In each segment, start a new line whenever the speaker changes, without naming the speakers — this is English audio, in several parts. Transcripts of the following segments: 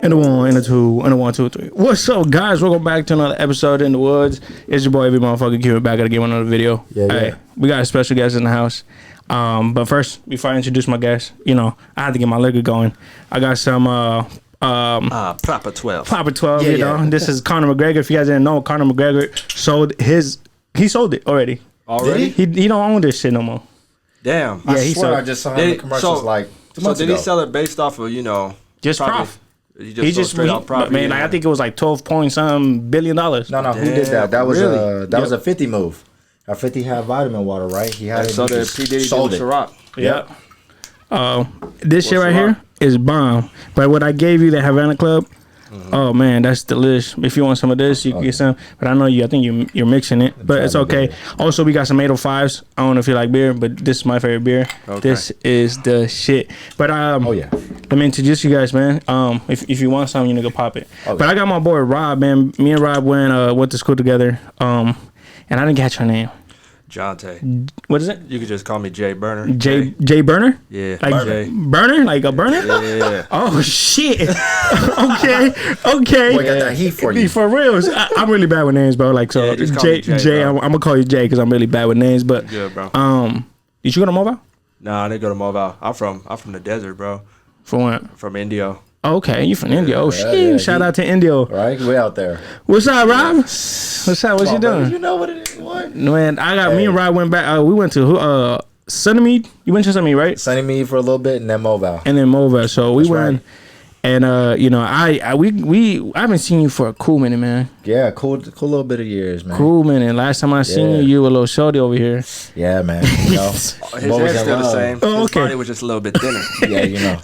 And the one, and the two, and the 1, 2, 3. What's up, guys? Welcome back to another episode in the woods. It's your boy, every motherfucker. Keep it back. Gotta give another video. Hey, we got a special guest in the house. But first, before I introduce my guest, I had to get my liquor going. I got some
Proper 12.
Proper 12. You know, this is Conor McGregor. If you guys didn't know, Conor McGregor sold it already.
Already?
He don't own this shit no more.
Damn.
Yeah,
I swear I just saw him in the commercials
So did he sell it based off of
just prof?
He just straight out profit.
Man, I think it was like 12 point something billion dollars.
No, who did that? That was was a 50 move. A 50 had vitamin water, right? He had
so that P Diddy
sold
did
it.
Ciroc.
Yeah. This shit right here is bomb. But what I gave you, the Havana Club, oh man, that's delicious. If you want some of this, you can get some. But I know I think you're mixing it, but it's okay. Also, we got some 805s. I don't know if you like beer, but this is my favorite beer. Okay. This is the shit. But let me introduce you guys, man. If you want something, you nigga pop it. But I got my boy Rob, man. Me and Rob went to school together. And I didn't catch her name.
Jonte.
What is it?
You could just call me Jay Burner.
Jay Burner?
Yeah.
Like
Jay.
Burner? Like a burner?
Yeah.
Oh shit. Okay.
Boy, got that heat for you.
For real. I'm really bad with names, bro. Like so Jay, I'm gonna call you Jay because I'm really bad with names. But
good, bro.
Did you go to Mobile?
Nah, I didn't go to Mobile. I'm from the desert, bro.
From what?
From Indio.
Oh, okay, you from India. Oh shit. Yeah, shout out to Indio.
Right? Way out there.
What's up, Rob? What's up? What you doing?
Bro, you know what it is, what?
Man, me and Rob went back. We went to Sunnymead. You went to Sunnymead, right?
Sunnymead for a little bit and then Mobile. So we went. Right. And I haven't seen you for a cool minute, man. Yeah, cool little bit of years, man.
Cool minute. Last time I seen you were a little shorty over here.
Yeah, man. You know,
his hair's still the same.
Oh,
his
okay.
body was just a little bit thinner.
Yeah, you know.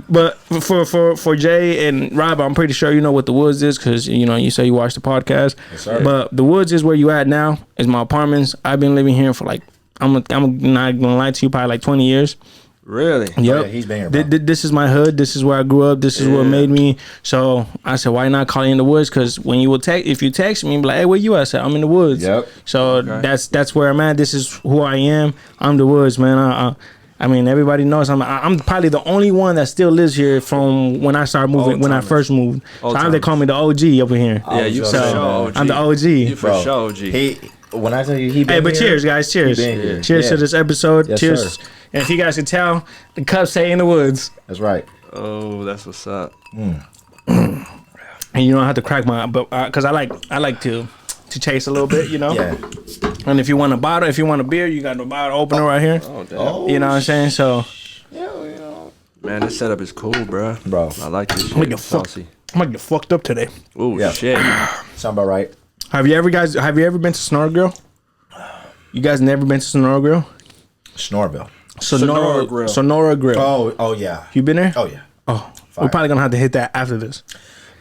But for Jay and Rob, I'm pretty sure you know what the WOODZ is because you say you watch the podcast.
Yes, sir.
But the WOODZ is where you at now. Is my apartments. I've been living here for like I'm not gonna lie to you, probably like 20 years.
Really?
Yep.
Oh, yeah, he's been here, bro.
This is my hood. This is where I grew up. This is what made me. So I said, why not call you in the woods? Because when you if you text me, be like, hey, where you at? I said, I'm in the woods.
Yep.
So that's where I'm at. This is who I am. I'm the woods, man. I mean, everybody knows I'm probably the only one that still lives here from when I started moving. When I first moved, so they call me the OG over here.
Yeah, you for sure OG.
I'm the OG.
You for sure OG.
When I tell you he been
but
here,
cheers, guys. Cheers. Cheers to this episode.
Yes,
cheers.
Sir.
And if you guys can tell, the cups say in the woods.
That's right.
Oh, that's what's up.
And you don't have to crack my, but because I like to chase a little bit,
Yeah.
And if you want a bottle, if you want a beer, you got the bottle opener right here.
Oh, damn.
You know what I'm saying? So.
Yeah.
Man, this setup is cool, bro. I like this shit.
I'm gonna get fucked up today.
Oh shit.
Sound about right.
Have you ever been to Sonora Grill? You guys never been to Sonora Grill?
Snorville.
Sonora Grill.
Oh yeah.
You been there?
Oh yeah.
Oh, we're probably gonna have to hit that after this.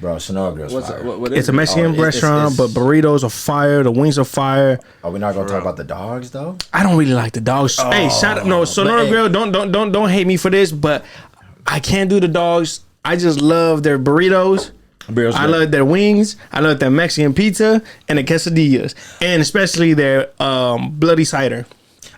Bro, Sonora Grill's fire.
What
it's a Mexican restaurant, but burritos are fire. The wings are fire.
Are we not gonna talk about the dogs though?
I don't really like the dogs. Hey, shout out! No, Sonora Grill. Don't hate me for this, but I can't do the dogs. I just love their burritos. I love their wings. I love their Mexican pizza and the quesadillas, and especially their bloody cider.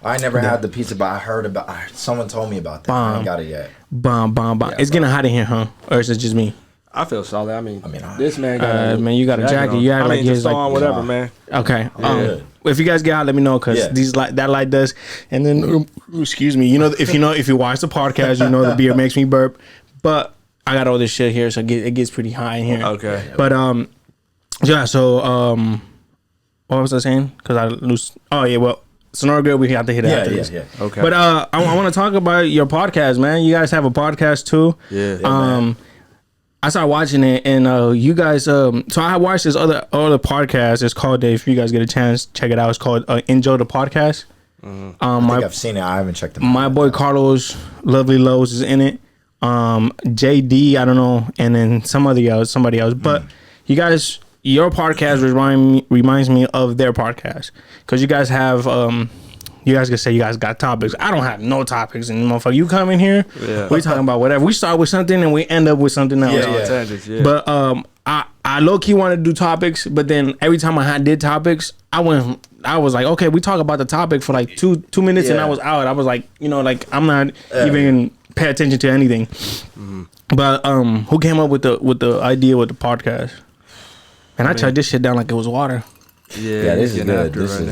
I never had the pizza, but I heard about. Someone told me about that. I ain't got it yet.
Bomb. Yeah, it's getting hot in here, huh? Or is it just me?
I feel solid. I mean this man got
man, you got a jacket. You act like
just on whatever, man.
Okay. If you guys get out, let me know because that light does. And then, excuse me. If you watch the podcast, the beer makes me burp. But I got all this shit here, so it gets pretty high in here.
Okay.
But yeah. So what was I saying? Because I lose. Oh yeah. Well, Sonora Grill, we have to hit it after this.
Yeah.
Okay. But I want to talk about your podcast, man. You guys have a podcast too.
Yeah.
I started watching it, and you guys. So I watched this other podcast. It's called. If you guys get a chance, check it out. It's called Enjoy the Podcast.
I think I've seen it. I haven't checked it out.
My boy Carlos, Lovely Lowe's is in it. JD, I don't know, and then somebody else. But you guys, your podcast reminds me of their podcast because you guys have you guys can say you guys got topics. I don't have no topics, and motherfucker, you come in here, we talking about whatever. We start with something and we end up with something else.
Yeah.
But I low key wanted to do topics, but then every time I did topics, I was like, okay, we talk about the topic for like two minutes, and I was out. I was like, I'm not even pay attention to anything. But who came up with the idea with the podcast? And I tried this shit down like it was water.
Yeah, this is good. This is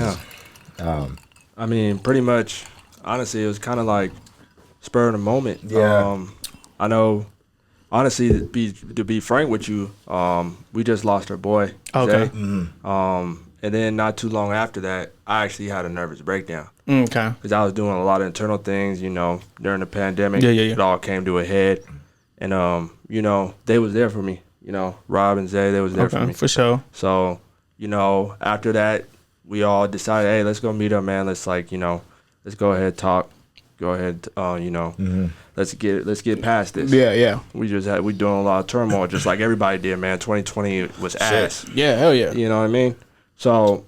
now. I mean, pretty much. Honestly, it was kind of like spur of the moment.
Yeah.
I know. Honestly, to be frank with you, we just lost our boy.
Okay.
And then not too long after that, I actually had a nervous breakdown.
Okay.
Because I was doing a lot of internal things, during the pandemic.
Yeah.
It all came to a head. And, they was there for me. Rob and Zay, they was there for me.
For sure.
So, after that, we all decided, hey, let's go meet up, man. Let's let's go ahead, talk. Go ahead, let's get past this.
Yeah.
We doing a lot of turmoil, just like everybody did, man. 2020 was ass.
Yeah, hell yeah.
You know what I mean? So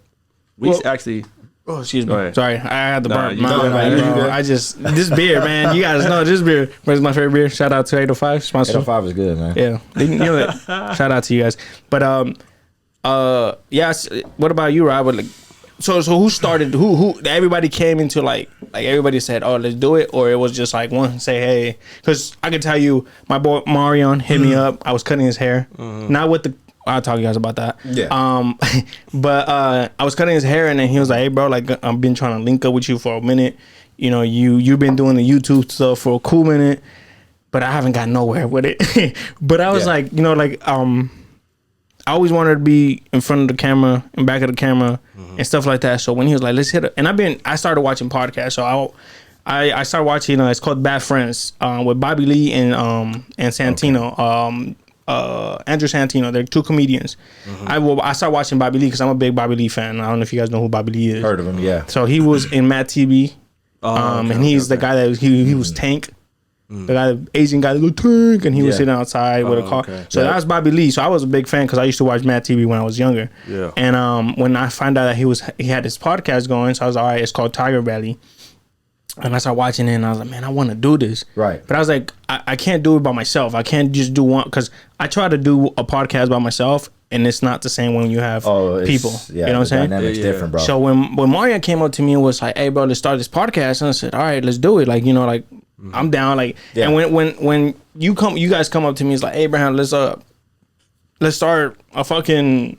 we actually.
Oh, excuse me. Sorry, I had the burp. This beer, man. You guys know this beer. Where's my favorite beer? Shout out to 805 sponsor.
805 is good, man.
Yeah, you know that. Shout out to you guys. But yes. What about you, Rob? So who started? Who? Everybody came into like everybody said, "Oh, let's do it," or it was just like one say, "Hey," because I can tell you, my boy Marion hit me up. I was cutting his hair, not with the. I'll talk to you guys about that.
Yeah.
But I was cutting his hair, and then he was like, "Hey, bro, like I've been trying to link up with you for a minute. You've been doing the YouTube stuff for a cool minute, but I haven't got nowhere with it." But I was like, I always wanted to be in front of the camera, in back of the camera, and stuff like that. So when he was like, "Let's hit it," and I started watching podcasts. So I started watching. It's called Bad Friends with Bobby Lee and Santino. Okay. Andrew Santino. They're two comedians. I started watching Bobby Lee because I'm a big Bobby Lee fan. I don't know if you guys know who Bobby Lee is.
Heard of him, yeah.
So he was in Matt TV, and he's the guy that he was Tank. The guy, the Asian guy, the Tank, and he was sitting outside with a car. Okay. So that was Bobby Lee. So I was a big fan because I used to watch Matt TV when I was younger.
Yeah.
And when I found out that he had his podcast going, so I was like, all right, it's called Tiger Belly. And I started watching it, and I was like, man, I want to do this.
Right.
But I was like, I can't do it by myself. I can't just do one, because I try to do a podcast by myself, and it's not the same when you have people.
Yeah,
you know what I'm saying?
Dynamic's different, bro.
So when Mario came up to me and was like, hey, bro, let's start this podcast, and I said, all right, let's do it. Like, I'm down. Like, and when you guys come up to me, it's like, hey, Abraham, let's start a fucking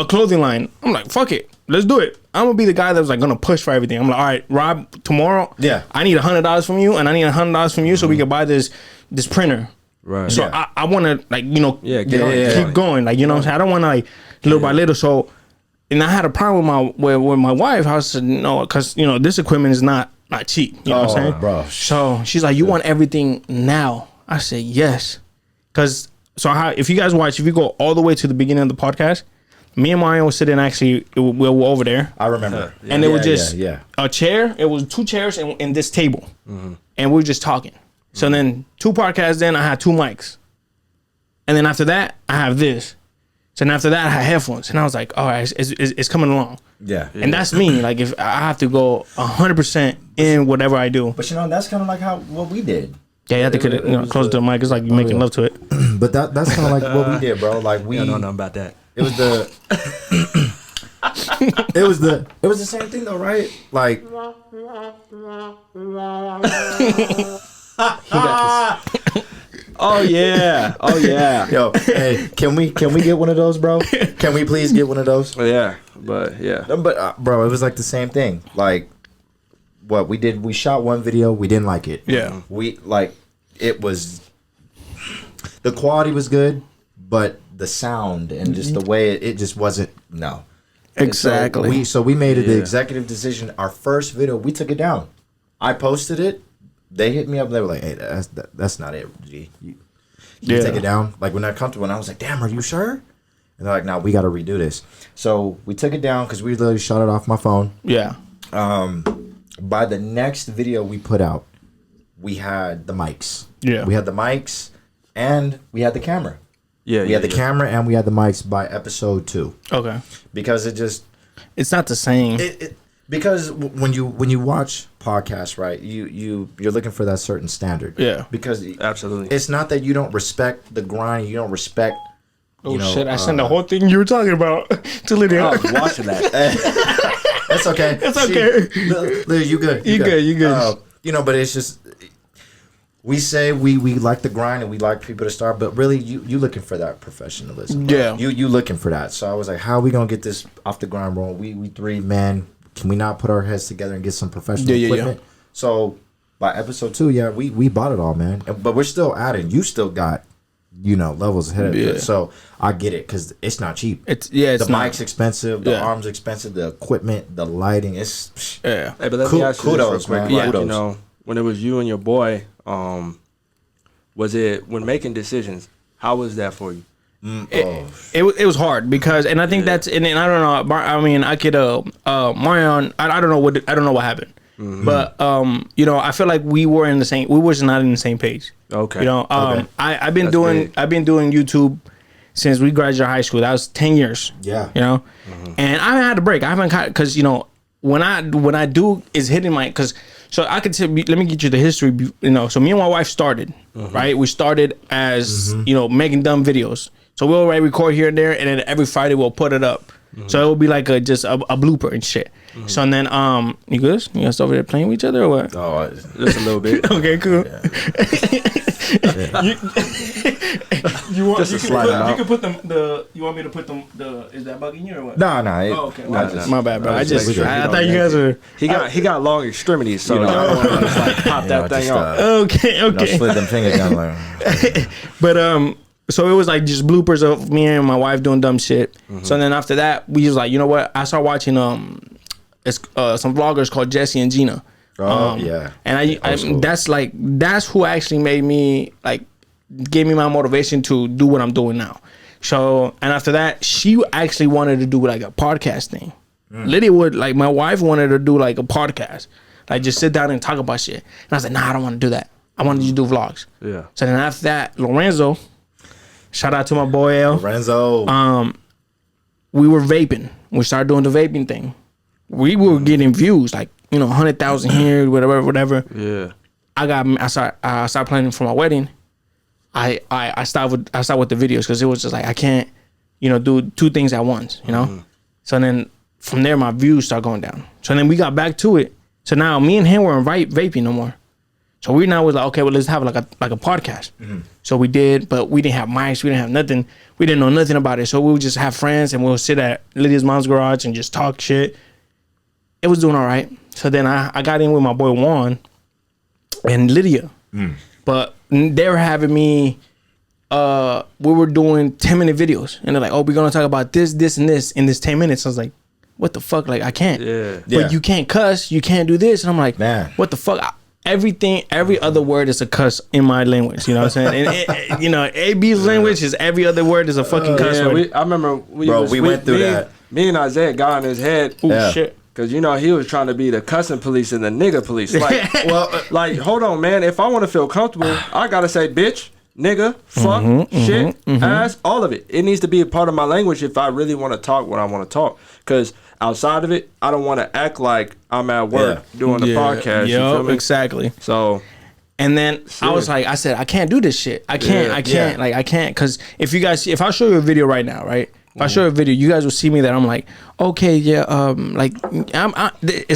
clothing line. I'm like, fuck it, let's do it. I'm gonna be the guy that was like gonna push for everything. I'm like, all right, Rob, tomorrow, I need $100 from you, and I need $100 from you, so we can buy this printer.
Right.
So I want to keep going. Like, what I'm saying? I don't want to like little by little. So, and I had a problem with my wife. I said no, because this equipment is not cheap. You know what I'm saying,
bro?
So she's like, you want everything now? I said yes, because if you guys watch, if you go all the way to the beginning of the podcast. Me and Mario were sitting we were over there.
I remember.
And it was just a chair. It was 2 chairs and this table. And we were just talking. So then 2 podcasts in, I had 2 mics. And then after that, I have this. So then after that, I had headphones. And I was like, all right, it's coming along.
Yeah.
And that's me. Like, if I have to go 100% in whatever I do.
But that's kind of like what we did.
Yeah, you have to close to the mic. It's like you're making love to it.
But that's kind of like what we did, bro. Like we.
I don't know about that.
It was it was the same thing though, right? Like
Oh yeah.
Yo, hey, can we get one of those, bro? Can we please get one of those?
Yeah, but
bro, it was like the same thing. Like what we did, we shot one video, we didn't like it.
Yeah.
It was the quality was good, but the sound and just the way it just wasn't
exactly.
So we made the executive decision. Our first video, we took it down. I posted it. They hit me up. They were like, "Hey, that's not it, G. You take it down." Like when I come to it, I was like, "Damn, are you sure?" And they're like, "No, we got to redo this." So we took it down because we literally shot it off my phone.
Yeah.
By the next video we put out, we had the mics.
Yeah.
We had the mics and we had the camera.
Yeah,
we had the camera and we had the mics by episode 2.
Okay.
Because
it's not the same.
Because when you watch podcasts, right, you're looking for that certain standard.
Yeah.
Because
absolutely,
it's not that you don't respect the grind, you don't respect.
Shit! I sent the whole thing you were talking about to Lydia.
I was watching that.
That's okay.
It's okay.
You good?
You good?
But it's just we say we like the grind and we like people to start, but really you looking for that professionalism.
Yeah.
You looking for that. So I was like, how are we gonna get this off the ground rolling? We three men, can we not put our heads together and get some professional equipment? Yeah. So by episode 2, we bought it all, man. But we're still adding. You still got, levels ahead of it. So I get it because it's not cheap.
It's
the mic's expensive, the arms expensive, the equipment, the lighting. It's
Hey, but let me ask you
kudos,
this real quick.
man.
Like,
Kudos.
when it was you and your boy, was it when making decisions? How was that for you?
It was hard because, and I think that's, and I don't know. I mean, I could Marion. I don't know what happened. Mm-hmm. But I feel like we were not in the same page.
Okay.
I've been doing YouTube since we graduated high school. That was 10 years.
Yeah.
Mm-hmm. And I haven't had a break. I haven't because when I do is hitting my so I could say, let me get you the history. So me and my wife started right. We started as making dumb videos. So we'll record here and there, and then every Friday we'll put it up. Mm-hmm. So it will be like just a blooper and shit. Mm-hmm. So and then you good? You guys over there playing with each other or what?
Oh,
just a little bit.
Okay, cool. You want
just
you can put the you want me to put the is that bugging you or what?
No.
Okay. My bad, bro. I thought you guys were.
He got long extremities, so I don't want to just like pop that thing off.
Okay.
Slid them fingers down like.
But so it was like just bloopers of me and my wife doing dumb shit. Mm-hmm. So then after that, we was like, you know what? I started watching some vloggers called Jesse and Gina.
Yeah.
And I that's who actually made me gave me my motivation to do what I'm doing now. So and after that, she actually wanted to do like a podcast thing. Lydia would my wife wanted to do like a podcast, just sit down and talk about shit. And I was like, nah, I don't want to do that. I wanted you to do vlogs.
Yeah.
So then after that, Lorenzo. Shout out to my boy L.
Lorenzo.
We were vaping. We started doing the vaping thing. We were getting views 100,000 here, whatever.
Yeah.
I started planning for my wedding. I stopped with the videos because it was just I can't, do 2 things at once,
Mm-hmm.
So then from there my views start going down. So then we got back to it. So now me and him weren't vaping no more. So we now was like, okay, well, let's have like a podcast. Mm-hmm. So we did, but we didn't have mics. We didn't have nothing. We didn't know nothing about it. So we would just have friends and we'll sit at Lydia's mom's garage and just talk shit. It was doing all right. So then I got in with my boy Juan and Lydia. But they were having me, we were doing 10-minute videos. And they're like, oh, we're going to talk about this, and this in this 10 minutes. I was like, what the fuck? I can't.
Yeah.
But you can't cuss. You can't do this. And I'm like, man, what the fuck? Every other word is a cuss in my language. You know what I'm saying? And AB's language is every other word is a fucking cuss word.
I remember we
went through that.
Me and Isaiah got on his head.
Shit.
Cause he was trying to be the cussing police and the nigga police. Hold on, man. If I want to feel comfortable, I gotta say bitch, nigga, fuck, shit, ass, all of it. It needs to be a part of my language if I really want to talk what I want to talk. Cause outside of it, I don't want to act like I'm at work doing the podcast. You feel me?
Exactly.
So,
and then I said, I can't do this shit. I can't. Cause if I show you a video right now, right? If I show you a video, you guys will see me that I'm like, okay, it's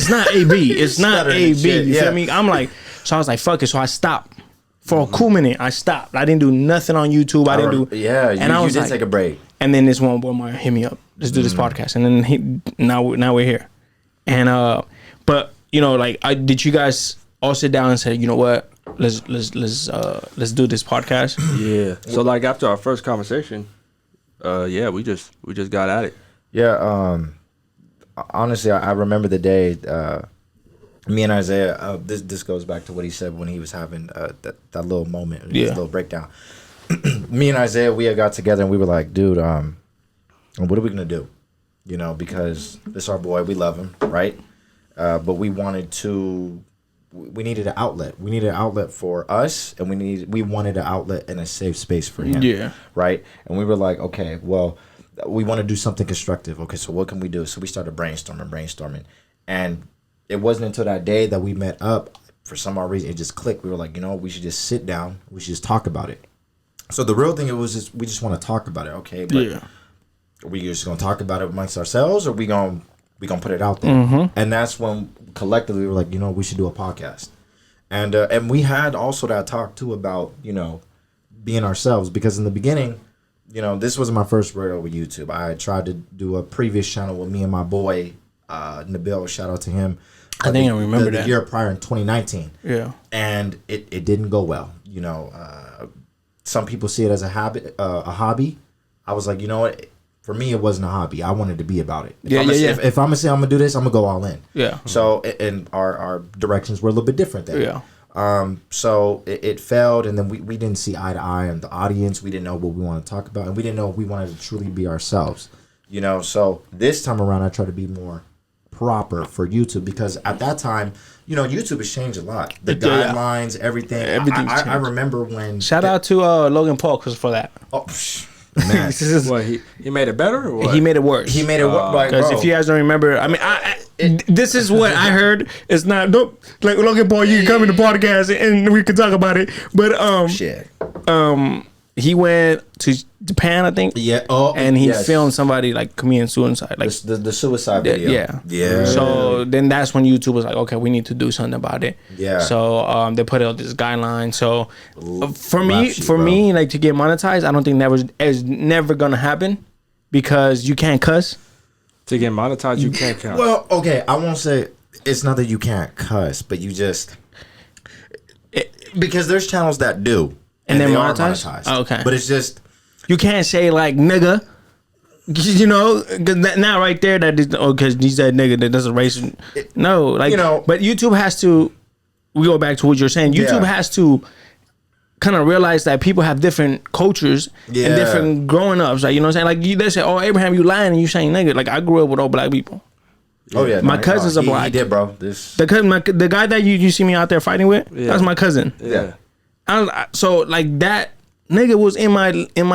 not AB. It's not AB. You feel me? I'm like, so I was like, fuck it. So I stopped. For a cool minute, I stopped. I didn't do nothing on YouTube. I didn't do.
Yeah, and I was did take a break.
And then this one boy might hit me up. Let's do this podcast. And then now we're here. And but did you guys all sit down and say, you know what? Let's do this podcast.
Yeah. So after our first conversation, we just got at it.
Yeah. Honestly, I remember the day. Me and Isaiah, this goes back to what he said when he was having that little moment, his little breakdown. Me and Isaiah, we had got together and we were like, dude, what are we gonna do? Because this is our boy, we love him, right? But we needed an outlet. We needed an outlet for us, and we wanted an outlet and a safe space for him. Yeah. Right? And we were like, okay, well, we want to do something constructive. Okay, so what can we do? So we started brainstorming. And it wasn't until that day that we met up. For some odd reason, it just clicked. We were like, we should just sit down. We should just talk about it. So the real thing, we just want to talk about it, okay? But are we just going to talk about it amongst ourselves, or we gonna put it out there? Mm-hmm. And that's when collectively we were like, we should do a podcast. And we had also that talk too about, you know, being ourselves, because in the beginning, you know, this wasn't my first rodeo with YouTube. I tried to do a previous channel with me and my boy Nabil. Shout out to him.
I think I remember that.
The year prior in 2019.
Yeah.
And it didn't go well. You know, some people see it as a hobby. I was like, you know what? For me, it wasn't a hobby. I wanted to be about it. If I'm gonna say I'm gonna do this, I'm gonna go all in. Yeah. So, and our directions were a little bit different there. Yeah. So it failed, and then we didn't see eye to eye on the audience. We didn't know what we wanted to talk about, and we didn't know if we wanted to truly be ourselves. You know, so this time around, I try to be more proper for YouTube, because at that time, you know, YouTube has changed a lot. The guidelines, everything. I remember when.
Shout out to Logan Paul for that.
Oh, man.
What, he made it better, or what?
He made it worse.
He made it worse.
Because if you guys don't remember, I mean, this is what I heard. It's not like Logan Paul. You can come in the podcast and we can talk about it. But
shit.
He went to Japan, I think.
Yeah.
And he filmed somebody like committing suicide, like
the suicide video.
Yeah. So then that's when YouTube was like, okay, we need to do something about it.
Yeah.
So they put out this guideline. So for me, like to get monetized, I don't think that is never gonna happen, because you can't cuss.
To get monetized, you can't cuss.
Well, okay, I won't say it's not that you can't cuss, but you just because there's channels that do. And then monetized.
Oh, okay.
But it's just,
you can't say like nigga, you know, because now right there that is, because he said nigga, that doesn't race. No, like, you know, but YouTube has to. We go back to what you're saying. YouTube has to kind of realize that people have different cultures and different growing ups. Like, you know what I'm saying? Like they say, oh Abraham, you lying and you saying nigga. Like I grew up with all black people.
Oh yeah,
my cousin's a black.
He did, bro.
The guy that you see me out there fighting with, that's my cousin.
Yeah.
So like that nigga was in my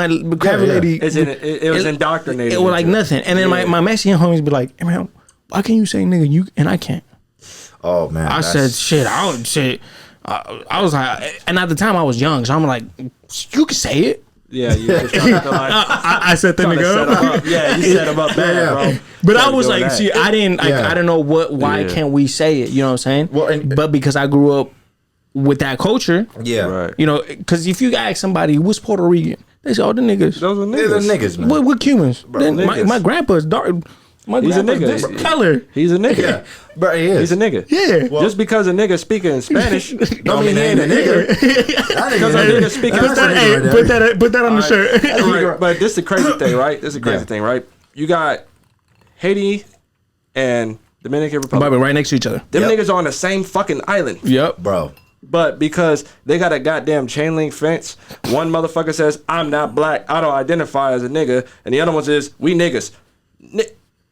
vocabulary.
It was indoctrinated.
It was like nothing. And then my Mexican homies be like, Abraham, why can't you say nigga? You and I can't.
Oh man,
I said shit. I was like, and at the time I was young, so I'm like, you can say it.
Yeah, you just trying to like,
I set the nigga up.
Yeah, you set him up bad, bro.
But I was like, see, I didn't know why can't we say it? You know what I'm saying?
Well,
but because I grew up with that culture,
right.
You know, because if you ask somebody who's Puerto Rican, they say, "Oh, the niggas."
Those are niggas.
They're niggas, man.
What Cubans? Bro, my grandpa's dark.
He's a nigga.
Color.
He's a nigga.
Yeah. Bro, he is.
He's a nigga.
Yeah.
Well, just because a nigga speaking in Spanish don't mean he ain't a nigga. Because a nigga speaking
Spanish. Put that on the shirt.
Right. But this is the crazy thing, right? This is the crazy thing, right? You got Haiti and Dominican Republic
right next to each other.
Them niggas are on the same fucking island.
Yep,
bro.
But because they got a goddamn chain link fence, one motherfucker says, I'm not black, I don't identify as a nigga, and the other one says, we niggas.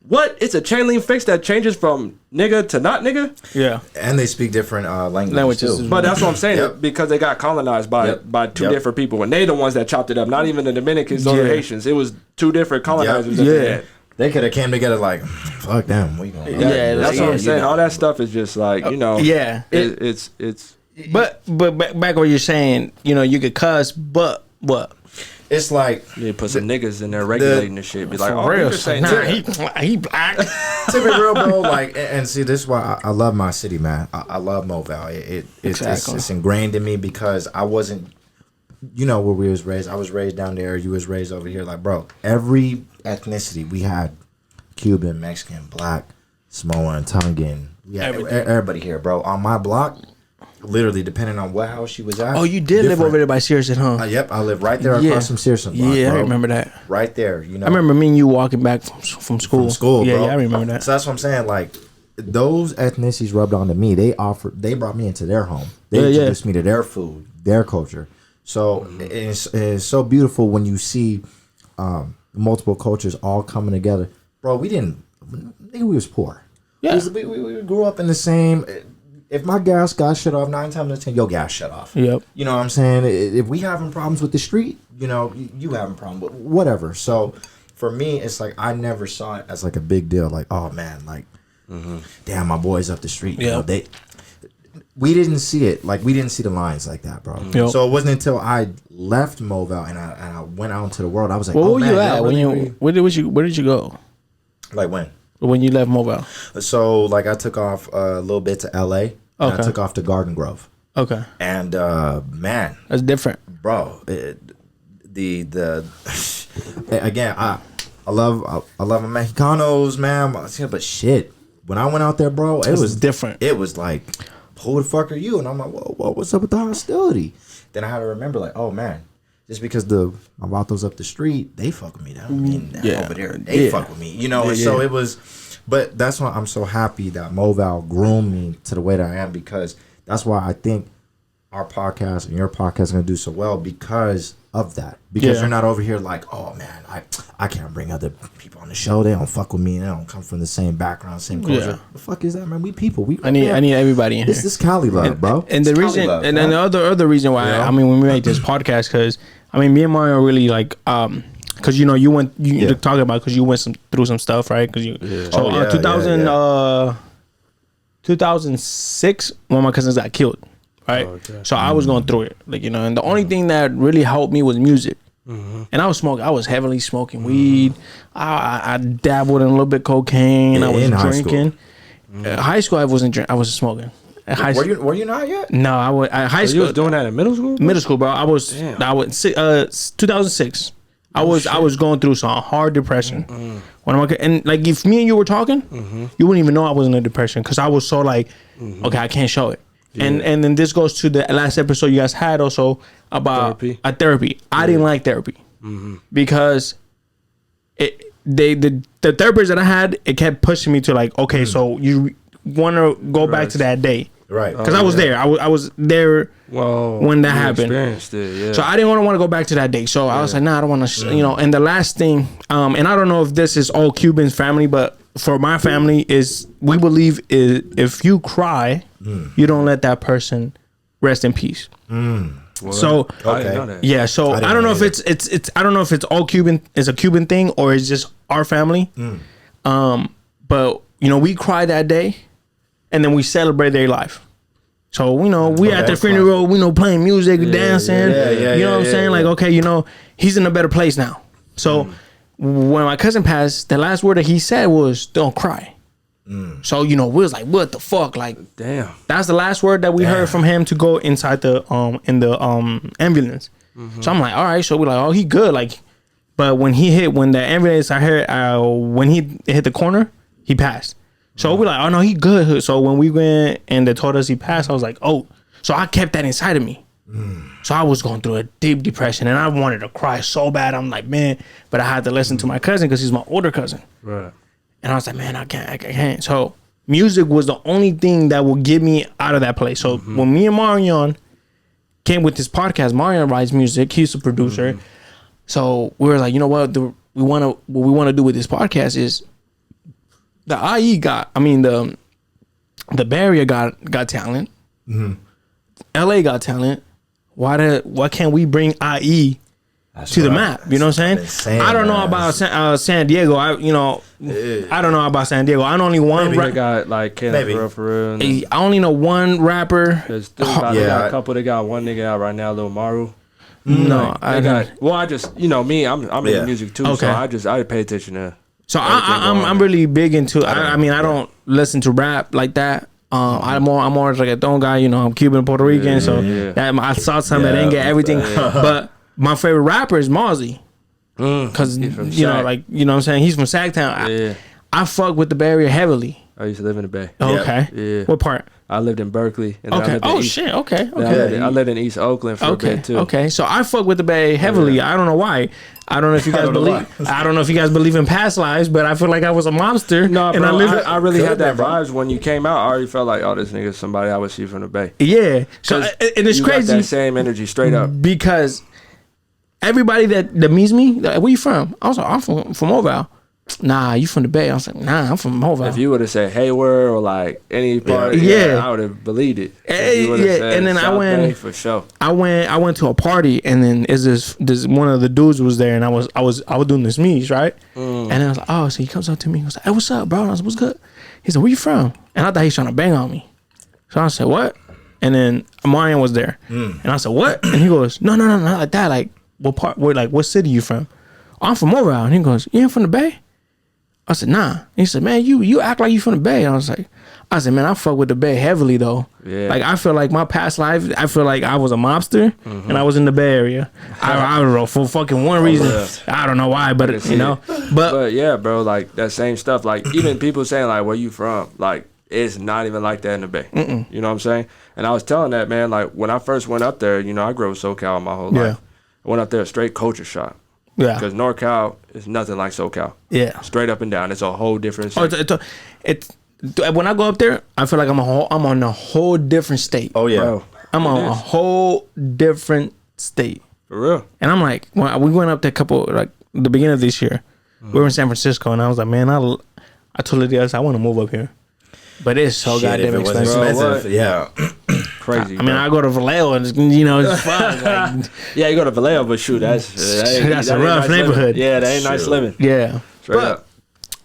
What? It's a chain link fence that changes from nigga to not nigga?
Yeah.
And they speak different languages too.
But that's what I'm saying, because they got colonized by two different people, and they the ones that chopped it up, not even the Dominicans or the Haitians. It was two different colonizers that they had.
They could have came together like, fuck them. We gonna
that's what I'm saying. All that stuff is just like, you know, it's
But back what you're saying, you know, you could cuss, but what?
It's like
you put some niggas in there regulating this shit. Be like, oh,
real, he black.
To be real, bro. Like, and see, this is why I love my city, man. I love Mobile. It's ingrained in me because I wasn't, you know, where we was raised. I was raised down there. You was raised over here. Like, bro, every ethnicity we had, Cuban, Mexican, black, Samoan, Tongan. We had everybody here, bro. On my block. Literally, depending on what house she was at.
Oh, you did live over there by Searson, huh?
Yep, I live right there across from Searson block,
Yeah,
bro.
I remember that.
Right there, you know.
I remember me and you walking back from school.
From school,
yeah,
bro.
Yeah, I remember that.
So that's what I'm saying. Like, those ethnicities rubbed onto me. They brought me into their home. They introduced me to their food, their culture. So it's so beautiful when you see multiple cultures all coming together. Bro, we was poor. Yeah. We grew up in the same... If my gas got shut off 9 times out of 10, your gas shut off.
Yep.
You know what I'm saying? If we having problems with the street, you know, you having problems with whatever. So for me, it's like I never saw it as like a big deal. Like, oh man, like, damn, my boys up the street. You know, we didn't see it. Like, we didn't see the lines like that, bro. Yep. So it wasn't until I left Mobile and I went out into the world. I was like,
where were you at? Where did you go?
Like when?
When you left Mobile.
So like I took off a little bit to LA. And I took off to Garden Grove.
Okay.
And man,
that's different,
bro. Again, I love Mexicanos, man. But shit, when I went out there, bro, it was
different.
It was like, who the fuck are you? And I'm like, whoa, what's up with the hostility? Then I had to remember, like, oh man, just because my vatos up the street, they fuck with me. That don't mean that over there they fuck with me, you know. And so it was, but that's why I'm so happy that Moval groomed me to the way that I am, because that's why I think our podcast and your podcast is gonna do so well because of that. Because you're not over here like, oh man, I can't bring other people on the show. They don't fuck with me. They don't come from the same background, same culture. Yeah. The fuck is that, man? We people. I need
everybody in here.
This is Cali love, bro.
And the reason, love, and then the other reason why I mean, when we make this podcast, because I mean, me and Mario really like because you talking about, because you went through some stuff, right? Because 2006, one of my cousins got killed. Right, so I was going through it, like, you know, and the only thing that really helped me was music. And I was smoking. I was heavily smoking weed. I dabbled in a little bit of cocaine. I was drinking. High school, I wasn't drinking. I wasn't smoking.
Were you not yet?
No, I was. High school.
You was doing that in middle school?
Middle school, bro. I was 2006. I was going through some hard depression. And like, if me and you were talking, you wouldn't even know I was in a depression, because I was so like, okay, I can't show it. Yeah. And then this goes to the last episode you guys had also about therapy. I didn't like therapy because the therapists that I had, it kept pushing me to like, okay, so you want to go back to that day, right? Because I was there. I was there when that happened. Experienced it, yeah. So I didn't want to go back to that day. So I was like, nah, I don't want to. You know. And the last thing, and I don't know if this is all Cuban's family, but for my family, we believe if you cry, you don't let that person rest in peace. So yeah, so I don't know if it's I don't know if it's all Cuban, it's a Cuban thing, or it's just our family. But you know, we cry that day, and then we celebrate their life. So, you know, we at the funeral, we know, playing music, dancing. You know what I'm saying? Like, okay, you know, he's in a better place now. So when my cousin passed, the last word that he said was, "Don't cry." So, you know, we was like, what the fuck? Like, damn. That's the last word that we heard from him to go inside the ambulance. So I'm like, all right. So we're like, oh, he good. Like, but when the ambulance, I heard when he hit the corner, he passed. So we're like, oh no, he good. So when we went and they told us he passed, I was like, oh. So I kept that inside of me. So I was going through a deep depression, and I wanted to cry so bad. I'm like, man, but I had to listen to my cousin because he's my older cousin. Right. And I was like, man, I can't. So music was the only thing that would get me out of that place. So when me and Marion came with this podcast, Marion writes music. He's a producer. So we were like, you know what? What we want to do with this podcast is the Bay Area got talent. LA got talent. Why can't we bring IE to the map? You know what I'm saying? I don't know about San Diego. I don't know about San Diego. I only one.
They got like Kenneth for real.
I only know one rapper.
They got a couple. They got one nigga out right now, Lil Maru.
No,
I just me. I'm in music too, so I pay attention to.
So I'm really big into. I mean, I don't listen to rap like that. I'm more like a reggaeton guy. You know, I'm Cuban, Puerto Rican, so that I saw some that didn't get everything. But my favorite rapper is Mozzie, because you know what I'm saying. He's from Sacktown. I fuck with the Bay Area heavily.
I used to live in the Bay.
Okay. Yeah. What part?
I lived in Berkeley. And
okay. Shit. Okay.
I lived in East Oakland for a bit too.
Okay. So I fuck with the Bay heavily. Yeah. I don't know why. I don't know if you guys believe. I don't know if you guys believe in past lives, but I feel like I was a monster.
No, bro, I really had that vibes when you came out. I already felt like, oh, this nigga's somebody I would see from the Bay.
Yeah. So and it's crazy.
Got that same energy straight up.
Because everybody that meets me, like, where you from? I was like, I'm from Mobile. Nah, you from the Bay? I was like, nah, I'm from Mobile.
If you would have said Hayward or like any part, I would have believed it.
And then I went
Bay, for sure.
I went to a party, and then this one of the dudes was there, and I was doing this meet, right? And I was like, oh, so he comes up to me, he was like, hey, what's up, bro? And I was like, what's good? He said, where you from? And I thought he was trying to bang on me. So I said, what? And then Marion was there, and I said, what? And he goes, no, not like that. Like, what part? What city you from? Oh, I'm from Mobile. And he goes, you ain't from the Bay? I said, nah. He said, man, you act like you from the Bay. And I was like, I said, man, I fuck with the Bay heavily though.
Yeah.
Like I feel like my past life, I feel like I was a mobster and I was in the Bay Area. I don't know, for fucking one reason. I don't know why, but you know. But
yeah, bro, like that same stuff. Like even people saying like, where you from? Like it's not even like that in the Bay. You know what I'm saying? And I was telling that man, like when I first went up there, you know, I grew up SoCal my whole life. I went up there straight culture shock. Yeah. Because NorCal is nothing like SoCal. Yeah. Straight up and down. It's a whole different state. It's when I go up there, I feel like I'm on a whole different state. Oh yeah. Bro, I'm on a whole different state. For real.
And I'm like, well, we went up there the beginning of this year. We were in San Francisco and I was like, man, I told the others I want to move up here. But it's so goddamn expensive.
Yeah. Crazy.
I mean, I go to Vallejo and it's fun. Like,
yeah, you go to Vallejo, but shoot, that's
a rough neighborhood.
Yeah, that ain't nice living.
Yeah. Straight up.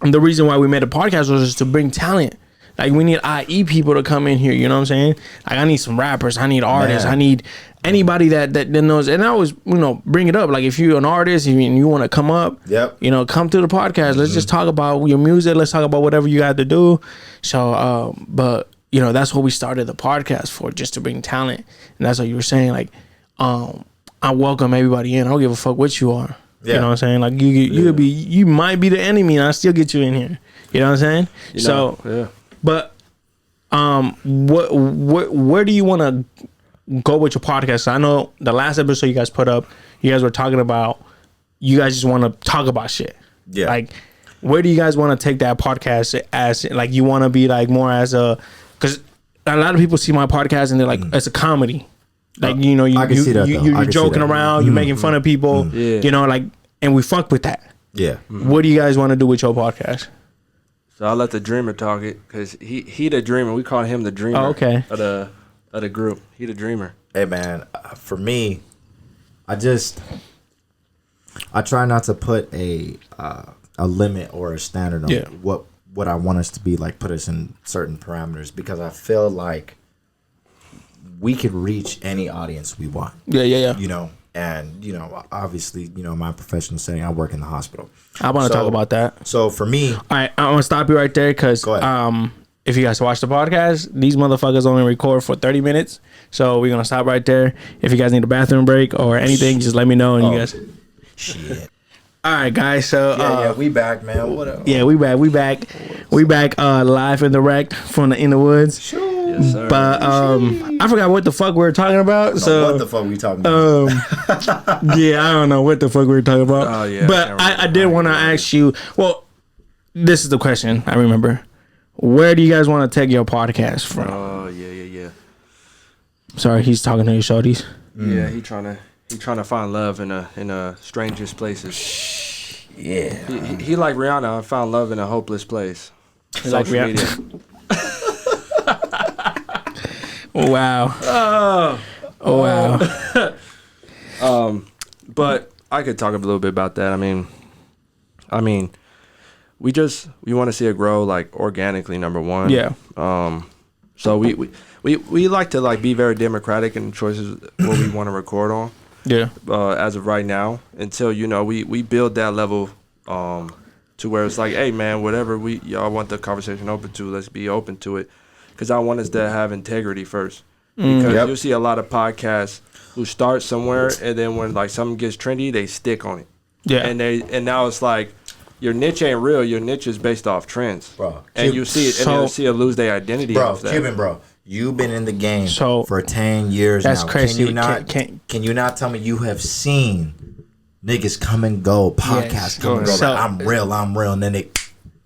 The reason why we made a podcast was just to bring talent. Like we need IE people to come in here. You know what I'm saying? Like I need some rappers. I need artists. I need anybody that knows. And I always bring it up. Like if you're an artist and you want to come up, come to the podcast. Let's just talk about your music. Let's talk about whatever you got to do. So, but that's what we started the podcast for, just to bring talent. And that's what you were saying. Like, I welcome everybody in. I don't give a fuck what you are. Yeah. You know what I'm saying? Like you might be the enemy and I still get you in here. You know what I'm saying? But where do you want to go with your podcast? So I know the last episode you guys put up, you guys were talking about you guys just want to talk about shit. Yeah. Like where do you guys want to take that podcast as? Like you want to be like more as because a lot of people see my podcast and they're like it's a comedy. Like you're joking around, you're making fun of people, and we fuck with that. Yeah. What do you guys want to do with your podcast?
So I'll let the dreamer talk it because he the dreamer. We call him the dreamer.
Oh, okay.
Of the group. He the dreamer.
Hey man, for me, I try not to put a limit or a standard on what I want us to be, like put us in certain parameters, because I feel like we could reach any audience we want. Yeah. And obviously, my professional setting, I work in the hospital.
I want to talk about that.
So for me,
all right, I want to stop you right there because if you guys watch the podcast, these motherfuckers only record for 30 minutes. So we're gonna stop right there. If you guys need a bathroom break or anything, just let me know. And you guys, shit. All right, guys. So
we back, man. What up?
Yeah, we back. We back live in the wreck from the In the Woods. Sure. Yes, sir. But I forgot what the fuck we were talking about. So
what the fuck we talking about?
I don't know what the fuck we were talking about. Oh yeah. But I did want to ask you. Well, this is the question I remember. Where do you guys want to take your podcast from?
Oh yeah.
Sorry, he's talking to your shorties.
Yeah, he trying to find love in a strangest places.
Yeah.
He like Rihanna. I found love in a hopeless place. Social media.
Wow.
Oh wow. But I could talk a little bit about that. I mean, we want to see it grow like organically. Number one. Yeah. So we like to like be very democratic in the choices what we want to record on. Yeah. As of right now, until we build that level to where it's like, hey man, whatever y'all want the conversation open to, let's be open to it. Because I want us to have integrity first. Because you'll see a lot of podcasts who start somewhere and then when like something gets trendy, they stick on it. Yeah. And now it's like your niche ain't real. Your niche is based off trends. Bro. And you see it, and you'll see it lose their identity off that.
Cuban, bro. You've been in the game for 10 years
that's
now.
Crazy.
Can you not tell me you have seen niggas come and go, podcasts come and go, like, I'm real, and then they...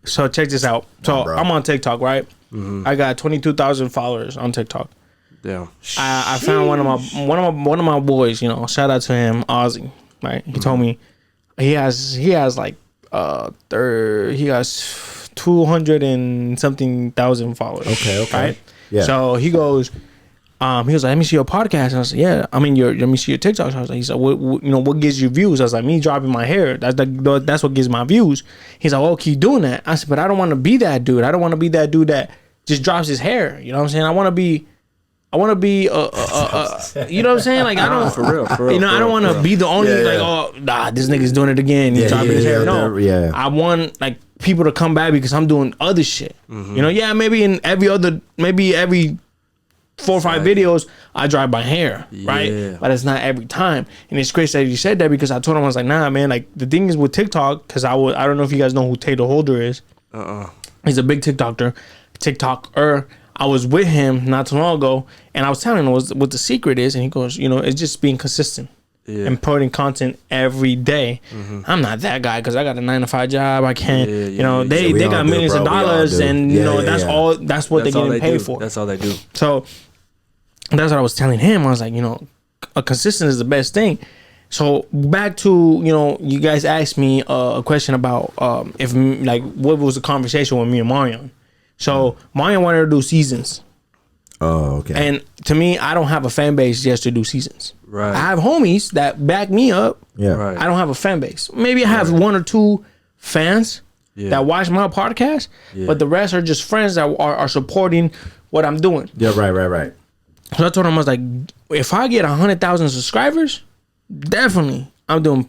So check this out. So I'm on TikTok, right? Mm-hmm. I got 22,000 followers on TikTok. Yeah. I found one of my boys, shout out to him, Ozzy, right? He told me he has like he has 200 and something thousand followers. Okay. Right? Yeah. So he goes, he was like, let me see your podcast. And I was like, yeah. I mean, let me see your TikTok. I was like, he said, what gives you views? I was like, me dropping my hair. That's what gives my views. He's like, oh, keep doing that. I said, but I don't want to be that dude. I don't want to be that dude that just drops his hair. You know what I'm saying? I want to be I want to be you know what I'm saying? Like I don't
for real.
You know, I don't want to be the only like this nigga's doing it again. He's dropping his hair. No, I want like people to come back because I'm doing other shit. You know, maybe in every 4 or 5 videos I dry my hair, right? But it's not every time. And it's crazy that you said that because I told him I was like, nah, man. Like the thing is with TikTok, because I don't know if you guys know who Taylor Holder is. He's a big TikToker. I was with him not too long ago, and I was telling him what the secret is, and he goes, you know, it's just being consistent and putting content every day. I'm not that guy because I got a 9-to-5 job. I can't, you know, they got millions of dollars, and you know that's what they're getting paid for.
That's all they do.
So that's what I was telling him. I was like, you know, a consistent is the best thing. So back to, you know, you guys asked me a question about if like what was the conversation with me and Marion. So Marion wanted to do seasons.
Oh, okay.
And to me, I don't have a fan base just to do seasons.
Right.
I have homies that back me up.
Yeah.
Right.
I don't have a fan base. Maybe I have 1 or 2 fans that watch my podcast, but the rest are just friends that are supporting what I'm doing.
Yeah, right.
So I told him, I was like, if I get 100,000 subscribers, definitely I'm doing.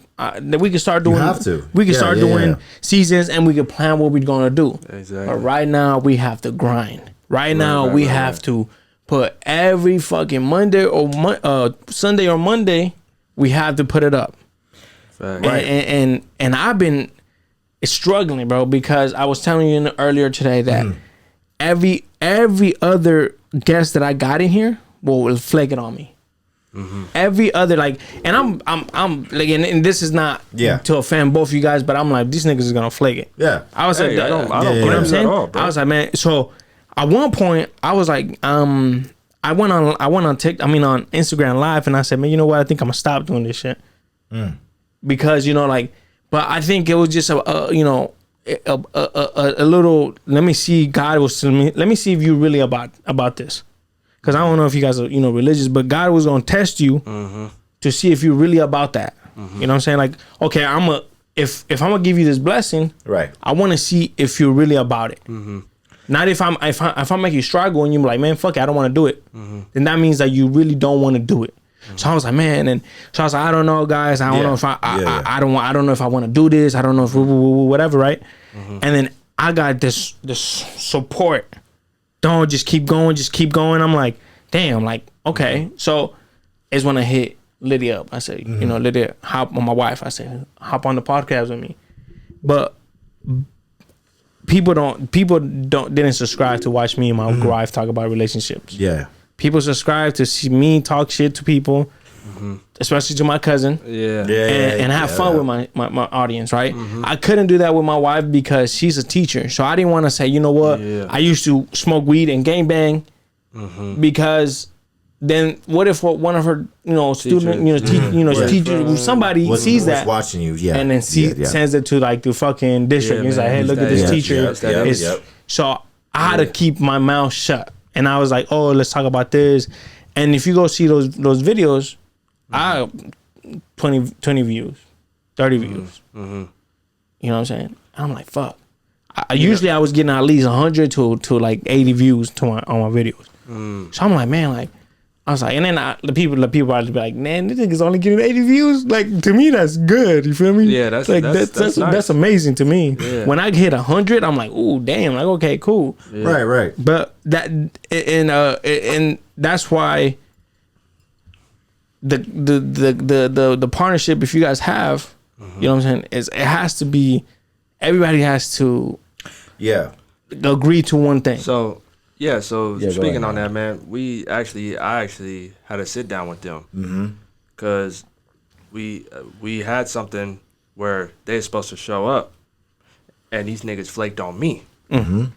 We can start doing.
You have to.
We can start doing seasons, and we can plan what we're gonna do.
Exactly.
But right now we have to grind. Right now we have to put every fucking Monday or Sunday or Monday. We have to put it up.
Fact.
And I've been struggling, bro, because I was telling you earlier today that every other guest that I got in here will flake it on me. Every other and I'm like, and this is not to offend both of you guys, but I'm like, these niggas is gonna flake it.
Yeah,
I was like,
I don't
you know what I'm saying? I was like, man. So at one point, I was like, I went on TikTok, on Instagram Live, and I said, man, you know what? I think I'm gonna stop doing this shit because you know, like, but I think it was just a little. Let me see. God was telling me. Let me see if you really about this. Because I don't know if you guys are, religious, but God was going to test you to see if you're really about that. You know what I'm saying? Like, okay, if I'm going to give you this blessing,
right? I
want to see if you're really about it. Not if I make you struggle and you're like, man, fuck it, I don't want to do it. Then that means that you really don't want to do it. So I was like, man, and so I was like, I don't know, guys. I don't know if I don't know if I want to do this. I don't know if whatever, right? And then I got this support. Don't just keep going. I'm like, damn, like, okay. So it's when I hit Lydia up. I said, Lydia, hop on my wife. I said, hop on the podcast with me. But people didn't subscribe to watch me and my wife talk about relationships.
Yeah.
People subscribe to see me talk shit to people, especially to my cousin. And have fun with my audience, right? I couldn't do that with my wife because she's a teacher. So I didn't want to say, you know what? I used to smoke weed and gangbang because then what if one of her, student, teacher, somebody sees that
watching you,
and then sends it to like the fucking district. He's like, hey, look at this teacher. So I had to keep my mouth shut. And I was like, oh, let's talk about this. And if you go see those videos, I 20 views, 30 views. You know what I'm saying? I'm like, fuck. Usually I was getting at least 100 to like 80 views on my videos. So I'm like, man, like, I was like, and then the people are be like, man, this nigga's only getting 80 views. Like, to me, that's good. You feel me?
Yeah, that's nice.
That's amazing to me. Yeah. When I hit 100, I'm like, ooh, damn, like, okay, cool.
Yeah. Right.
But that and that's why the partnership, if you guys have, you know what I'm saying, it has to be, everybody has to agree to one thing.
So speaking on that, man, I actually had a sit down with them because we had something where they're supposed to show up, and these niggas flaked on me. And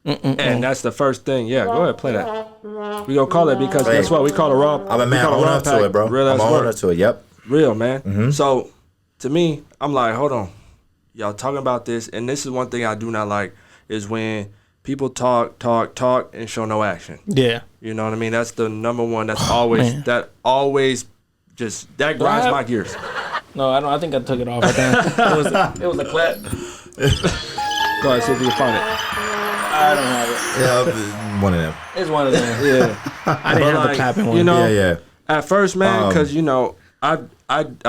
that's the first thing. Yeah, go ahead, play that. We gonna call it because guess what? We call it raw.
I'm a man. I'm on to it, bro. I'm on to it. Yep.
Real, man. So to me, I'm like, hold on, y'all talking about this, and this is one thing I do not like is when people talk, and show no action. Yeah. You know what I mean? That's the number one. That's always that grinds my gears.
No, I don't. I think I took it off. I think it was a clap.
Go ahead, see if you can find it.
I don't have it.
Yeah, one of them.
It's one of them.
Yeah.
I didn't have the clapping one.
You know,
Yeah.
at first, man, because you know, I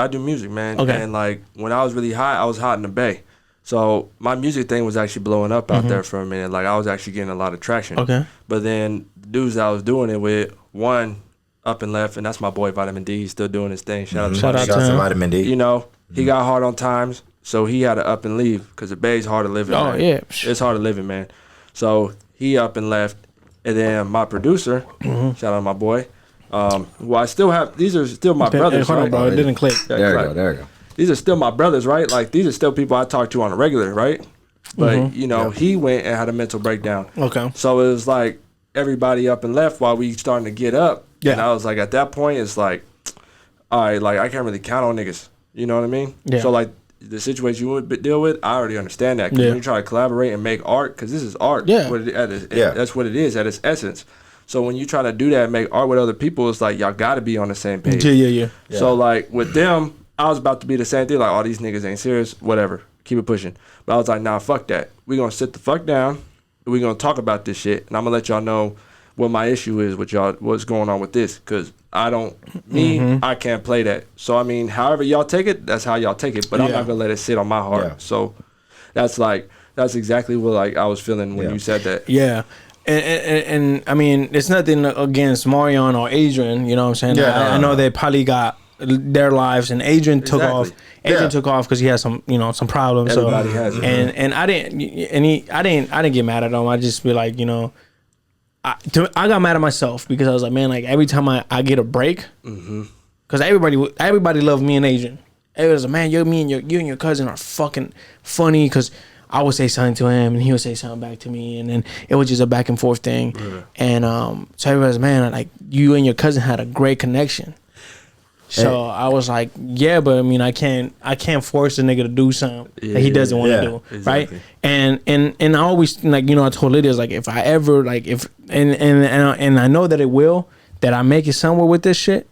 do music, man.
Okay.
And like when I was really hot, I was hot in the Bay. So my music thing was actually blowing up out there for a minute. Like I was actually getting a lot of traction.
Okay.
But then the dudes that I was doing it with, one up and left, and that's my boy Vitamin D. He's still doing his thing. Shout out to
him.
Vitamin D.
You know, he got hard on times, so he had to up and leave because the Bay's hard to live in.
Oh,
man.
yeah.
It's hard to live in, man. So he up and left, and then my producer, shout out to my boy, who I still have. These are still my brothers,
Hold on,
right?
bro. It didn't click.
Yeah,
There
right.
you go.
These are still my brothers, right? Like these are still people I talk to on a regular, right? But you know, he went and had a mental breakdown.
Okay.
So it was like everybody up and left while we starting to get up.
Yeah.
And I was like, at that point, it's like, all right, like I can't really count on niggas. You know what I mean?
Yeah.
So like the situation you would deal with, I already understand that. Because when you try to collaborate and make art, because this is art.
Yeah.
That's what it is at its essence. So when you try to do that and make art with other people, it's like y'all got to be on the same page.
Yeah.
So like with them, I was about to be the same thing. Like, oh, these niggas ain't serious. Whatever. Keep it pushing. But I was like, nah, fuck that. We gonna sit the fuck down. We gonna talk about this shit, and I'm gonna let y'all know what my issue is with y'all. What's going on with this? Cause I can't play that. So I mean, however y'all take it, that's how y'all take it. But I'm not gonna let it sit on my heart.
Yeah.
So that's exactly what like I was feeling when you said that.
Yeah. And I mean, it's nothing against Marion or Adrian. You know what I'm saying?
Yeah,
I know they probably got their lives, and Adrian took off. Adrian took off because he had some problems.
Everybody has it.
And I didn't get mad at him. I just be like, I got mad at myself because I was like, man, like every time I get a break, because everybody loved me and Adrian. Everybody was like, man, you and your cousin are fucking funny because I would say something to him and he would say something back to me, and then it was just a back and forth thing. Yeah. And so everybody was, man, like you and your cousin had a great connection. So I was like, yeah, but I mean, I can't force a nigga to do something that he doesn't want to do, exactly. Right? And I always like, I told Lydia, like, if I ever like and I know that it will, that I make it somewhere with this shit,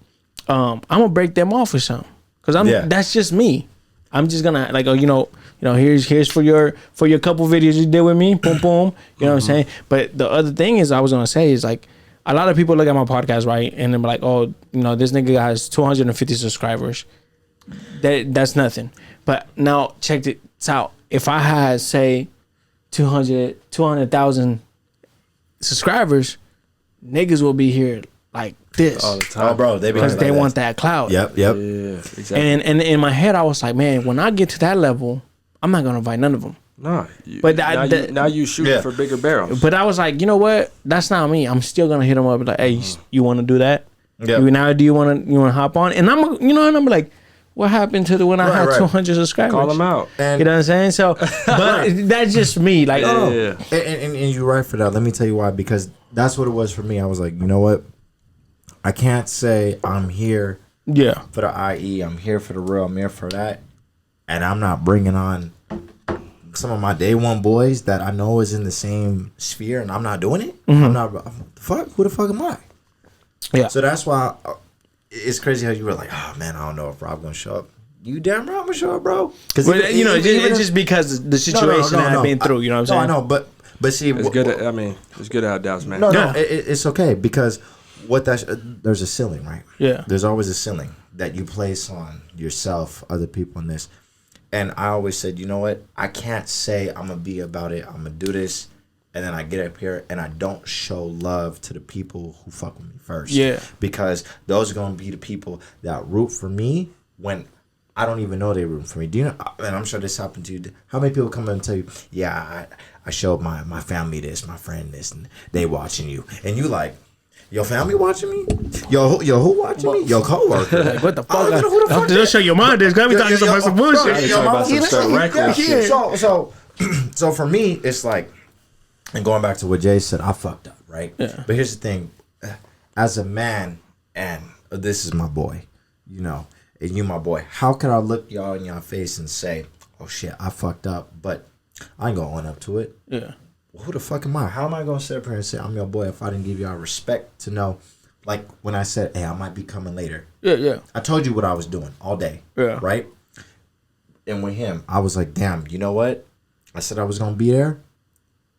I'm gonna break them off or something, because that's just me. I'm just gonna like, here's for your couple videos you did with me, boom boom, you know what I'm saying. But the other thing is I was gonna say is like, a lot of people look at my podcast, right, and they're like, oh, this nigga has 250 subscribers. That's nothing. But now check this out. If I had, say, 200,000 subscribers, niggas will be here like this
all the time.
Oh, bro,
because they want that clout.
Yep.
Yeah, exactly.
And in my head, I was like, man, when I get to that level, I'm not gonna invite none of them.
No,
but
now you shooting for bigger barrels.
But I was like, you know what? That's not me. I'm still gonna hit them up like, hey, you want to do that?
Yeah.
Now, do you want to hop on? And I'm like, what happened to when I had 200 subscribers?
Call them out.
And, you know what I'm saying? So, but that's just me. Like,
And you're right for that. Let me tell you why. Because that's what it was for me. I was like, you know what? I can't say I'm here.
Yeah.
For the IE, I'm here for the real. I'm here for that, and I'm not bringing on some of my day one boys that I know is in the same sphere, and I'm not doing it. I'm not. Who the fuck am I?
Yeah.
So that's why it's crazy how you were like, oh man, I don't know if Rob gonna show up. You damn right I'm gonna show up, bro.
Because it's just because the situation that I've been through. You know what I'm saying?
No, I know, but see,
it's good. It's good to have doubts, man.
No, it's okay because there's a ceiling, right?
Yeah.
There's always a ceiling that you place on yourself, other people in this. And I always said, you know what? I can't say I'm going to be about it. I'm going to do this. And then I get up here and I don't show love to the people who fuck with me first.
Yeah.
Because those are going to be the people that root for me when I don't even know they're rooting for me. Do you know? And I'm sure this happened to you. How many people come up and tell you, yeah, I showed my family this, my friend this, and they watching you. And you like, your family watching me? Yo, who watching me? Your coworker.
Like, what the fuck? They'll show your mind this. Gotta be talking about some bullshit.
So for me, it's like, and going back to what Jay said, I fucked up, right?
Yeah.
But here's the thing. As a man, and this is my boy, and you my boy, how can I look y'all in your face and say, oh shit, I fucked up, but I ain't gonna own up to it?
Yeah.
Who the fuck am I? How am I going to sit up here and say I'm your boy if I didn't give y'all respect to know? Like when I said, hey, I might be coming later.
Yeah.
I told you what I was doing all day.
Yeah.
Right? And with him, I was like, damn, you know what? I said I was going to be there.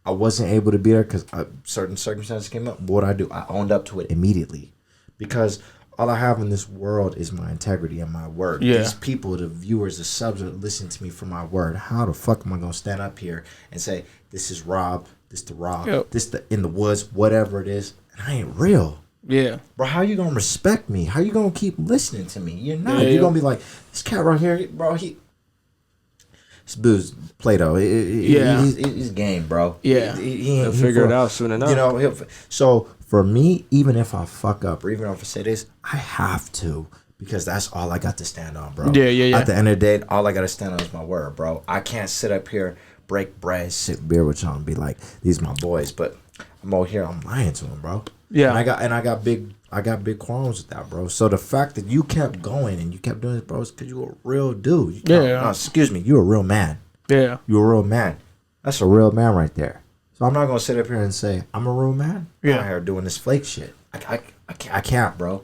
I wasn't able to be there because certain circumstances came up. What I do, I owned up to it immediately, because all I have in this world is my integrity and my word.
Yeah.
These people, the viewers, the subs, are listening to me for my word. How the fuck am I gonna stand up here and say this is Rob, this the Rob, this the In the Woods, whatever it is, and I ain't real?
Yeah,
bro. How you gonna respect me? How you gonna keep listening to me? You're not. You're gonna be like, this cat right here, bro. This dude's Play-Doh. He's game, bro.
Yeah,
he'll figure it out soon enough.
You know. So for me, even if I fuck up, or even if I say this, I have to, because that's all I got to stand on, bro.
Yeah.
At the end of the day, all I got to stand on is my word, bro. I can't sit up here, break bread, sip beer with y'all, and be like, these my boys, but I'm over here, I'm lying to them, bro.
Yeah,
and I got big qualms with that, bro. So the fact that you kept going and you kept doing this, bro, is because you a real dude. No, excuse me, you a real man.
Yeah,
you a real man. That's a real man right there. So I'm not gonna sit up here and say I'm a real man.
Yeah,
I'm out here doing this flake shit. I can't, bro.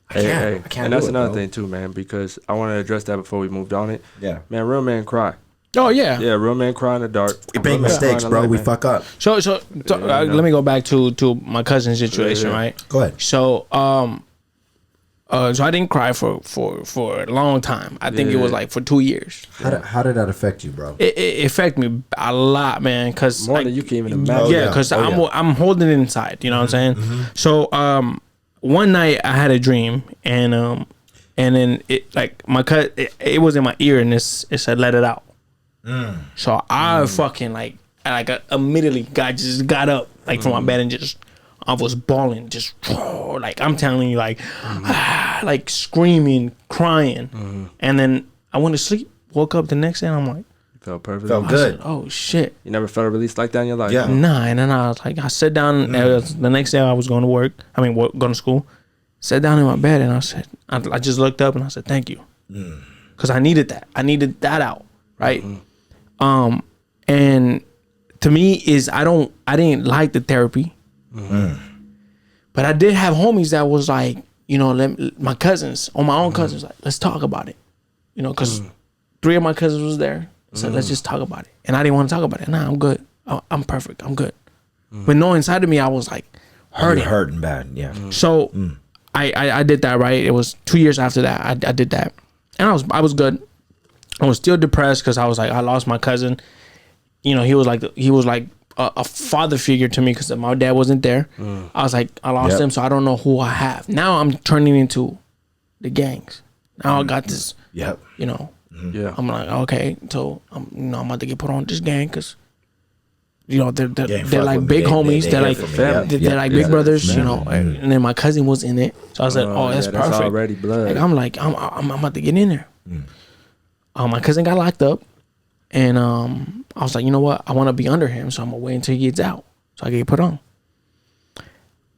I can't.
And that's another thing too, man, because I want to address that before we moved on it.
Yeah,
man, real man cry.
Oh yeah,
real man cry in the dark.
We make mistakes, bro. We fuck up.
So let me go back to my cousin's situation, right?
Go ahead.
So so I didn't cry for a long time. I think it was like for 2 years.
How did that affect you, bro?
It affected me a lot, man. Cause
more than you can even imagine.
Yeah, because I'm holding it inside. You know what I'm saying? Mm-hmm. So one night I had a dream, and then it like my it was in my ear, and it said let it out. So I fucking like immediately got up like from my bed and I was bawling, just like I'm telling you, like like screaming, crying, and then I went to sleep. Woke up the next day, and I'm like,
felt perfect.
Felt good.
Said, oh shit!
You never felt a release like that in your life?
Yeah.
Nah, and then I was like, I sat down. The next day I was going to work. Going to school. Sat down in my bed, and I said, I just looked up and I said, thank you, because I needed that. I needed that out, right? And to me is I didn't like the therapy, but I did have homies that was like, you know, my cousins, or my own cousins, like, let's talk about it, you know, because 3 of my cousins was there, so let's just talk about it, and I didn't want to talk about it. Nah, I'm good. I'm perfect. I'm good. But no, inside of me, I was like hurting
bad. Yeah.
So I did that, right? It was 2 years after that. I did that, and I was good. I was still depressed because I was like, I lost my cousin. You know, he was like a father figure to me because my dad wasn't there. I was like, I lost him, so I don't know who I have. Now I'm turning into the gangs. Now I got this.
Yep.
You know.
Yeah.
I'm like, okay, so I'm about to get put on this gang because, you know, they're like big homies. They're like big brothers. You know, and then my cousin was in it, so I was like, oh, that's perfect.
That's already blood.
Like, I'm like, I'm about to get in there. My cousin got locked up, and I was like, you know what? I want to be under him, so I'm gonna wait until he gets out, so I get put on.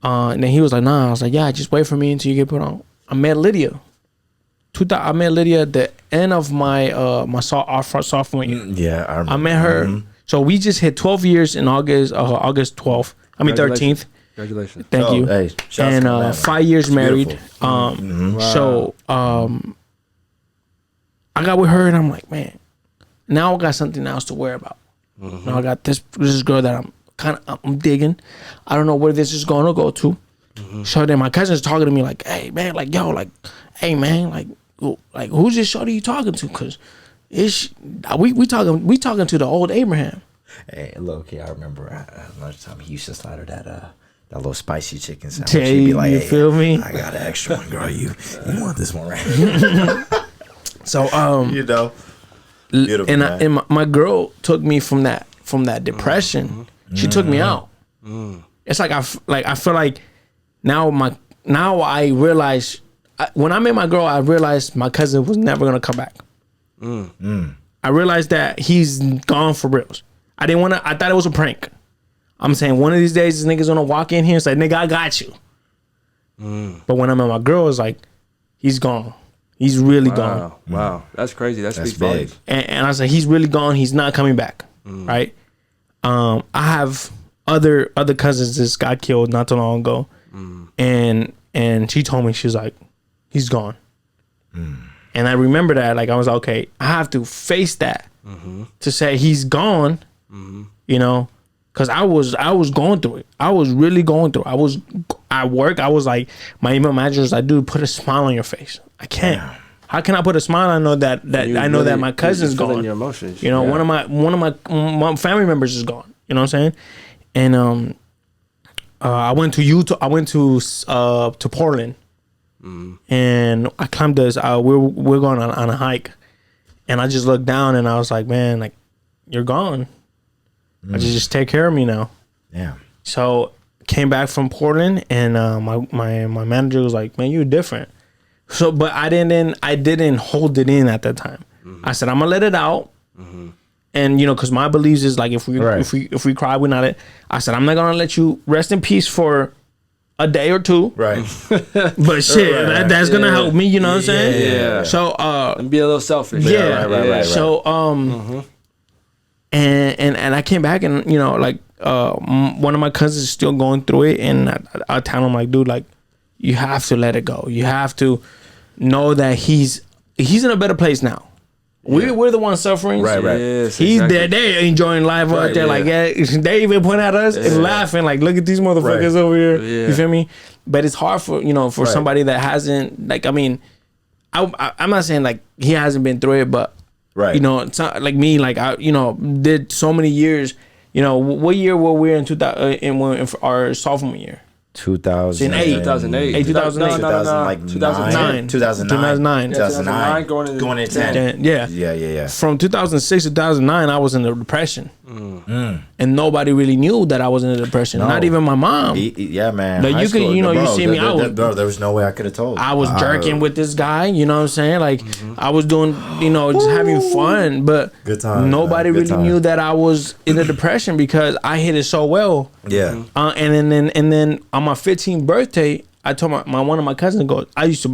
And then he was like, nah. I was like, yeah, just wait for me until you get put on. I met Lydia. I met Lydia at the end of my sophomore year.
Yeah, I remember.
I met her. So we just hit 12 years in August 12th. I mean 13th.
Congratulations.
Thank you.
Hey,
and 5 years married.
Wow.
So I got with her, and I'm like, man, now I got something else to worry about. Now I got this girl that I'm digging. I don't know where this is gonna go to. So then my cousin's talking to me like, hey man, like yo, like, hey man, like who's this shorty you talking to? Cause we talking to the old Abraham.
Hey, look, I remember at lunchtime he used to slide her that little spicy chicken sandwich.
Yeah,
He'd be like, hey,
feel me?
I got an extra one, girl. You want this one, right?
So
you know, beautiful,
and my girl took me from that depression. She took me out. It's like I feel like now I realize when I met my girl, I realized my cousin was never gonna come back. I realized that he's gone for reals. I thought it was a prank. I'm saying one of these days this nigga's gonna walk in here and say, nigga, I got you. But when I met my girl, it's like, he's gone. He's really gone.
Wow. That's crazy. That's big. Volumes.
And I was like, he's really gone. He's not coming back. Right? I have other cousins that got killed not too long ago. And she told me, she was like, he's gone. And I remember that, like, I was like, okay, I have to face that to say he's gone, you know, Cause I was going through it. I was really going through it. I was at work. I was like, my email manager was like, dude, put a smile on your face. I can't. Yeah. How can I put a smile? I know that I know that my cousin's gone. Your emotions. You know, one of my family members is gone. You know what I'm saying? And I went to Utah. I went to Portland, and I climbed this. We're going on a hike, and I just looked down and I was like, man, like you're gone. I just take care of me now.
Yeah.
So came back from Portland, and my manager was like, "Man, you're different." So, but I didn't hold it in at that time. I said, "I'm gonna let it out," and because my beliefs is like if we cry, we're not it. I said, "I'm not gonna let you rest in peace for a day or two."
Right.
But shit, that's gonna help me. You know what I'm saying?
Yeah.
So
and be a little selfish.
Yeah. Right. So And I came back and one of my cousins is still going through it, and I tell him like, dude, like you have to let it go. You have to know that he's in a better place now. Yeah. We're the ones suffering.
Right.
Yes,
he's there. They're enjoying life out there. Like they even point at us and laughing like, look at these motherfuckers over here. Yeah. You feel me? But it's hard for somebody that hasn't like. I mean, I'm not saying like he hasn't been through it, but. Right. It's not like me, like I, did so many years. What year were we in 2000 in our sophomore year?
2008.
2008.
2009. Going into 10.
Yeah. From 2006 to 2009, I was in a depression. And nobody really knew that I was in a depression. No. Not even my mom.
Yeah, man.
Like you could, you see me.
There was no way I could have told.
I was jerking with this guy. You know what I'm saying? Like I was doing, just having fun. But
good time,
nobody really knew that I was in a depression because I hit it so well.
Yeah.
And then on my 15th birthday, I told one of my cousins, I used to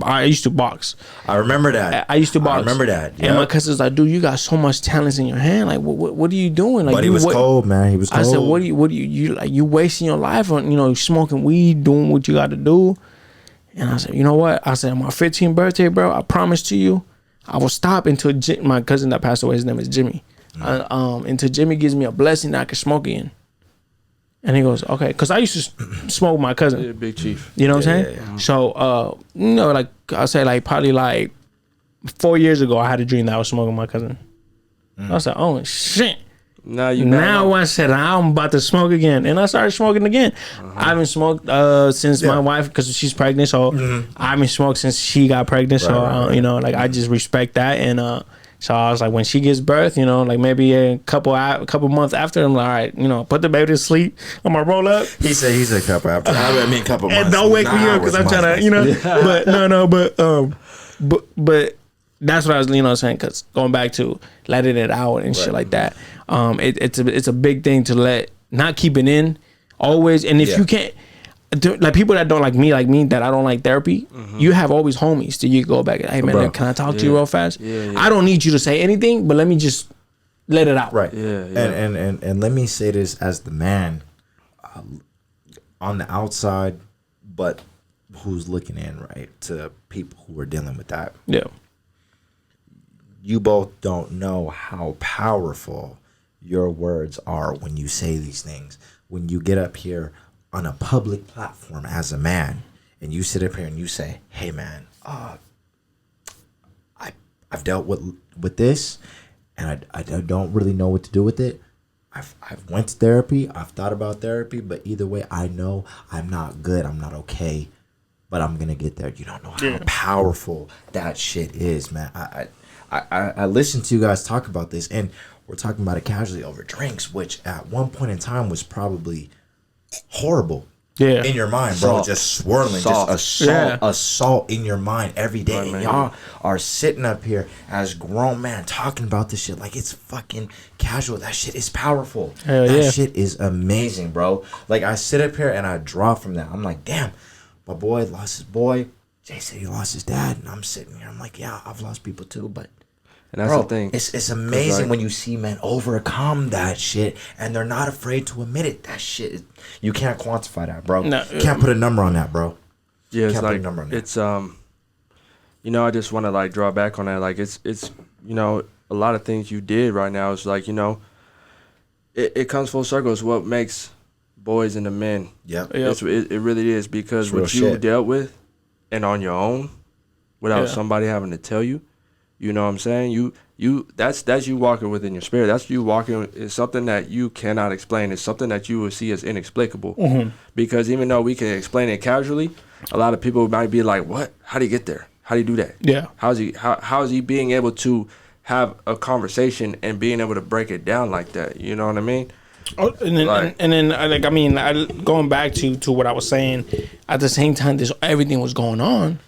box.
I remember that.
I used to box.
I remember that. Yep.
And my cousin's like, dude, you got so much talent in your hand. Like, what are you doing? Like,
but he was cold, man. He was cold.
I said, what do you like? You wasting your life on, smoking weed, doing what you got to do. And I said, you know what? I said, on my 15th birthday, bro, I promise to you, I will stop until my cousin that passed away, his name is Jimmy. Until Jimmy gives me a blessing that I can smoke again. And he goes, okay, because I used to smoke with my cousin.
Yeah, Big Chief.
You know what I'm saying? Yeah. So, like I say, like probably like 4 years ago, I had a dream that I was smoking with my cousin. I was like, oh shit. Now I said I'm about to smoke again, and I started smoking again. I haven't smoked since my wife, because she's pregnant. So I haven't smoked since she got pregnant. Right, so like I just respect that, and so I was like, when she gives birth, like maybe a couple months after, I'm like, all right, put the baby to sleep. I'm gonna roll up.
He said he's a couple after. I mean, couple months.
And don't wake me up because I'm trying to, but that's what I was, saying. Because going back to letting it out and shit like that, it's a big thing to not keep it in always. And if you can't. Like people that don't like me, that I don't like therapy, you have always homies that you go back and, hey man, can I talk to you real fast? I don't need you to say anything, but let me just let it out.
Right. And let me say this as the man on the outside, but who's looking in, right, to people who are dealing with that.
Yeah.
You both don't know how powerful your words are when you say these things. When you get up here on a public platform as a man, and you sit up here and you say, hey man, I've dealt with this, and I don't really know what to do with it. I've went to therapy, I've thought about therapy, but either way, I know I'm not good, I'm not okay, but I'm gonna get there. You don't know how powerful that shit is, man. I listened to you guys talk about this, and we're talking about it casually over drinks, which at one point in time was probably horrible in your mind, bro. Just swirling, just assault in your mind every day. And y'all are sitting up here as grown man talking about this shit like it's fucking casual. That shit is powerful. That shit is amazing, bro. Like I sit up here and I draw from that. I'm like, damn, my boy lost his boy. Jay said he lost his dad, and I'm sitting here. I'm like, yeah, I've lost people too, but.
And that's the thing.
It's amazing when you see men overcome that shit, and they're not afraid to admit it. That shit, you can't quantify that, bro. No, can't put a number on that, bro.
Yeah, it's like it's I just want to draw back on that. Like it's a lot of things you did right now. It's like it comes full circle. It's what makes boys into men.
Yep.
It really is, because
It's real
what you
shit.
dealt with and on your own without somebody having to tell you, you know what I'm saying? That's you walking within your spirit. That's you walking. It's something that you cannot explain. It's something that you will see as inexplicable. Because even though we can explain it casually, a lot of people might be like, "What? How do you get there? How do you do that?
Yeah.
How is he being able to have a conversation and being able to break it down like that?" You know what I mean?
Oh, and then like I mean, going back to what I was saying. At the same time, everything was going on.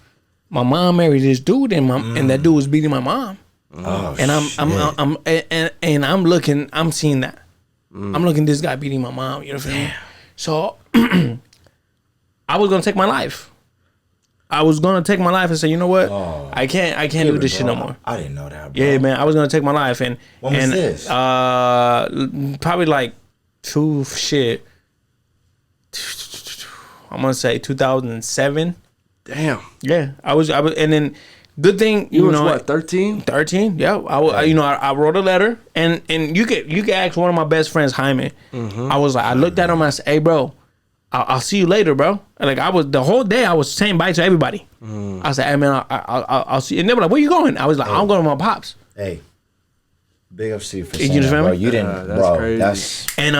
My mom married this dude, and that dude was beating my mom.
Oh,
And I'm looking, I'm seeing that. I'm looking at this guy beating my mom. You know what I mean? So I was gonna take my life. I was gonna take my life and say, you know what? I can't do this shit no more.
I didn't know that, bro.
Yeah, man. I was gonna take my life, and
When was this?
Probably like I'm gonna say 2007.
Damn.
Yeah, I was, and then good thing
You was
know
what, 13?
13. Yeah, I wrote a letter, and you could ask one of my best friends, Jaime. I was like, I looked at him, I said, hey, bro, I'll see you later, bro. Like I was the whole day, I was saying bye to everybody. I said, hey man, I'll see you. And they were like, where you going? I was like, I'm going to my pops.
Hey, big ups to you for
You
saying that,
feel
bro.
me?
You didn't,
That's
bro.
crazy.
That's
And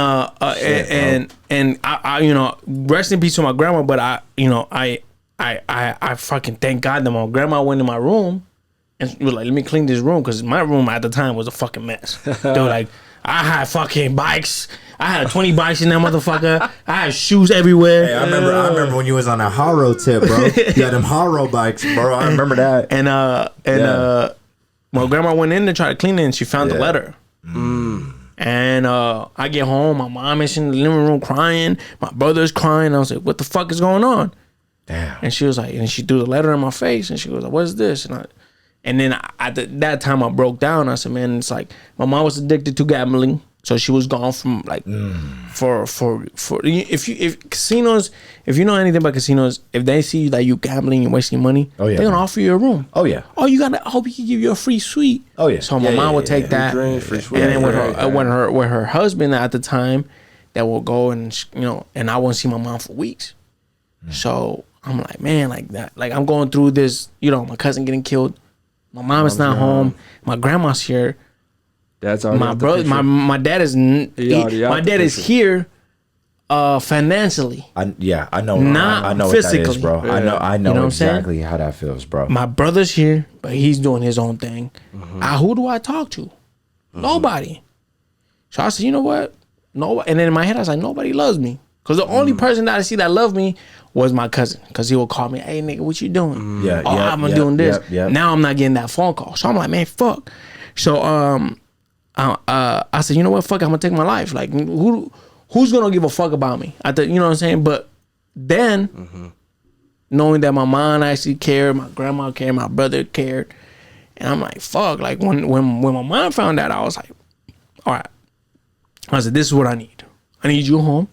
I rest in peace to my grandma. But I fucking thank God that my grandma went in my room and was like, let me clean this room, because my room at the time was a fucking mess. They were like, I had fucking bikes. I had 20 bikes in that motherfucker. I had shoes everywhere.
Hey, I remember when you was on a Haro tip, bro. You had them Haro bikes, bro. I remember that.
And my grandma went in to try to clean it, and she found the letter. And I get home, my mom is in the living room crying, my brother's crying. I was like, what the fuck is going on?
Damn.
And she was like, and she threw the letter in my face, and she was like, what is this? And then at that time I broke down. I said, man, it's like my mom was addicted to gambling, so she was gone from like for if casinos, if you know anything about casinos, if they see that you gambling and wasting money, they're gonna offer you a room.
Oh yeah.
Oh, you gotta. I hope he can give you a free suite.
Oh yeah.
So my mom would take that,
Free suite.
and then with her husband at the time, that will go and and I won't see my mom for weeks. So I'm like, man, like that, like I'm going through this. My cousin getting killed. My mom is not home. My grandma's here.
That's all.
My brother, my dad is. My dad is here, financially.
I know.
Not
I know
physically.
what that is, bro.
Yeah.
I know
You know what I'm
exactly how that feels, bro.
My brother's here, but he's doing his own thing. Who do I talk to? Nobody. So I said, you know what? No. And then in my head, I was like, nobody loves me, because the only person that I see that loved me was my cousin, because he would call me, hey nigga, what you doing? I'm doing this. Now I'm not getting that phone call. So I'm like, man, fuck. So I said, you know what, fuck, I'm gonna take my life. Like who's gonna give a fuck about me? You know what I'm saying? But then knowing that my mom actually cared, my grandma cared, my brother cared, and I'm like, fuck. Like when my mom found out, I was like, all right. I said, this is what I need. I need you home.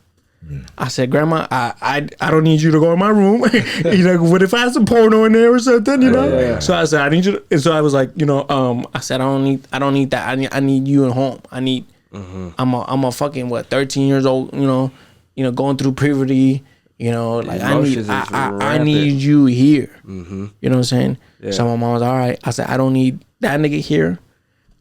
I said, Grandma, I don't need you to go in my room. What if I have some porno in there or something,
Yeah.
So I said, I need you to, and so I was like, I said, I don't need that. I need you at home. I need I'm a fucking 13 years old, going through puberty, like I need you here. You know what I'm saying?
Yeah.
So my mom was all right. I said, I don't need that nigga here.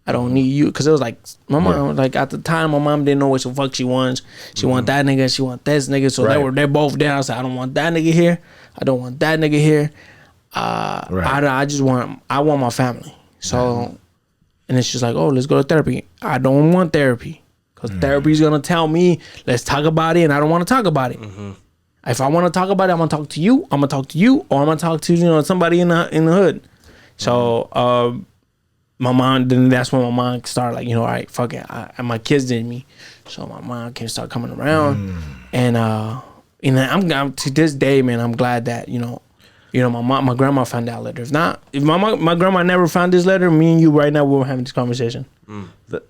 I don't need you, because it was like my mom. Like at the time, my mom didn't know what the fuck she wants. She want that nigga. She want this nigga. So they're both there. I said, I don't want that nigga here. I don't want that nigga here. I just want my family. So, and then she's like, oh, let's go to therapy. I don't want therapy, because therapy is gonna tell me, let's talk about it, and I don't want to talk about it. If I want to talk about it, I'm gonna talk to you. I'm gonna talk to you, or I'm gonna talk to somebody in the hood. So. My mom, then that's when my mom started like, all right, fuck it. My kids did me. So my mom can start coming around. And I'm to this day, man, I'm glad that, my grandma found that letter. If my grandma never found this letter, me and you right now, we were having this conversation.
Let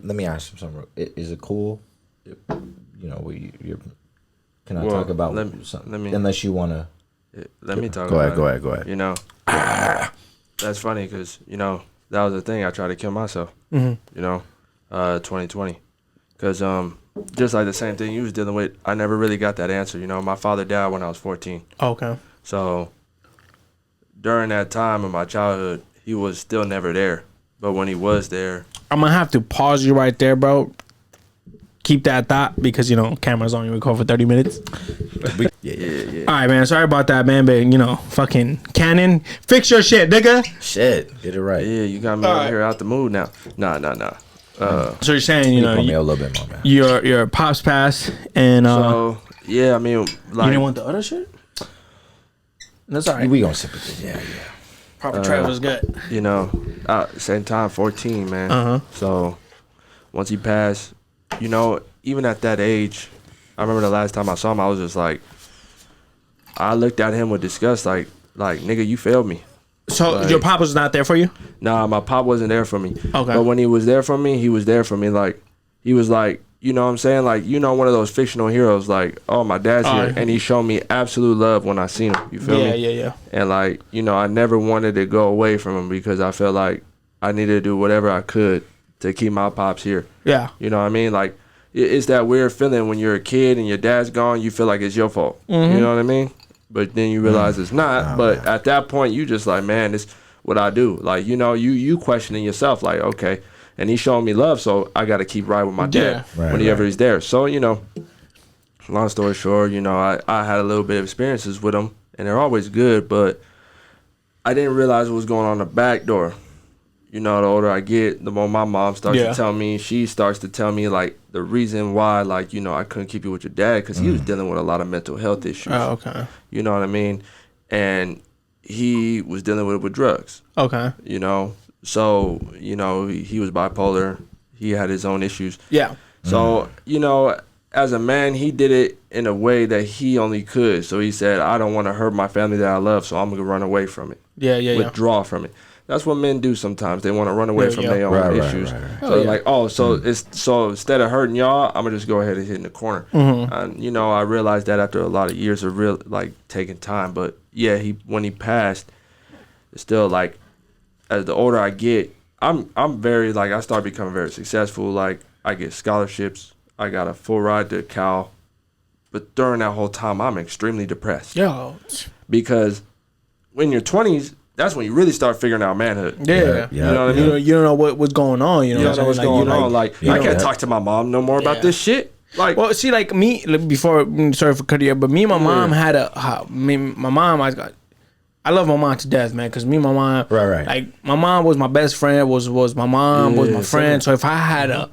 me ask you something. Is it cool? Can I talk about something? Unless you want to.
Let me talk
Go
about it.
Go ahead.
That's funny, because, that was the thing. I tried to kill myself, 2020. Cause just like the same thing you was dealing with, I never really got that answer. You know, my father died when I was 14.
Okay.
So during that time of my childhood, he was still never there. But when he was there,
I'm gonna have to pause you right there, bro. Keep that thought because you know cameras on. You record for 30 minutes.
yeah.
All right, man. Sorry about that, man. But you know, fucking Canon, fix your shit, nigga.
Shit, get it right.
Yeah, you got me over here out the mood now. Nah.
So you're saying, you know,
me a little bit more, man.
your pops passed, and
so yeah, I mean, like,
you didn't want the other shit. That's all right.
We gonna sip it. Yeah.
Proper travel was good.
You know, same time, 14, man. So once he passed, you know, even at that age, I remember the last time I saw him, I was just like, I looked at him with disgust, like nigga, you failed me.
So
like,
your pop was not there for you?
Nah, my pop wasn't there for me.
Okay.
But when he was there for me, he was there for me. Like, he was like, you know what I'm saying? Like, you know, one of those fictional heroes, like, oh, my dad's here. And he showed me absolute love when I seen him. You feel me?
Yeah.
And, like, you know, I never wanted to go away from him because I felt like I needed to do whatever I could to keep my pops here.
Yeah.
You know what I mean? Like, it's that weird feeling when you're a kid and your dad's gone, you feel like it's your fault.
Mm-hmm.
You know what I mean? But then you realize it's not. But at that point, you just like, man, this what I do. Like, you know, you questioning yourself, like, okay. And he's showing me love, so I got to keep right with my dad whenever he's there. So, you know, long story short, you know, I had a little bit of experiences with him, and they're always good, but I didn't realize what was going on the back door. You know, the older I get, the more my mom starts to tell me, she starts to tell me, like, the reason why, like, you know, I couldn't keep you with your dad, because he was dealing with a lot of mental health issues.
Oh, okay.
You know what I mean? And he was dealing with drugs.
Okay.
You know? So, you know, he was bipolar. He had his own issues.
Yeah.
So, you know, as a man, he did it in a way that he only could. So he said, I don't want to hurt my family that I love, so I'm going to run away from it. Withdraw from it. That's what men do sometimes. They want to run away from their own issues. Right. So they're like, oh, so instead of hurting y'all, I'm going to just go ahead and hit in the corner. And, you know, I realized that after a lot of years of real, like, taking time. But, yeah, when he passed, it's still, like, as the older I get, I'm very, like, I start becoming very successful. Like, I get scholarships. I got a full ride to Cal. But during that whole time, I'm extremely depressed.
Yeah.
Because when you're 20s, that's when you really start figuring out manhood.
Yeah.
You know what I mean?
You don't know what's going on. You don't know what's going on.
Like, I can't talk to my mom no more about this shit. Like,
well, see, like me, before, sorry for cutting you, but me and my mom had I love my mom to death, man, because me and my mom, like, my mom was my best friend, was my mom, was my friend. So if I had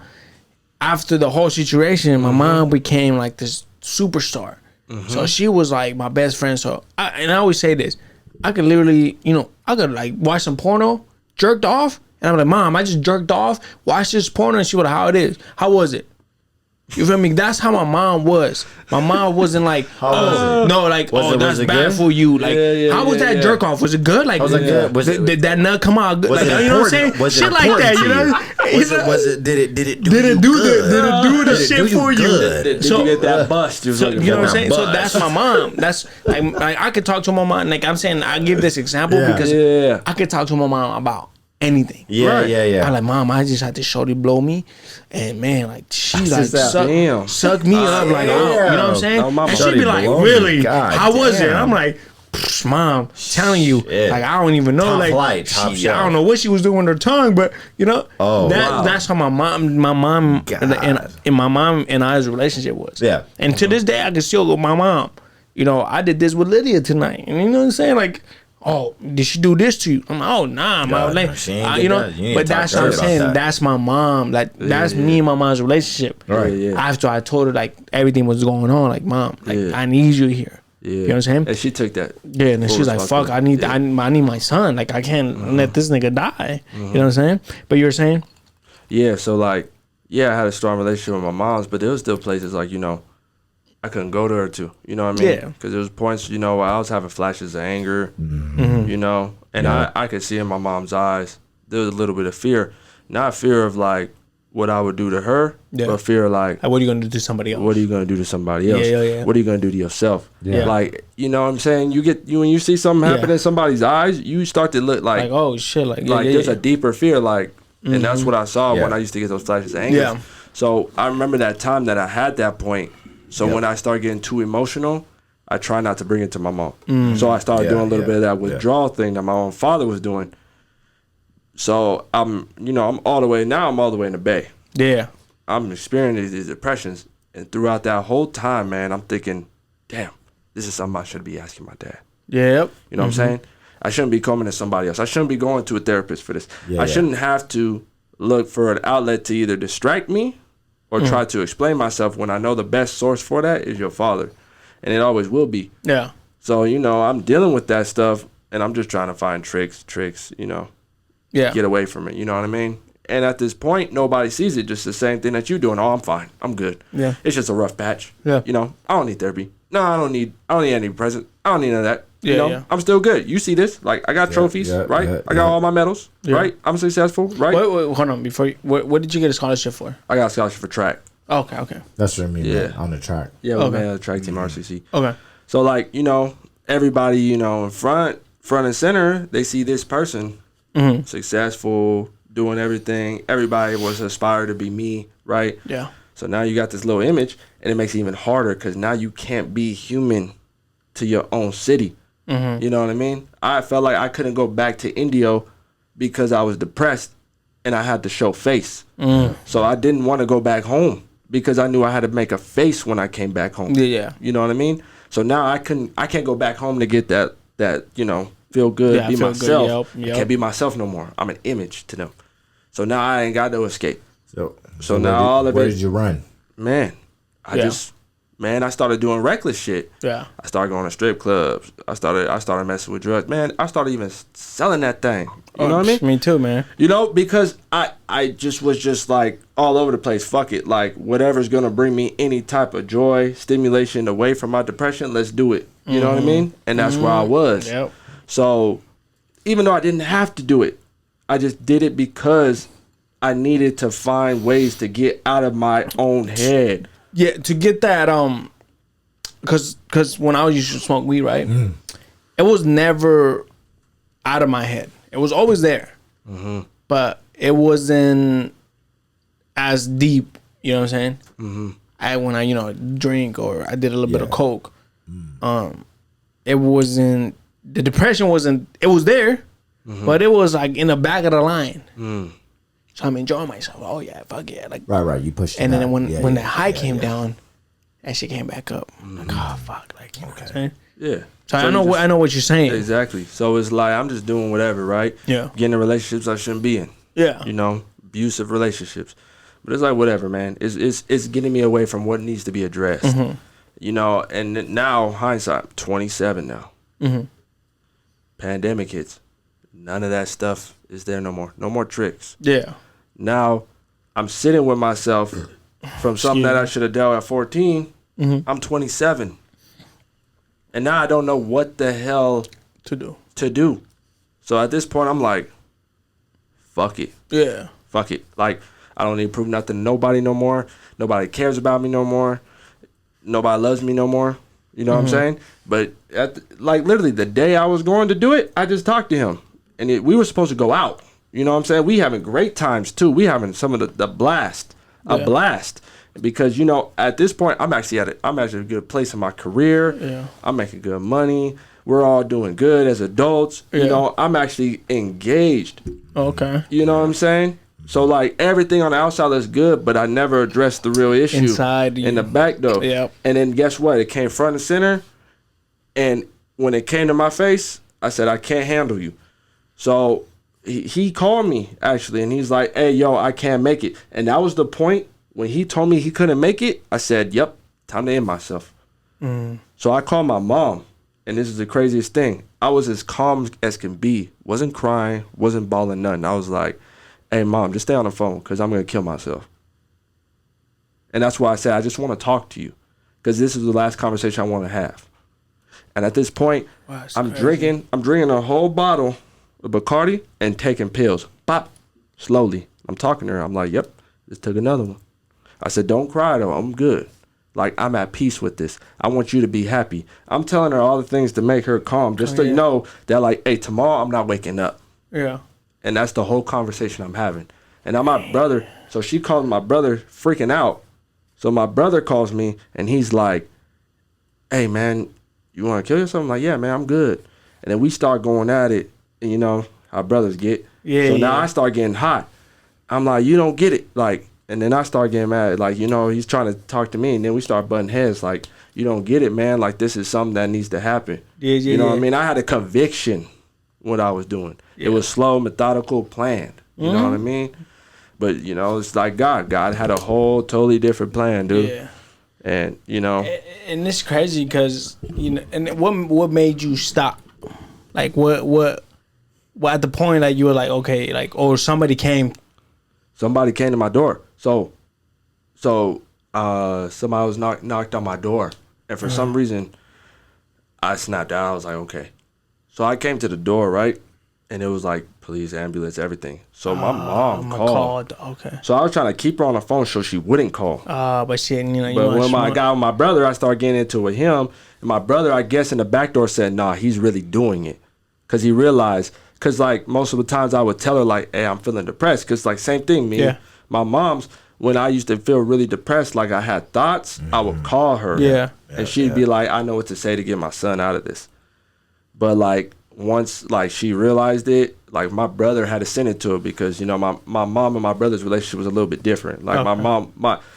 after the whole situation, my mom became like this superstar. So she was like my best friend. So, I always say this, I could literally, you know, I could like watch some porno, jerked off, and I'm like, Mom, I just jerked off, watch this porno and see how it is. How was it? You feel me? That's how my mom was. My mom wasn't like, that's bad good for you. Like, how was that jerk off? Was it good? Like, did that nut come out good? Like, you know what I'm saying? Shit like that, you know? Did it do the shit for you?
Did you get that bust? You
know what I'm saying? So that's my mom. That's like I could talk to my mom. Like I'm saying, I give this example because I could talk to my mom about anything. I'm like, Mom, I just had to shorty blow me, and man, like she like suck me up, like, you know what I'm saying? And she'd be like, really? How was it? And I'm like, Mom, telling you, like, I don't even know, I don't know what she was doing with her tongue, but you know, that's how my mom and my mom and I's relationship was. And to this day, I can still go, my mom, you know, I did this with Lydia tonight, and you know what I'm saying, like, oh, did she do this to you? I'm like, oh, nah, my like, you know. But that's what I'm saying. That's my mom. Like, that's me and my mom's relationship. After I told her like everything was going on, like, Mom, like I need you here. You know what I'm saying?
And she took that.
Yeah, and then she's like, fuck, I need my son. Like, I can't let this nigga die. You know what I'm saying? But you were saying?
Yeah. So like, I had a strong relationship with my mom's, but there was still places like, you know, I couldn't go to her too, you know what I mean? Yeah. Because there was points, you know, where I was having flashes of anger, you know, and I could see in my mom's eyes, there was a little bit of fear. Not fear of like what I would do to her, but fear of like,
what are you going to do to somebody else?
What are you going to do to somebody else? What are you going to do to yourself? Like, you know what I'm saying? When you see something happen in somebody's eyes, you start to look like
oh shit, like
there's a deeper fear, like, and that's what I saw when I used to get those flashes of anger. So I remember that time that I had that point. So when I start getting too emotional, I try not to bring it to my mom. So I started doing a little bit of that withdrawal thing that my own father was doing. So I'm all the way in the Bay.
Yeah.
I'm experiencing these depressions, and throughout that whole time, man, I'm thinking, damn, this is something I should be asking my dad.
Yep.
You know what I'm saying? I shouldn't be coming to somebody else. I shouldn't be going to a therapist for this. I shouldn't have to look for an outlet to either distract me or try to explain myself when I know the best source for that is your father. And it always will be.
Yeah.
So, I'm dealing with that stuff, and I'm just trying to find tricks, get away from it. You know what I mean? And at this point, nobody sees it. Just the same thing that you doing. Oh, I'm fine. I'm good.
Yeah.
It's just a rough patch.
Yeah.
I don't need therapy. No, I don't need antidepressant. I don't need none of that.
Yeah.
I'm still good. You see this? Like, I got trophies, right? I got all my medals, right? I'm successful, right?
Wait, hold on. Before what did you get a scholarship for?
I got a scholarship for track.
Okay.
That's what I mean, man, on the track.
Yeah, man, the track team RCC.
Okay.
So, like, everybody, in front and center, they see this person successful, doing everything. Everybody was aspired to be me, right?
Yeah.
So now you got this little image, and it makes it even harder because now you can't be human to your own city. You know what I mean? I felt like I couldn't go back to Indio because I was depressed and I had to show face. So I didn't want to go back home because I knew I had to make a face when I came back home.
Yeah.
You know what I mean? So now I can't go back home to get that feel good, be myself.
Yep.
I can't be myself no more. I'm an image to them. So now I ain't got no escape. So now all of it.
Where did you run?
Man, I started doing reckless shit.
Yeah.
I started going to strip clubs. I started messing with drugs. Man, I started even selling that thing. You know what I mean?
Me too, man.
Because I just was just like all over the place. Fuck it. Like whatever's gonna bring me any type of joy, stimulation away from my depression, let's do it. You know what I mean? And that's where I was.
Yep.
So even though I didn't have to do it, I just did it because I needed to find ways to get out of my own head.
Yeah, to get that, because when I used to smoke weed, right, it was never out of my head. It was always there, but it wasn't as deep. You know what I'm saying? When I drink or I did a little bit of coke, it wasn't. The depression wasn't. It was there, but it was like in the back of the line. So I'm enjoying myself. Oh yeah, fuck yeah! Like
right. You pushed.
And then when the high came down, that shit came back up. Like oh fuck, like you know what I'm saying?
Yeah.
So I know what you're saying.
Exactly. So it's like I'm just doing whatever, right?
Yeah. Getting
in relationships I shouldn't be in.
Yeah.
Abusive relationships. But it's like whatever, man. It's getting me away from what needs to be addressed. And now hindsight, 27 now. Pandemic hits. None of that stuff is there no more. No more tricks.
Yeah.
Now I'm sitting with myself from something that I should have dealt at 14. I'm 27. And now I don't know what the hell to do. So at this point I'm like, fuck it.
Yeah.
Fuck it. Like I don't need to prove nothing to nobody no more. Nobody cares about me no more. Nobody loves me no more. You know what I'm saying? But literally the day I was going to do it, I just talked to him. And we were supposed to go out. You know what I'm saying? We having great times too. We having some of the blast. A blast. Because, at this point I'm actually at a good place in my career.
Yeah.
I'm making good money. We're all doing good as adults.
Yeah.
I'm actually engaged.
Okay.
You know what I'm saying? So like everything on the outside looks good, but I never addressed the real issue
inside
in the back door.
Yep.
And then guess what? It came front and center. And when it came to my face, I said, I can't handle you. So he called me actually, and he's like, hey, yo, I can't make it. And that was the point when he told me he couldn't make it. I said, yep, time to end myself. So I called my mom, and this is the craziest thing. I was as calm as can be. Wasn't crying, wasn't bawling, nothing. I was like, hey, mom, just stay on the phone because I'm going to kill myself. And that's why I said, I just want to talk to you because this is the last conversation I want to have. And at this point, I'm drinking a whole bottle of Bacardi and taking pills. Pop, slowly. I'm talking to her. I'm like, yep, just took another one. I said, don't cry though. I'm good. Like, I'm at peace with this. I want you to be happy. I'm telling her all the things to make her calm, just to know that, like, hey, tomorrow I'm not waking up.
Yeah.
And that's the whole conversation I'm having. And now my brother, so she called my brother freaking out. So my brother calls me and he's like, hey man, you want to kill yourself? I'm like, yeah man, I'm good. And then we start going at it, and you know how brothers get.
Yeah.
So now I start getting hot. I'm like, you don't get it. Like, and then I start getting mad. Like, you know, he's trying to talk to me, and then we start butting heads. Like, you don't get it, man. Like, this is something that needs to happen. You know what I mean? I had a conviction what I was doing. It was slow, methodical, planned. You know what I mean? But, you know, it's like God. God had a whole totally different plan, dude. Yeah. And, you know.
And it's crazy because, you know, and what made you stop? Like, what at the point that you were like, okay, like, or somebody came
to my door. So somebody was knocked on my door, and for some reason, I snapped out. I was like, okay. So I came to the door, right, and it was like police, ambulance, everything. So my mom called.
Okay.
So I was trying to keep her on the phone so she wouldn't call.
But she, you know.
But when I got with my brother, I started getting into it with him, and my brother, I guess, in the back door said, nah, he's really doing it, because he realized. Because, like, most of the times I would tell her, like, hey, I'm feeling depressed. Because, like, same thing, me. Yeah. My mom's, when I used to feel really depressed, like I had thoughts, I would call her.
Yeah.
And she'd be like, I know what to say to get my son out of this. But, like, once, like, she realized it, like, my brother had to send it to her because, you know, my mom and my brother's relationship was a little bit different. Like,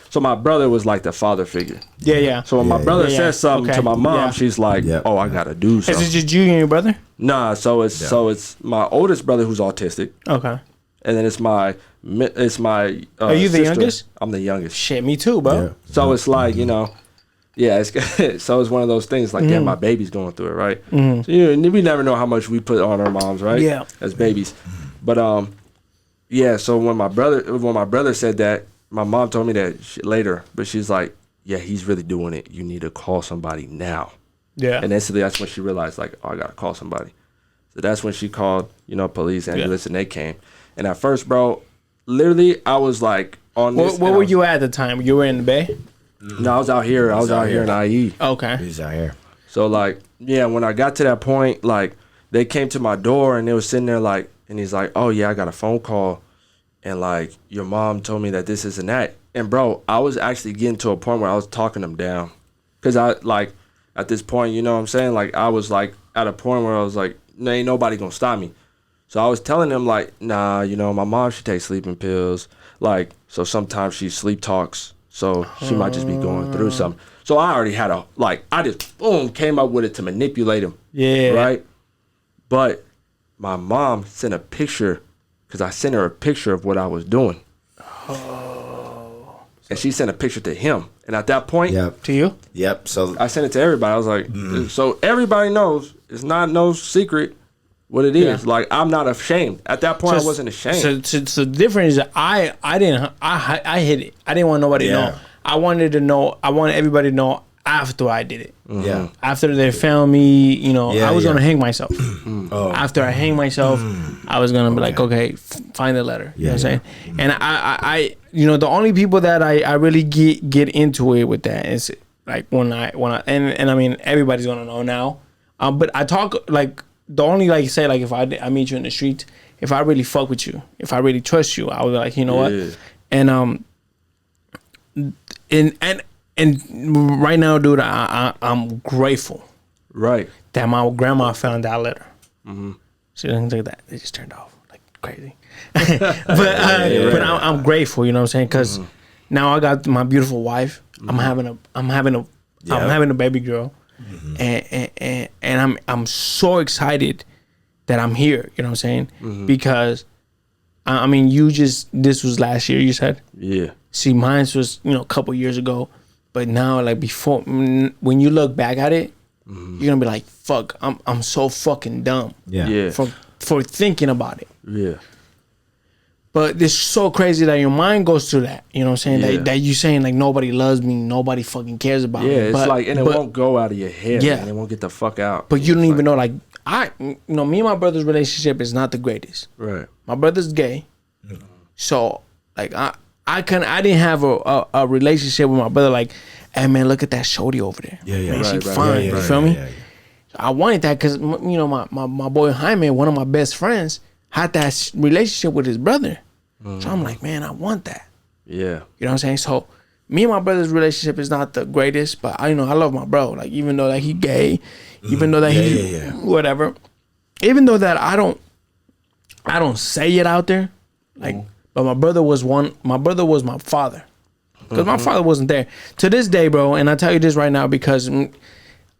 so my brother was like the father figure.
Yeah, yeah.
So when my brother says something to my mom, she's like, oh, I got to do something.
Is it just you and your brother?
Nah, so it's my oldest brother who's autistic.
Okay.
And then it's my
Are you the
sister.
youngest?
I'm the youngest.
Shit, me too, bro.
Yeah. So it's like, you know, yeah, so it's one of those things like, yeah, my baby's going through it, right? So, you know, we never know how much we put on our moms, right?
Yeah.
As babies. But yeah, so when my brother said that, my mom told me that later, but she's like, yeah, he's really doing it. You need to call somebody now.
Yeah.
And instantly that's when she realized, like, oh, I got to call somebody. So that's when she called, you know, police, ambulance, and they came. And at first, bro, literally, I was like on this.
Where were you at the time? You were in the Bay?
No, I was out here. I was out here in IE.
Okay.
He's out here.
So, like, yeah, when I got to that point, like, they came to my door and they were sitting there, like, and he's like, oh, yeah, I got a phone call. And, like, your mom told me that this isn't that. And, bro, I was actually getting to a point where I was talking them down. Because I, like, at this point, you know what I'm saying? Like, I was, like, at a point where I was like, ain't nobody gonna stop me. So I was telling them, like, nah, you know, my mom, she takes sleeping pills. Like, so sometimes she sleep talks. So she might just be going through something. So I already had I just, boom, came up with it to manipulate him.
Yeah.
Right? But my mom sent a picture, because I sent her a picture of what I was doing. Oh. And she sent a picture to him. And at that point.
Yep.
To you?
Yep. So
I sent it to everybody. I was like, so everybody knows it's not no secret what it is. Like, I'm not ashamed. At that point, I wasn't ashamed.
So the difference is I hid it. I didn't want nobody to know. I wanted everybody to know after I did it.
Yeah.
After they found me, you know, I was gonna hang myself. After I hang myself, I was gonna be like, okay, find the letter. You know what I'm saying? And I you know, the only people that I really get into it with that is like when I and I mean everybody's gonna know now. But I talk like the only like say like if I meet you in the street, if I really fuck with you, if I really trust you, I was like, you know what? And and right now, dude, I'm grateful.
Right.
That my grandma found that letter. She doesn't think that. They just turned off like crazy. but I'm grateful, you know what I'm saying? Because now I got my beautiful wife. I'm having a baby girl. And I'm so excited that I'm here, you know what I'm saying? Because I mean, this was last year, you said?
Yeah.
See, mine was, you know, a couple years ago, but now like before, when you look back at it, you're gonna be like, fuck, I'm so fucking dumb.
Yeah.
For thinking about it.
Yeah.
But it's so crazy that your mind goes through that. You know what I'm saying? That you saying like nobody loves me, nobody fucking cares about me.
Yeah, it's like, and it won't go out of your head. Yeah, man. It won't get the fuck out.
But you don't even know, like you know, me and my brother's relationship is not the greatest.
Right.
My brother's gay, so like I didn't have a relationship with my brother. Like, hey man, look at that shorty over there. Yeah, man, she fine. You feel me? So I wanted that because you know my boy Jaime, one of my best friends, had that relationship with his brother. So I'm like, man, I want that.
Yeah.
You know what I'm saying? So me and my brother's relationship is not the greatest, but I love my bro. Like, even though that he gay, even though that he whatever, even though that I don't say it out there, like, but my brother was my father. Because my father wasn't there. To this day, bro, and I tell you this right now because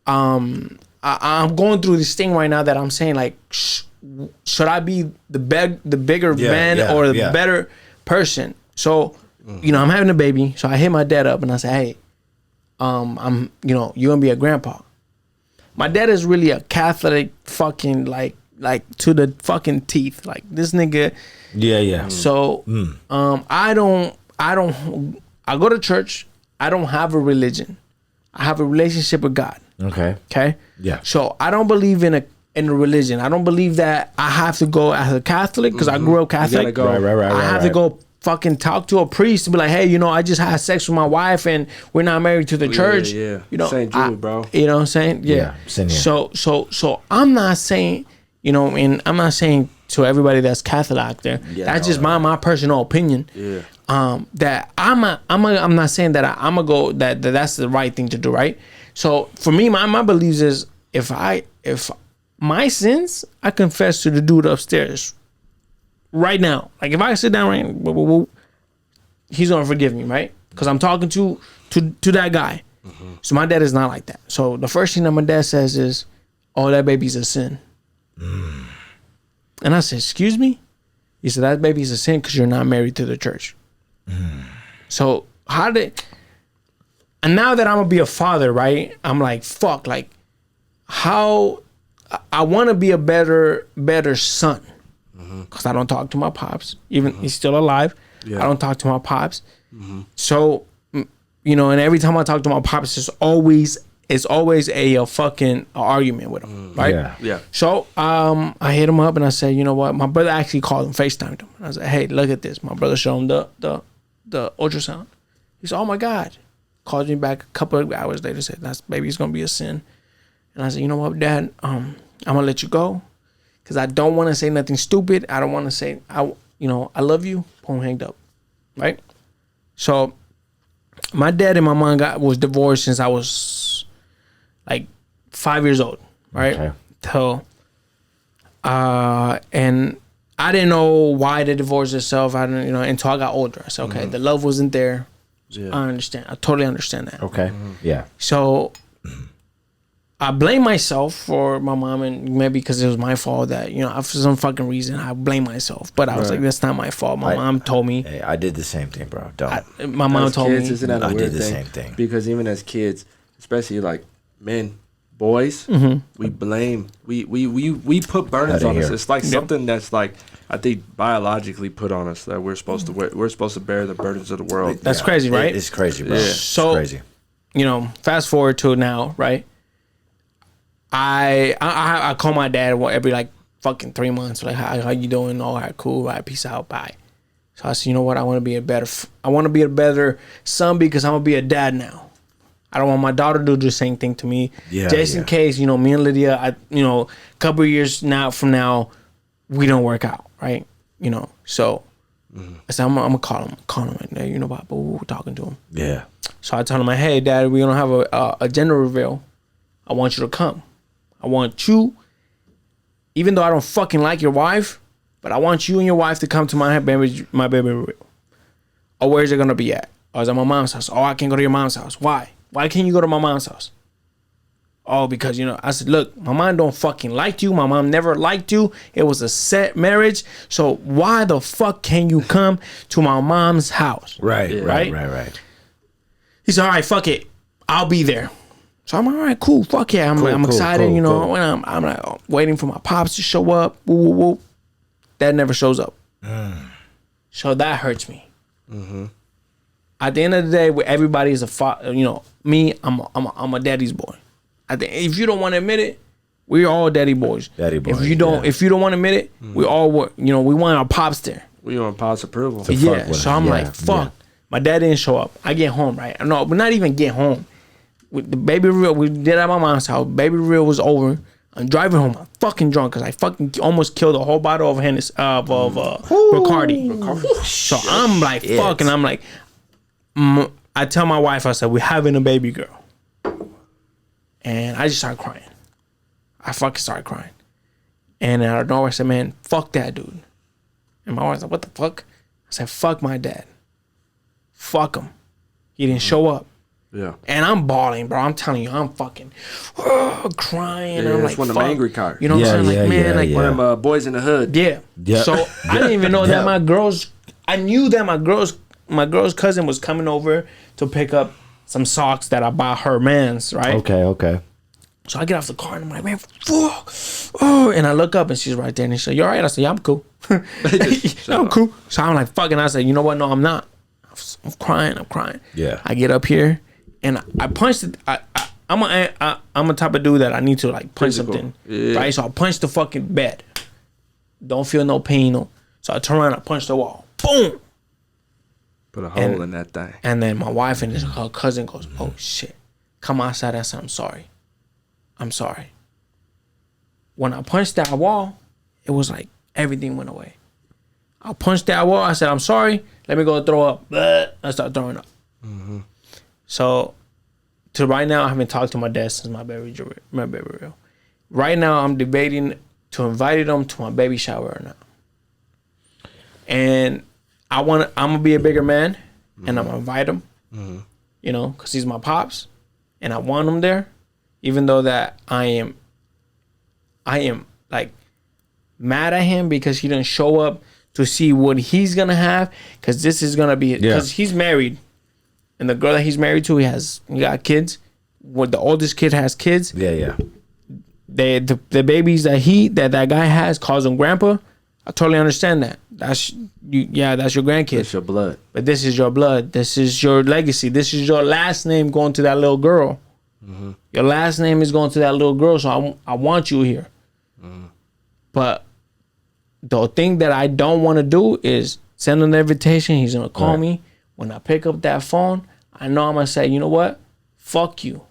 I'm going through this thing right now that I'm saying, like, should I be the bigger man or the better person? So, I'm having a baby. So I hit my dad up and I say, hey, you're going to be a grandpa. My dad is really a Catholic fucking, like to the fucking teeth. Like, this nigga.
Yeah.
So, I go to church. I don't have a religion. I have a relationship with God. Okay.
Yeah.
So I don't believe in a religion. I don't believe that I have to go as a Catholic because I grew up Catholic.
Go.
Right.
I have to go fucking talk to a priest to be like, hey, I just had sex with my wife and we're not married to the church.
Yeah.
St.
Jude, bro.
You know what I'm saying? Yeah. So I'm not saying, and I'm not saying to everybody that's Catholic out there. Yeah, that's just my personal opinion. Yeah. That I'm not saying that I'm gonna go that's the right thing to do, right? So for me, my beliefs is if my sins, I confess to the dude upstairs right now. Like, if I sit down right, he's gonna forgive me, right? Because I'm talking to that guy. Mm-hmm. So my dad is not like that. So the first thing that my dad says is, "Oh, that baby's a sin." And I said, "Excuse me?" He said, "That baby's a sin because you're not married to the church." So and now that I'm gonna be a father, right? I'm like, fuck, like, how I want to be a better son, because I don't talk to my pops, even he's still alive. I don't talk to my pops. So, and every time I talk to my pops, it's always a fucking argument with him, right?
Yeah.
So I hit him up and I said, you know what? My brother actually called him, FaceTimed him. I was like, hey, look at this. My brother showed him the ultrasound. He said, oh my God. Called me back a couple of hours later, said, that's baby's gonna be a sin. And I said, you know what, Dad? I'm gonna let you go because I don't want to say nothing stupid. I don't want to say I love you. Boom, hanged up, right? So my dad and my mom was divorced since I was like 5 years old, right? Okay. So, and I didn't know why they divorced themselves. I didn't, until I got older. I said, okay, the love wasn't there. Yeah. I understand. I totally understand that.
Okay. Yeah.
So I blame myself for my mom, and maybe because it was my fault that, for some fucking reason, I blame myself. But I was like, that's not my fault. My mom told me.
Hey, I did the same thing, bro.
My mom told me.
Isn't that a weird
did the
thing?
same thing.
Because even as kids, especially like men, boys, we blame. We put burdens on us. It's like something that's like, I think, biologically put on us that we're supposed to wear. We're supposed to bear the burdens of the world.
That's crazy, right?
It's crazy, bro.
Yeah.
So,
it's crazy.
Fast forward to now, right? I call my dad every like fucking 3 months. Like, how you doing? All right, cool. All right, peace out, bye. So I said, you know what? I want to be a better son because I'm gonna be a dad now. I don't want my daughter to do the same thing to me. Yeah, just in case, me and Lydia, a couple of years from now, we don't work out, right? So I said, I'm gonna call him like, hey, but we're talking to him.
Yeah. So
I told him, hey, Dad, we're gonna have a gender reveal. I want you to come. I want you, even though I don't fucking like your wife, but I want you and your wife to come to my baby reveal. Oh, where's it gonna be at? I was at my mom's house. Oh, I can't go to your mom's house. Why? Why can't you go to my mom's house? Oh, because, I said, look, my mom don't fucking like you. My mom never liked you. It was a set marriage. So why the fuck can you come to my mom's house?
Right.
He said, all right, fuck it. I'll be there. So I'm like, all right, cool. Fuck yeah. I'm excited, cool. And I'm like waiting for my pops to show up. Woo, woo, woo. That never shows up. So that hurts me. Mm-hmm. At the end of the day, where everybody is a father, me, I'm a daddy's boy. I think if you don't want to admit it, we're all daddy boys. If you don't want to admit it, we all work. We want our pops there.
We want pops approval.
Yeah. So I'm like, fuck. Yeah. My dad didn't show up. I get home, right? No, but not even get home. With the baby reveal, we did at my mom's house. Baby reveal was over. I'm driving home. I'm fucking drunk because I fucking almost killed a whole bottle of Hennessy, Bacardi. So I'm like, fuck, and I'm like, I tell my wife, I said, we're having a baby girl. And I just started crying. I fucking started crying. And out of nowhere, I said, man, fuck that dude. And my wife's like, what the fuck? I said, fuck my dad. Fuck him. He didn't show up.
Yeah.
And I'm bawling, bro. I'm telling you, I'm fucking crying.
Yeah,
and I'm
it's
like,
one of them angry cars.
You know what I'm saying? Like, man, like
one of them boys in the hood.
Yeah. So I didn't even know that I knew that my girl's cousin was coming over to pick up some socks that I bought her man's, right?
Okay.
So I get off the car and I'm like, man, fuck. Oh, and I look up and she's right there and she said, you all right? I said, yeah, I'm cool. I'm cool. So I'm like, fuck. And I said, you know what? No, I'm not. I'm crying.
Yeah.
I get up here and I punched it. I'm a type of dude that I need to like punch something. Yeah. Right? So I punched the fucking bed. Don't feel no pain. No. So I turn around and I punch the wall. Boom.
Put a hole in that thing.
And then my wife and her cousin goes, oh shit. Come outside. I said, I'm sorry. When I punched that wall, it was like everything went away. I punched that wall. I said, I'm sorry. Let me go throw up. I start throwing up. Mm-hmm. So, to right now, I haven't talked to my dad since my baby real. Right now, I'm debating to invite him to my baby shower or not. And I'm gonna be a bigger man, and I'm gonna invite him. Mm-hmm. You know, because he's my pops, and I want him there, even though that I am like mad at him because he didn't show up to see what he's gonna have, because this is gonna be because he's married, and the girl that he's married to, he got kids. What the oldest kid has kids.
Yeah.
The babies that guy has calls him grandpa. I totally understand that. That's you. Yeah, that's your grandkid.
That's your blood.
But this is your blood. This is your legacy. This is your last name going to that little girl. Mm-hmm. Your last name is going to that little girl. So I want you here. Mm-hmm. But the thing that I don't want to do is send an invitation. He's going to call me. When I pick up that phone, I know I'm going to say, you know what? Fuck you.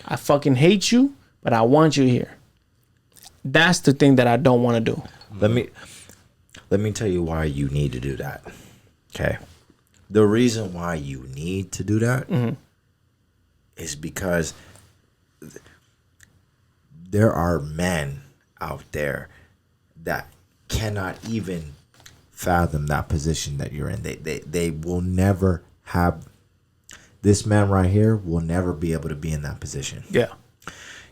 I fucking hate you, but I want you here. That's the thing that I don't want to do.
Let me tell you why you need to do that. Okay. The reason why you need to do that is because there are men out there that cannot even fathom that position that you're in. They will never have, this man right here will never be able to be in that position.
Yeah.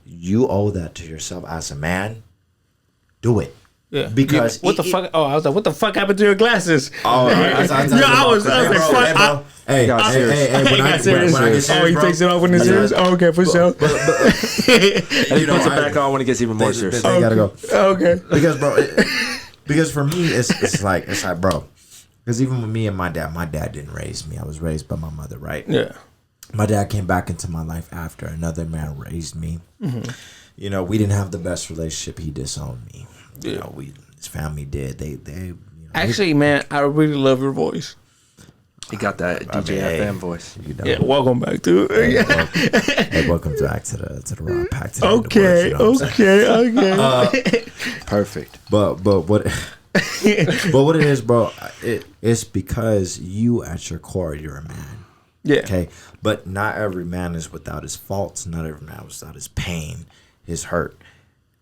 You owe that to yourself as a man. Do it.
Yeah.
Because
what the fuck? Oh, I was like, what the fuck happened to your glasses?
Oh, I was like, bro. Hey, when I get serious,
he takes it off when it's serious. Oh, okay, for sure.
And he puts it back on when it gets even more serious.
They gotta go.
Okay.
Because for me, it's like, bro. Because even with me and my dad didn't raise me. I was raised by my mother, right?
Yeah.
My dad came back into my life after another man raised me. Mm-hmm. You know, we didn't have the best relationship. He disowned me. You know, his family did. They you know,
actually, man, I really love your voice.
He got that DJ FM voice.
You know,
yeah, welcome back to
it. Welcome back to the Raw Pack.
Okay, okay.
Perfect. But what what it is, bro? It's because you at your core, you're a man.
Yeah.
Okay. But not every man is without his faults. Not every man is without his pain, his hurt.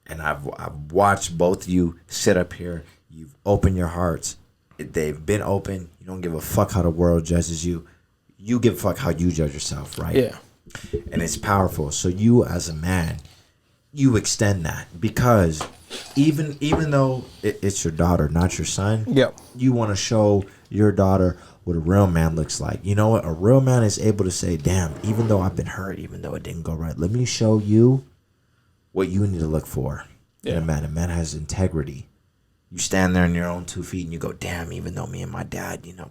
And I've watched both of you sit up here. You've opened your hearts. They've been open. You don't give a fuck how the world judges you. You give a fuck how you judge yourself, right?
Yeah.
And it's powerful. So you as a man, you extend that, because even though it's your daughter, not your son, you want to show your daughter what a real man looks like. You know what? A real man is able to say, damn, even though I've been hurt, even though it didn't go right, let me show you what you need to look for in a man. A man has integrity. You stand there on your own 2 feet and you go, damn, even though me and my dad, you know,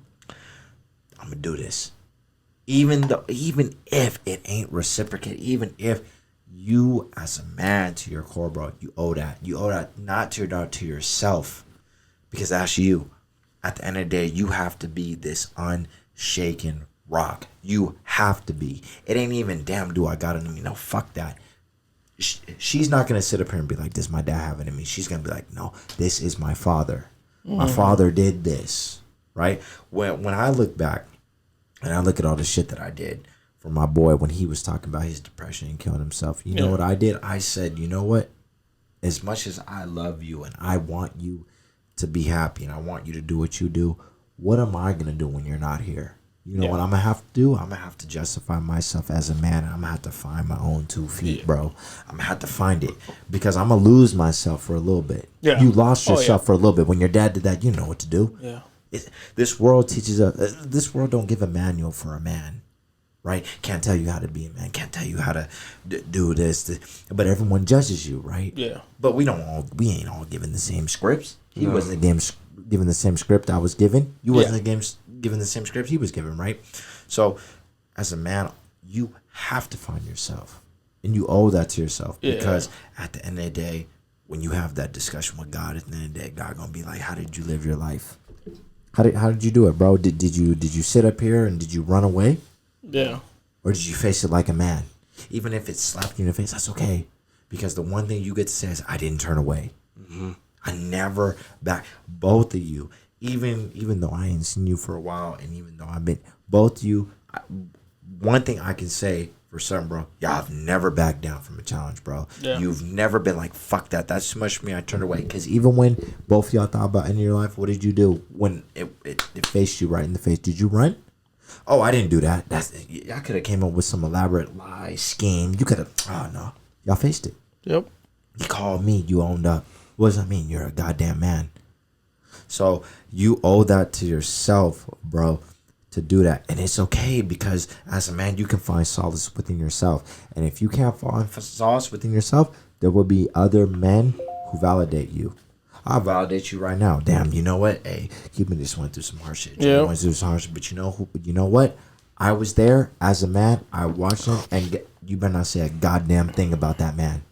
I'm going to do this. Even if it ain't reciprocate, even if you as a man to your core, bro, you owe that. You owe that not to your daughter, to yourself, because that's you. At the end of the day, you have to be this unshaken rock. You have to be. It ain't even, damn, do I got it in me? No, fuck that. she's not gonna sit up here and be like, "This my dad having to me." She's gonna be like, "No, this is my father. My father did this." Right? When I look back and I look at all the shit that I did for my boy when he was talking about his depression and killing himself, you know what I did? I said, you know what? As much as I love you and I want you to be happy and I want you to do what you do, what am I gonna do when you're not here? You know what I'm gonna have to do? I'm gonna have to justify myself as a man, and I'm gonna have to find my own 2 feet, bro. I'm gonna have to find it because I'm gonna lose myself for a little bit. Yeah. You lost yourself for a little bit. When your dad did that, you know what to do. Yeah. This world teaches us. This world don't give a manual for a man, right? Can't tell you how to be a man. Can't tell you how to do this. But everyone judges you, right? Yeah. But we ain't all given the same scripts. He wasn't given the same script I was given. You wasn't given the same script he was given, right? So, as a man, you have to find yourself, and you owe that to yourself because at the end of the day, when you have that discussion with God, at the end of the day, God gonna be like, "How did you live your life? How did you do it, bro? Did you sit up here and did you run away? Yeah. Or did you face it like a man? Even if it slapped you in the face, that's okay, because the one thing you get to say is, I didn't turn away. Mm-hmm. I never back. Both of you, even though I ain't seen you for a while, and even though I've been, both of you, one thing I can say for certain, bro, y'all have never backed down from a challenge, bro. Yeah. You've never been like, fuck that. That's too much for me. I turned away. Because even when both of y'all thought about ending your life, what did you do when it faced you right in the face? Did you run? Oh, I didn't do that. I could have came up with some elaborate lie scheme. You could have. Oh no, y'all faced it. Yep. You called me. You owned up. What does that mean? You're a goddamn man. So you owe that to yourself, bro, to do that. And it's okay, because as a man, you can find solace within yourself. And if you can't find solace within yourself, there will be other men who validate you. I'll validate you right now. Damn, you know what? Hey, Cuban just went through some hard shit. Yeah. Went through some hard shit. But you know what? I was there as a man. I watched him, and you better not say a goddamn thing about that man.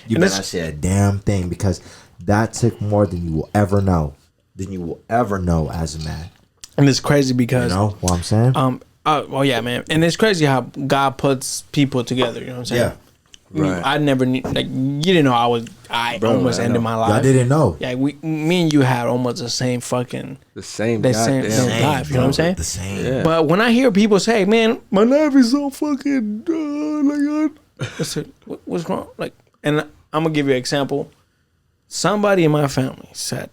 You better not say a damn thing, because that took more than you will ever know. Than you will ever know as a man.
And it's crazy because,
you know what I'm saying?
Well, yeah, man. And it's crazy how God puts people together. You know what I'm saying? Yeah. Right. I never knew, like, you didn't know I almost ended my life.
I didn't know.
Yeah, me and you had almost the same fucking same life. You know what I'm saying? The same. Yeah. But when I hear people say, "Man, my life is so fucking I said, what's wrong?" Like, and I'm gonna give you an example. Somebody in my family said,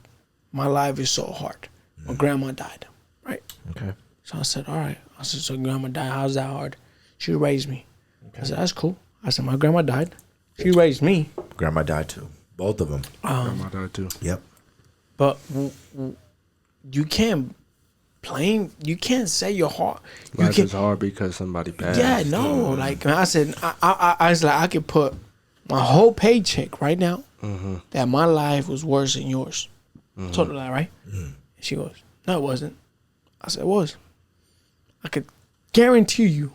"My life is so hard. My grandma died." Right. Okay. So I said, "All right." I said, "So grandma died. How's that hard?" She raised me. Okay. I said, "That's cool." I said, "My grandma died. She raised me."
Grandma died too. Both of them.
Grandma died too.
Yep.
But you can't blame. You can't say your heart.
Life is hard because somebody passed.
Yeah, no. Like I said, I was like, I could put my whole paycheck right now that my life was worse than yours. Told her that, right? She goes, "No, it wasn't." I said, "It was. I could guarantee you."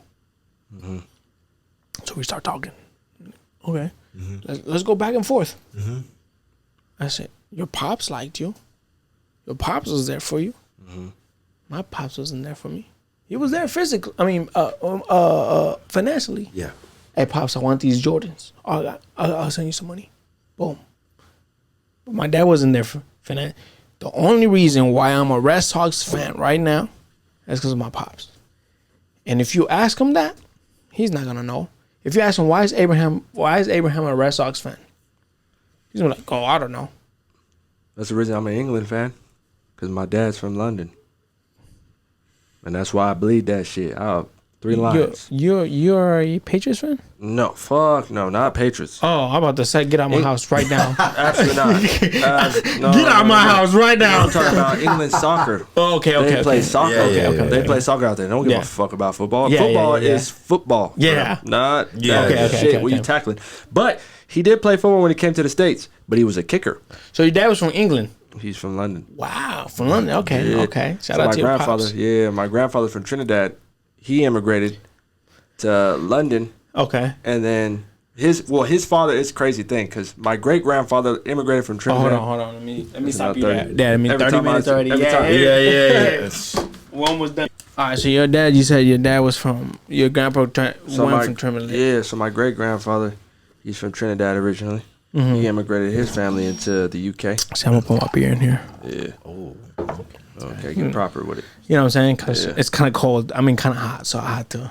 So we start talking. Okay, let's go back and forth. I said, "Your pops liked you. Your pops was there for you. My pops wasn't there for me. He was there physically. I mean, financially. Yeah. Hey, pops, I want these Jordans. I'll send you some money. Boom. But my dad wasn't there for finance. The only reason why I'm a Red Sox fan right now is because of my pops. And if you ask him that, he's not gonna know. If you ask him why is Abraham a Red Sox fan, he's gonna be like, "Oh, I don't know."
That's the reason I'm an England fan, because my dad's from London, and that's why I bleed that shit. 3 lines.
You're a Patriots fan?
No, fuck no, not Patriots.
Oh, I'm about to say, get out of my house right now.
Absolutely not.
Get out of my house right now.
I'm talking about England soccer.
Oh, okay.
They play soccer. They play soccer out there. They don't give a fuck about football. Football is football. Yeah. Bro. Not shit. What you tackling? But he did play football when he came to the States. But he was a kicker.
So your dad was from England?
He's from London.
Wow, from London. Okay, okay. Shout out to your
grandfather.
pops.
Yeah, my grandfather from Trinidad. He immigrated to London. Okay. And then his father is a crazy thing, because my great grandfather immigrated from Trinidad.
Hold on. Let me stop you there. Dad, I mean 30 minutes already. Yeah. We're almost done. All right, so your dad, you said your dad was from, your grandpa from Trinidad.
Yeah, so my great grandfather, He's from Trinidad originally. He immigrated his family into the UK.
See, I'm gonna put my beer in here.
Yeah. Oh. Okay, get proper with it.
You know what I'm saying? Because it's kind of cold. I mean, kind of hot, so I had to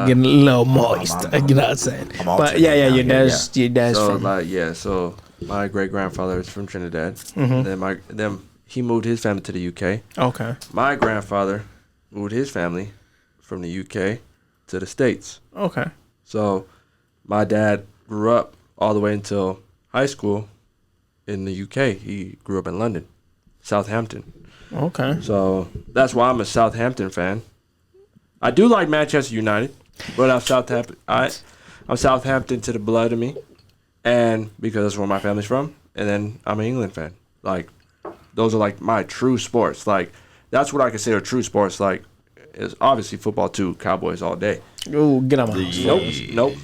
get a little moist. You know what I'm saying? But your dad's
So
from.
so my great grandfather is from Trinidad. Then he moved his family to the UK.
Okay.
My grandfather moved his family from the UK to the States.
Okay.
So my dad grew up all the way until high school in the UK. He grew up in London, Southampton.
Okay.
So that's why I'm a Southampton fan. I do like Manchester United, but I'm Southampton. I'm Southampton to the blood of me, and because that's where my family's from. And then I'm an England fan. Like, those are like my true sports. Like, that's what I consider true sports. Like, it's obviously football too. Cowboys all day.
Oh, get on my house.
Nope.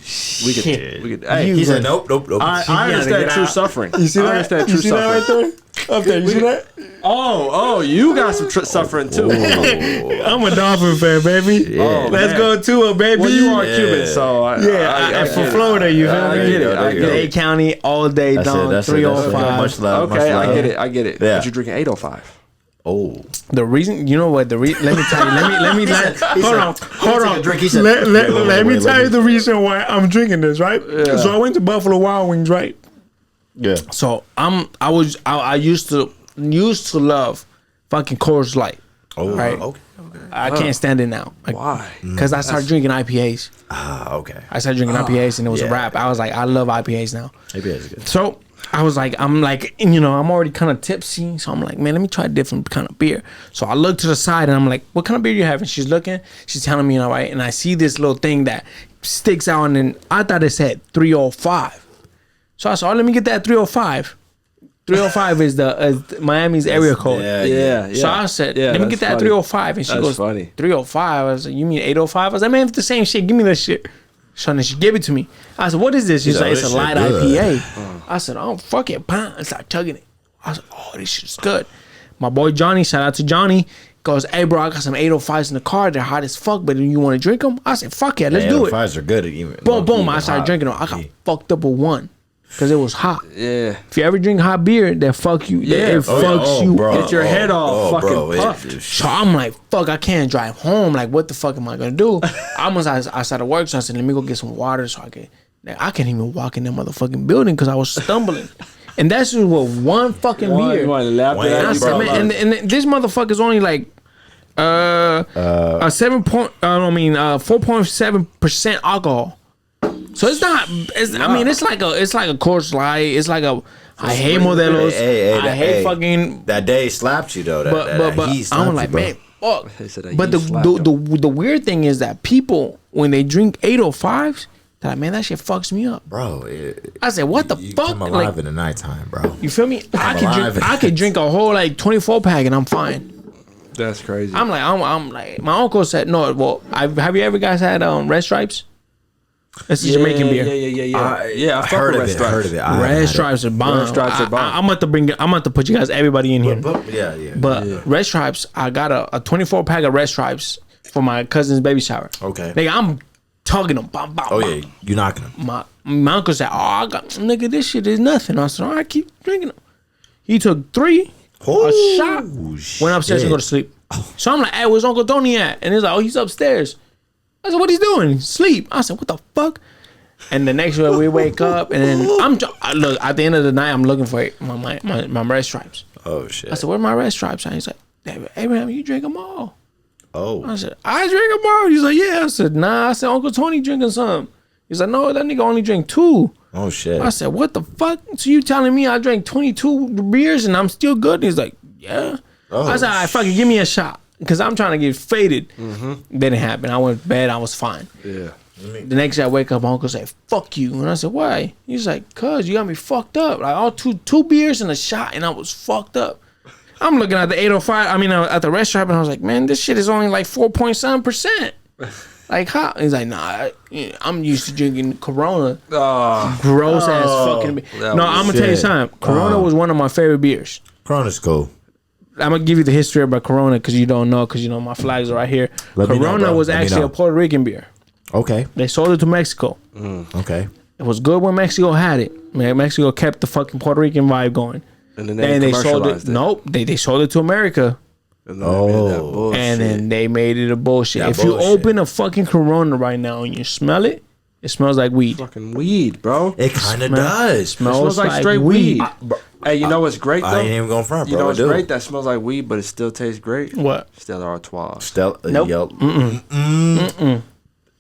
We could. Hey,
he said nope.
I understand true suffering.
You see that?
I understand true suffering.
Right there? Up there. You see that?
Oh, you got some suffering too.
I'm a Dolphin fan, baby.
Yeah.
Let's go to it, baby.
Well, you are Cuban, so
I from Florida, you feel me?
I get it. I get it.
A County all day down 305.
Much love.
Okay, I get it.
Yeah.
But you're drinking 805.
Oh,
The reason, you know what? Let me tell you. Let me hold on. Let me tell you the reason why I'm drinking this, right?
Yeah.
So I went to Buffalo Wild Wings, right?
yeah.
So I used to love fucking Coors Light.
Oh,
Right.
Okay.
I can't stand it now. Like,
Why?
because I started drinking IPAs.
Okay.
I started drinking IPAs and it was a
yeah.
wrap. I was like, I love IPAs now.
Maybe that's good.
So I'm already kind of tipsy. So I'm like, man, let me try a different kind of beer. So I look to the side and I'm like, what kind of beer do you have? And she's looking, she's telling me, all right. And I see this little thing that sticks out, and then I thought it said 305. So I said, oh, let me get that 305. 305 is the Miami's area code.
Yeah.
So I said,
Yeah,
let me
that's
get that
funny.
305. And she
That's
goes,
funny.
305? I was like, you mean 805? I was like, man, it's the same shit. Give me that shit. So then she gave it to me. I said, what is this? She's like, it's a light IPA. I said, oh, fuck it. Bam. I started chugging it. I said, oh, this shit's good. My boy Johnny, shout out to Johnny, goes, hey, bro, I got some 805s in the car. They're hot as fuck, but you want to drink them? I said, fuck yeah, let's do it.
805s are good. Even
Boom. I started drinking them. I got fucked up with one because it was hot.
Yeah.
If you ever drink hot beer, that fuck you.
Yeah.
It fucks you
bro.
up.
Get your head all fucking
bro,
puffed.
So I'm like, fuck, I can't drive home. Like, what the fuck am I gonna do? I started work, so I said, let me go get some water so I can't even walk in that motherfucking building because I was stumbling. And that's just with one fucking beer.
You want to laugh at
And I
that?
said, man, and this motherfucker's only like a 4.7% alcohol. So it's not. I mean, it's like a Coors Light. It's like a. I hate Modelo's. I hate fucking.
That day slapped you though.
But I'm like, man, fuck. But the weird thing is that people, when they drink 805s, they're like, man, that shit fucks me up,
bro.
I said, what the
You
fuck?
come alive
Like,
in the nighttime, bro.
you feel me? I could drink a whole like 24 pack and I'm fine.
That's crazy.
I'm like, my uncle said, no. Well, have you ever guys had Red Stripes? It's a Jamaican beer.
Yeah, I
heard of it.
Red Stripes are bomb.
Red Stripes are bomb.
I'm about to put you guys, everybody in here.
But
Red Stripes, I got a 24 pack of Red Stripes for my cousin's baby shower.
Okay.
Nigga, I'm tugging them. Bam, bam,
oh
bam.
yeah, you knocking them.
My uncle said, nigga, this shit is nothing. I said, all right, keep drinking them. He took 3, a shot, went upstairs and go to sleep. So I'm like, hey, where's Uncle Tony at? And he's like, oh, he's upstairs. I said, what he's doing? Sleep. I said, what the fuck? And the next day we wake up, and then look, at the end of the night, I'm looking for my Red Stripes.
Oh shit.
I said, where are my Red Stripes? And he's like, David, Abraham, you drink them all.
Oh.
I said, I drink them all. He's like, yeah. I said, nah. I said, Uncle Tony drinking some. He's like, no, that nigga only drink 2.
Oh shit.
I said, what the fuck? So you telling me I drank 22 beers and I'm still good? He's like, yeah.
Oh,
I said, all right, fuck it, give me a shot. Because I'm trying to get faded. Didn't happen. I went to bed. I was fine.
Yeah.
The next day I wake up, my uncle said, fuck you. And I said, why? He's like, cuz you got me fucked up. Like all two beers and a shot and I was fucked up. I'm looking at the 805, at the Red Stripe, and I was like, man, this shit is only like 4.7%. Like how? He's like, nah, I'm used to drinking Corona. Gross ass fucking beer. No, I'm gonna tell you something. Corona was one of my favorite beers.
Corona's cool.
I'm gonna give you the history about Corona because you don't know, because my flags are right here. Corona was actually a Puerto Rican beer.
Okay.
They sold it to Mexico.
Okay.
It was good when Mexico had it. Man, Mexico kept the fucking Puerto Rican vibe going.
And then they
sold it. Nope, they sold it to America.
And then
they made it a bullshit.
That
if you open a fucking Corona right now and you smell it, it smells like weed.
Fucking weed, bro.
It kind of does.
It smells like
straight weed.
Bro,
Hey, you know what's great though?
I ain't even going front, bro.
You know what's great? That smells like weed, but it still tastes great.
What?
Stella Artois.
Nope.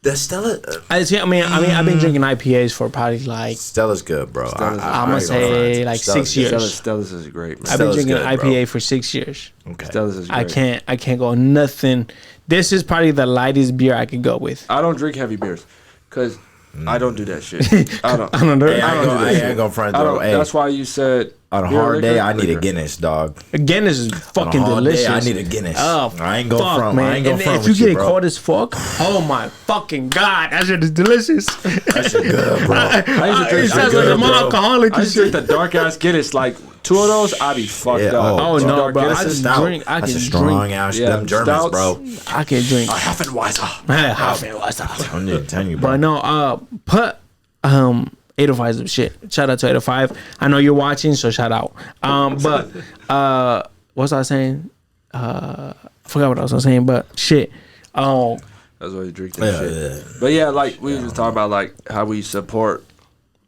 That Stella.
I mean, I've been drinking IPAs for probably like
Stella's good, bro.
Stella's
I'm gonna say like 6 years.
Stella's is great, man.
I've been drinking
good,
IPA for 6 years.
Okay.
Stella's is great.
I can't go nothing. This is probably the lightest beer I could go with.
I don't drink heavy beers because I don't do that shit. I don't.
Hey, I ain't gonna front though. Hey,
that's why you said
on a hard day I need a Guinness, dog.
Guinness is fucking
on a hard
delicious.
day, I need a Guinness.
Oh,
I ain't gonna
fuck,
front,
man.
I ain't gonna
and
front
if
with
you get
you,
it
bro.
cold as fuck, oh my fucking god, that shit is delicious.
That shit good, bro.
I used to drink
It sounds like I'm alcoholic
I
and
used to
shit.
drink the dark ass Guinness. Like 2 of those, I'd be fucked
Yeah,
up.
Oh no,
Dark
bro! I
Guinnesses.
can drink. I
That's
can
a strong
drink.
ass.
Yeah,
Them Germans,
stouts.
bro.
I can drink.
I'm just telling you, bro.
But no, put 805 is some shit. Shout out to 805. I know you're watching, so shout out. But what was I saying? I forgot what I was saying, but shit.
That's why you drink that shit.
Yeah.
But yeah, like we were just talking about like how we support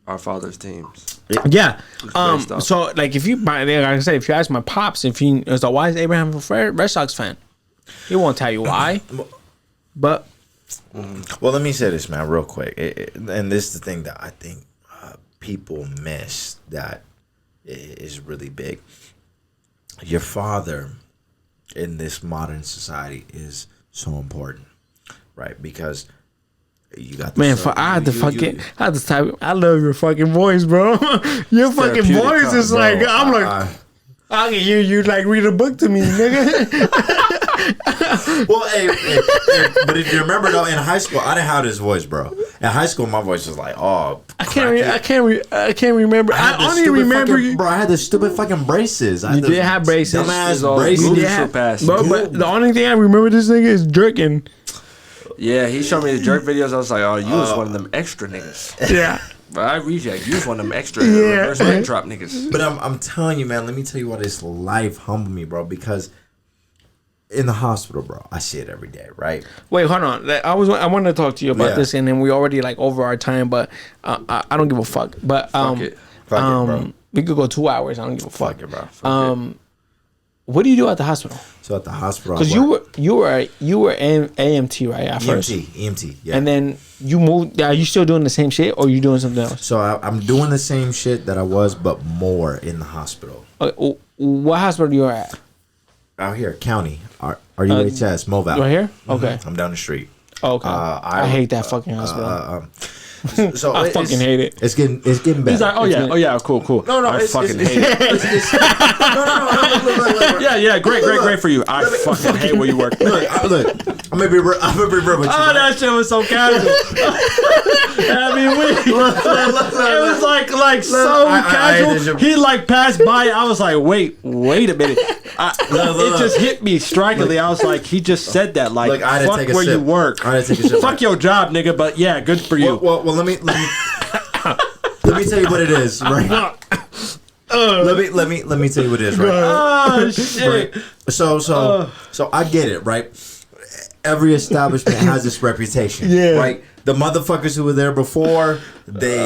our father's teams.
Yeah.
based off.
So like if you like I said, if you ask my pops, so why is Abraham a Red Sox fan? He won't tell you why. But
Well, let me say this, man, real quick. And this is the thing that I think people miss that is really big. Your father in this modern society is so important, right? Because you got the
man,
son,
I had to
you-
I had to type. I love your fucking voice, bro. Your fucking
therapeutic,
voice is
bro,
like I'm like I can hear you like read a book to me, nigga.
Well, hey, but if you remember though, in high school, I didn't have this voice, bro. In high school, my voice was like, oh,
I can't remember. I
had the
only
stupid
remember
fucking,
you.
bro. I had the stupid fucking braces. I had
You
the
did have braces.
dumbass
It's all
braces.
Google
Yeah,
surpassed.
but the only thing I remember this nigga is jerking.
Yeah, he showed me the jerk videos. I was like, oh, you was one of them extra niggas.
Yeah.
But I reject. You was one of them extra
Yeah.
reverse leg drop niggas.
But I'm telling you, man. Let me tell you why this life humbled me, bro. Because in the hospital, bro, I see it every day, right?
Wait, hold on. I wanted to talk to you about
Yeah.
this, and then we already like over our time, but I don't give a fuck. But
Fuck it.
Fuck it, bro.
we could go 2 hours. I don't give a fuck.
Fuck it, bro.
What do you do at the hospital?
So at the hospital, I
Because
work-
you were AMT right at first,
EMT, yeah.
and then you moved. Are you still doing the same shit, or are you doing something else?
So I'm doing the same shit that I was, but more in the hospital.
What hospital you are at?
Out here, county, RUHS, Moval.
Right here? Okay.
I'm down the street.
Okay. I hate that fucking hospital.
So
I fucking hate it.
It's getting better.
He's like, oh yeah, cool.
no,
I
it's-
fucking
it's-
hate it.
Look.
Yeah, great for you. I fucking hate where you work.
Look, I'm gonna be real with you.
Oh,
right?
that shit was so casual. I mean, it was like so
I did
casual.
your-
He like passed by. I was like, wait a minute. It just hit me strikingly. I was like, he just said that. Like,
Look, I had to
fuck
take a
where
sip.
you work.
I had to take a sip.
Fuck your job, nigga. But yeah, good for you.
Well, let me let me tell you what it is, right? Let me tell you what it is, right?
Oh shit.
Right. So I get it, right? Every establishment has this reputation, right? The motherfuckers who were there before, they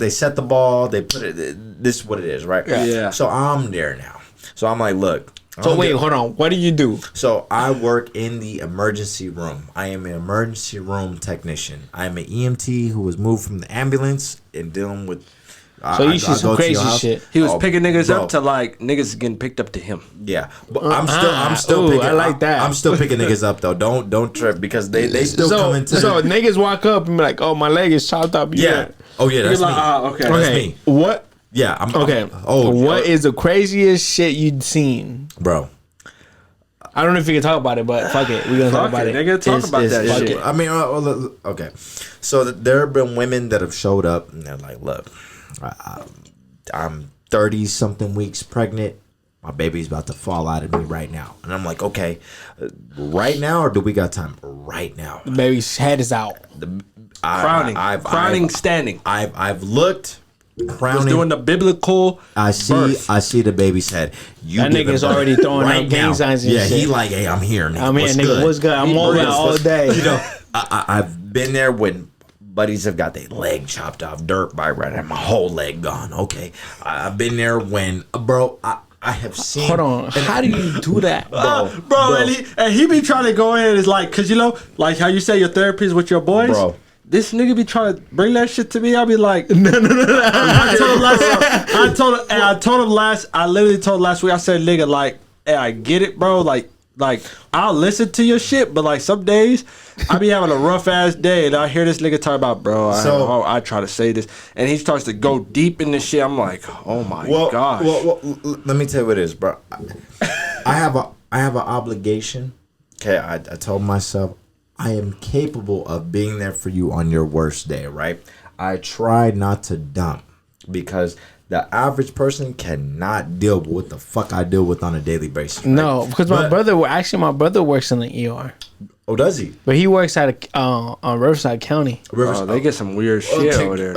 set the ball, they put it. This is what it is, right?
Yeah.
So I'm there now. So I'm like, look.
So wait, hold on. What do you do?
So I work in the emergency room. I am an emergency room technician. I am an EMT who was moved from the ambulance and dealing with.
So you see some crazy shit.
He was picking niggas
bro.
up to like niggas getting picked up to him.
Yeah, but I'm still
Ooh,
picking.
I like that.
I'm still picking niggas up though. Don't trip because they still come into.
So niggas walk up and be like, "Oh, my leg is chopped up."
Yeah. Oh yeah, that's
You're
me.
like, okay.
That's
Okay.
me.
What?
Yeah.
Okay. What is the craziest shit you'd seen?
bro?
I don't know if you can talk about it, but fuck it. We're gonna talk
Fuck
about
it,
it.
nigga. Talk about that
fuck
shit.
it.
I mean, okay. So there have been women that have showed up and they're like, "Look, I'm 30 something weeks pregnant. My baby's about to fall out of me right now. And I'm like, okay, right now or do we got time? Right now.
The baby's head is out.
Crowning standing.
I've looked. Crowning.
Was doing the biblical.
I see the baby's head.
That nigga's already throwing out gang signs and shit.
Yeah, he like, hey, I'm here, nigga.
I'm here, nigga. What's good? I'm over all day.
You know, I've been there when buddies have got their leg chopped off, dirt bike right, and my whole leg gone. Okay, I've been there when, bro. I have seen.
Hold on. How do you do that,
bro? And he be trying to go in. Is like, cause you know, like how you say your therapy is with your boys, bro. This nigga be trying to bring that shit to me. I'll be like, no. I literally told him last week. I said, nigga, like, hey, I get it, bro. Like I'll listen to your shit, but like some days I be having a rough ass day, and I hear this nigga talk about, bro. I try to say this, and he starts to go deep in this shit. I'm like, oh my gosh.
Well, let me tell you what it is, bro. I have an obligation. Okay, I told myself I am capable of being there for you on your worst day, right? I try not to dump because the average person cannot deal with what the fuck I deal with on a daily basis. Right?
No, because my brother works in the ER.
Oh, does he?
But he works at Riverside County.
They get some weird shit over there.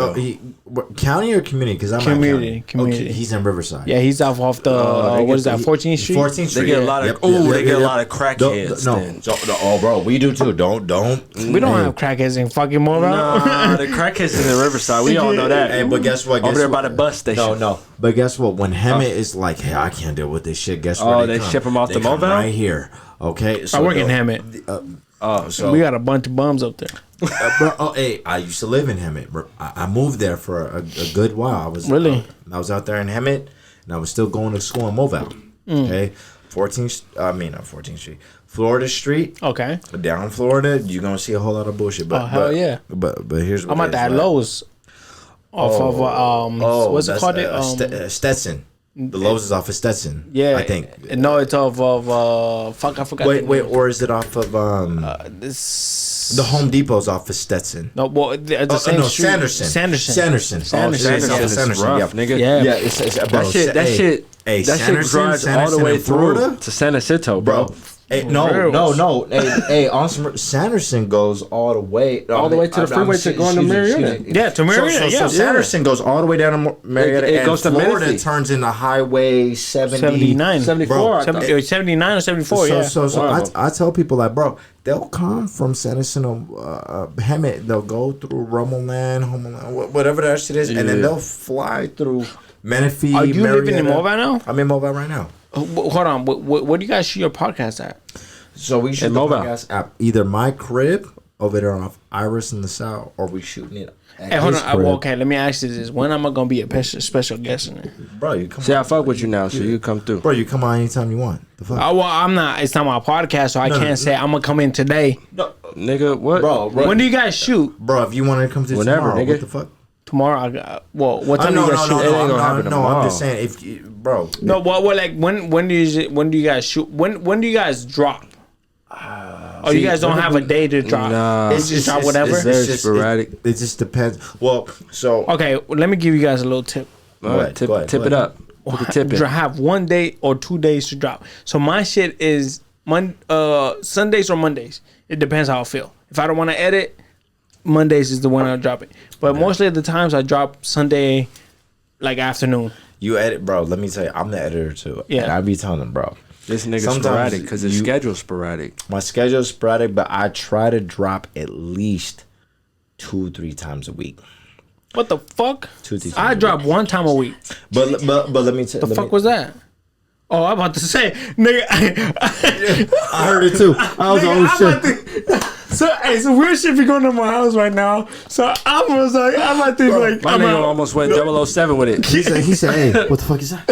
County or community? Because I'm
community.
Okay, he's in Riverside.
Yeah, he's off the what is that? 14th Street.
14th Street.
They get a lot of they get a lot of crackheads.
Oh, bro, we do too. Don't.
We don't have crackheads in fucking Mobile.
Nah, the crackheads is in Riverside. We all know that.
Hey, but guess what?
Over there by the bus station.
No. But guess what? When Hemet is like, hey, I can't deal with this shit. Guess what?
They ship him off the Mobile
right here. Okay,
so I work in Hemet.
So
we got a bunch of bums up there.
Hey, I used to live in Hemet. I moved there for a good while. I was out there in Hemet, and I was still going to school in Mobile. Okay, 14th Street, Florida Street.
Okay,
down Florida, you're gonna see a whole lot of bullshit. But,
hell yeah.
But here's what
I'm at that Lowe's. Off of what's it called?
Stetson. The Lowe's is off of Stetson.
Yeah,
I think.
No, it's off of fuck. I forgot.
Wait, or is it off of
this?
The Home Depot's off of Stetson.
No, well, the same street.
Sanderson.
Sanderson is rough, nigga.
Yeah,
it's that shit. Hey, that shit drives all the way through to San Jacinto, bro.
Hey, no. Hey, on Sanderson goes all the way
to the freeway to go into Marietta.
Yeah, to Marietta.
So Sanderson goes all the way down to Marietta.
It goes to
Florida.
Menifee.
Turns into Highway
79,
74,
79 or 74.
So I tell people like, bro, they'll come from Sanderson or Hemet. They'll go through Rumbleland, Homeland, whatever that shit is, and then they'll fly through Menifee.
Are you living in Mobile now?
I'm in Mobile right now.
Hold on. What do you guys shoot your podcast at?
So we shoot the podcast at either my crib over there off Iris in the South, or we shooting it at
hold on. Okay, let me ask you this. When am I going to be a special guest in there?
Bro, you come
on. See, I fuck with you now, so you come through.
Bro, you come on anytime you want. The fuck?
Well, I'm not. It's not my podcast, so I can't say I'm going to come in today.
No, nigga, what?
Bro, when do you guys shoot?
Bro, if you want to come to tomorrow, nigga. What the fuck?
Tomorrow, what time do you guys shoot?
I'm just saying, if you, bro.
No, like when do you guys shoot? When do you guys drop? You guys don't have a day to drop.
Nah,
it's just drop whatever.
It's very sporadic.
It just depends. Well, so
okay, let me give you guys a little tip.
Tip it up.
Have 1 day or 2 days to drop. So my shit is Sundays or Mondays. It depends how I feel. If I don't want to edit, Mondays is the one I'll drop it. But mostly of the times I drop Sunday, like afternoon.
You edit, bro. Let me tell you, I'm the editor too.
Yeah,
and I be telling them, bro.
This nigga's sporadic because his schedule's sporadic.
My schedule's sporadic, but I try to drop at least 2-3 times a week.
What the fuck?
2-3 times
I drop 1 time a week.
But let me tell you.
The fuck was that? Oh, I'm about to say, nigga.
I heard it too. I was like, oh shit.
So weird shit be going on in my house right now. So I was like, I'm about to like.
My nigga almost went 007 with it.
He said, hey, what the fuck is that?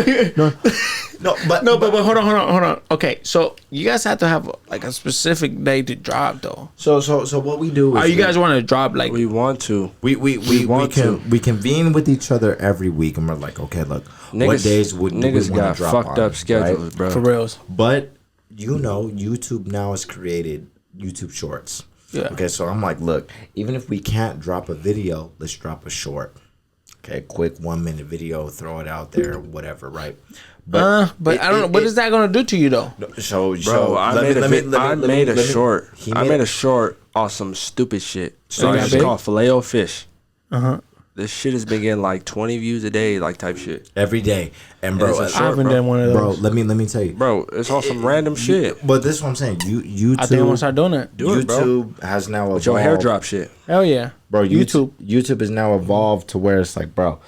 But hold on. Okay, so you guys have to have like a specific day to drop though.
So what we do is,
you guys want to drop like
we want to.
We convene with each other every week, and we're like, okay, look, what days would
niggas
we
got
drop
fucked
on,
up schedules,
right?
bro.
For reals.
But YouTube now has created YouTube Shorts.
Yeah.
Okay, so I'm like, look, even if we can't drop a video, let's drop a short. Okay, quick 1 minute video, throw it out there, whatever, right?
But I don't know. What is that gonna do to you though?
Bro, I made a short on some stupid shit. So it's called Filet-O-Fish. This shit has been getting like 20 views a day, like type shit.
Every day. And bro,
I haven't done one of those.
Bro, let me tell you.
Bro, it's all some random shit.
But this is what I'm saying. YouTube.
I think I'm gonna start doing it.
YouTube has now evolved.
With your hair drop shit.
Hell yeah.
Bro, YouTube has now evolved to where it's like, bro,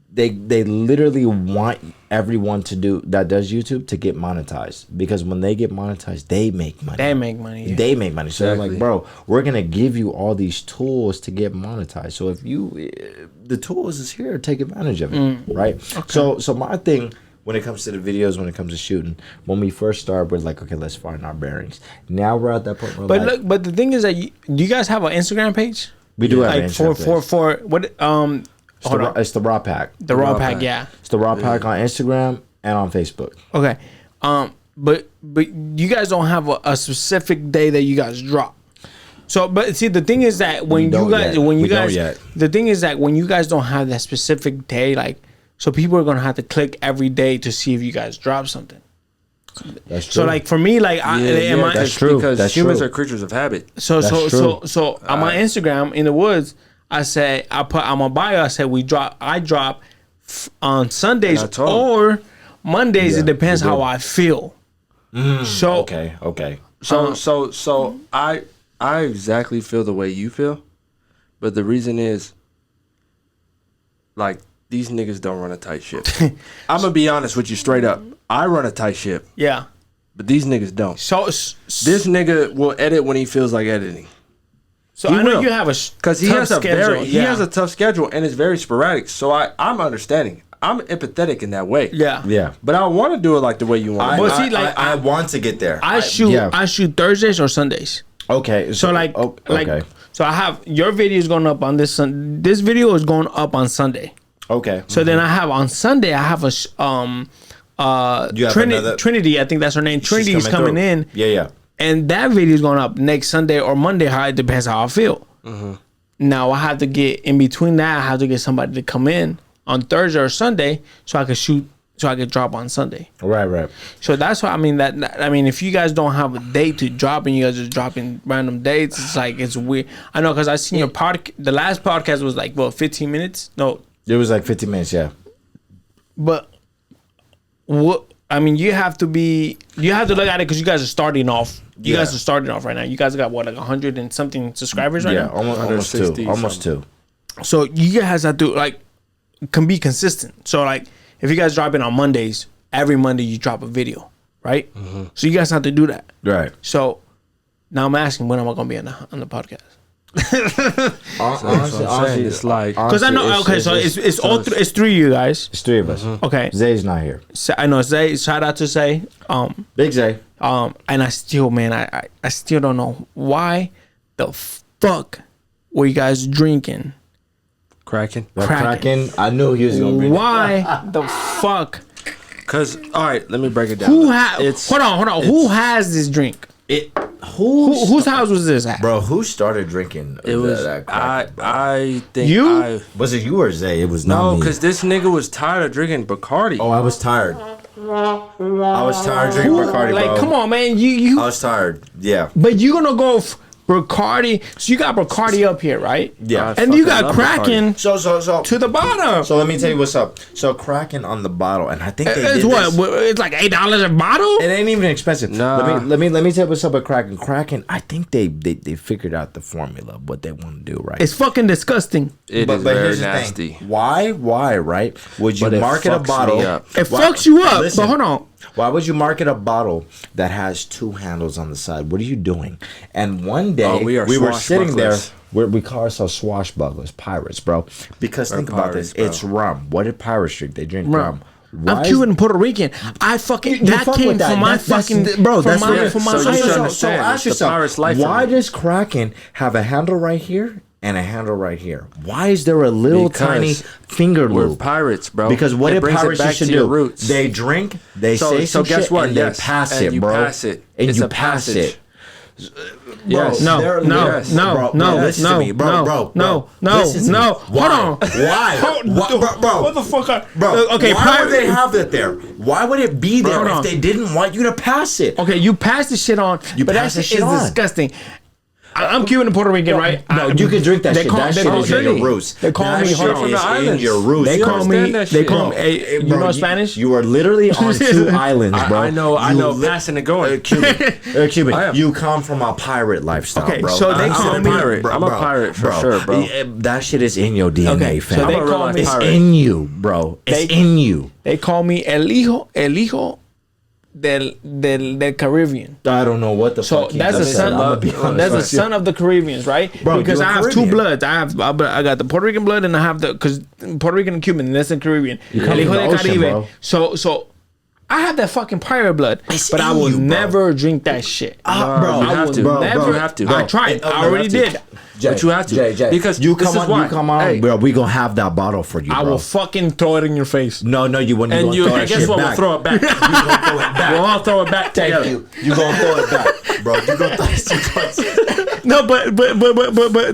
they literally want everyone that does YouTube to get monetized, because when they get monetized, they make money.
They make money. Yeah.
They make money. So they're like, bro, we're gonna give you all these tools to get monetized. So if the tools is here, take advantage of it, right? Okay. So my thing when it comes to the videos, when it comes to shooting, when we first started, we're like, okay, let's find our bearings. Now we're at that point.
But the thing is that do you guys have an Instagram page?
We do have an Instagram page.
For what
It's the Raw Pack.
The Raw Pack, yeah.
It's the Raw Pack on Instagram and on Facebook.
Okay. But you guys don't have a specific day that you guys drop. So, but see, the thing is that when you guys don't have that specific day, like, so people are gonna have to click every day to see if you guys drop something.
That's true.
So, like, for me, like,
that's true. Because humans are creatures of habit.
So on my Instagram in the woods, I put on my bio, I said I drop on Sundays or Mondays. Yeah, it depends how I feel. So
okay.
So I exactly feel the way you feel, but the reason is, like, these niggas don't run a tight ship. I'm gonna be honest with you straight up. I run a tight ship.
Yeah.
But these niggas don't.
So
this nigga will edit when he feels like editing.
So I know you have because
he has a tough schedule and it's very sporadic. So I'm understanding. I'm empathetic in that way.
Yeah.
But I want to do it like the way you want.
I want to get there.
I shoot Thursdays or Sundays.
Okay.
So so I have your video is going up on this video is going up on Sunday.
Okay.
So then I have on Sunday I have Trinity, I think that's her name. Trinity is coming in.
Yeah.
And that video is going up next Sunday or Monday. It depends how I feel. Now I have to get in between that. I have to get somebody to come in on Thursday or Sunday so I could shoot, so I could drop on Sunday.
Right.
So that's why I mean if you guys don't have a date to drop and you guys just dropping random dates, it's like it's weird. I know because I seen your the last podcast was like 15 minutes. No,
it was like 15 minutes. Yeah.
But what? I mean, you have to look at it because you guys are starting off. You guys are starting off right now. You guys got what, like 100 and something subscribers right now?
Yeah, almost two.
So you guys have to can be consistent. So like, if you guys drop it on Mondays, every Monday you drop a video, right? So you guys have to do that,
right?
So now I'm asking, when am I gonna be on the podcast?
Honestly,
it's like
because I know. Okay, so it's three of you guys.
It's three of us.
Okay,
Zay's not here.
I know Zay. Shout out to Zay.
Big Zay.
And I still, man, I still don't know why the fuck were you guys drinking?
Cracking.
I knew he was gonna bring.
Why the fuck?
Cause all right, let me break it down.
Hold on. Who has this drink? Whose house was this at?
Bro, who started drinking?
It was I think
you.
Was it you or Zay? It was not me.
Because this nigga was tired of drinking Bacardi.
Oh, I was tired. I was tired of drinking Bacardi, bro.
Like, come on, man. You.
I was tired. Yeah.
But you gonna go Bacardi? So you got Bacardi up here, right?
Yeah.
And you got Kraken.
So
to the bottom.
So let me tell you what's up. So Kraken on the bottle, and I think
it's what? It's like $8 a bottle.
It ain't even expensive.
Nah.
Let me tell you what's up with Kraken. Kraken, I think they figured out the formula of what they want to do, right?
It's fucking disgusting.
It is very nasty.
Why? Right? Would you market a bottle?
It fucks you up. Listen, but hold on.
Why would you market a bottle that has two handles on the side? What are you doing? And one day we were sitting there. We call ourselves swashbucklers, pirates, bro. Because think about this. Bro. It's rum. What did pirates drink? They drink rum.
I'm Cuban and Puerto Rican. I fucking that came from my fucking bro. That's from my
so ask yourself, why does Kraken have a handle right here and a handle right here? Why is there a little tiny finger loop?
We're pirates, bro.
Because what did pirates used to do? They drink, they say some
guess
shit,
what?
and they pass it, bro.
Pass it.
And
it's
you
a
pass
passage.
it.
Yes.
No.
Listen to me, bro. Listen to me.
Hold on.
Why? Bro.
What the fuck?
Bro,
Okay.
why would they have that there? Why would it be there
Hold
if
on.
they didn't want you to pass it?
Okay, you pass the shit on, but that
pass the
shit
shit
is
on.
disgusting. I'm Cuban and Puerto Rican, right?
No, you can drink that shit. That shit is in your roots.
They call me
shit from the islands.
Your roots.
They call me. They call me.
Hey,
You
bro,
know Spanish?
You are literally on 2 islands, bro.
I know. Passing and going.
Cuban. You come from a pirate lifestyle,
Okay,
bro.
so they call
I'm
me.
a pirate. I'm a pirate for sure, bro.
That shit is in your DNA,
Okay,
fam.
so they
I'm a
call me.
It's
pirate.
in you, bro. It's in you.
They call me el hijo del Caribbean.
I don't know what the
So
fuck. he
that's a
just said.
son.
I'ma be honest
That's a
with you.
son of the Caribbeans, right?
Bro,
Because
you're
I have
Caribbean.
two bloods. I got the Puerto Rican blood and I have because Puerto Rican and Cuban. And that's the Caribbean.
You come
El hijo
from
del
the ocean,
Caribe.
bro.
So I have that fucking pirate blood,
It's
but I
in
will
you, bro.
never drink that shit.
Bro,
you
I
have
will
to.
never.
You have to.
I tried. I already did.
But you have to.
Jay.
Because
you
this
come
is
on,
why.
you come on,
Hey.
bro. We gonna have that bottle for you, bro.
I will fucking throw it in your face.
No, you wouldn't.
And
You gonna throw that
guess
shit
what?
back.
We'll throw it back.
You gonna throw it back.
We'll all throw it back
Thank
together.
you. You gonna throw it back, bro. You gonna throw it.
No, but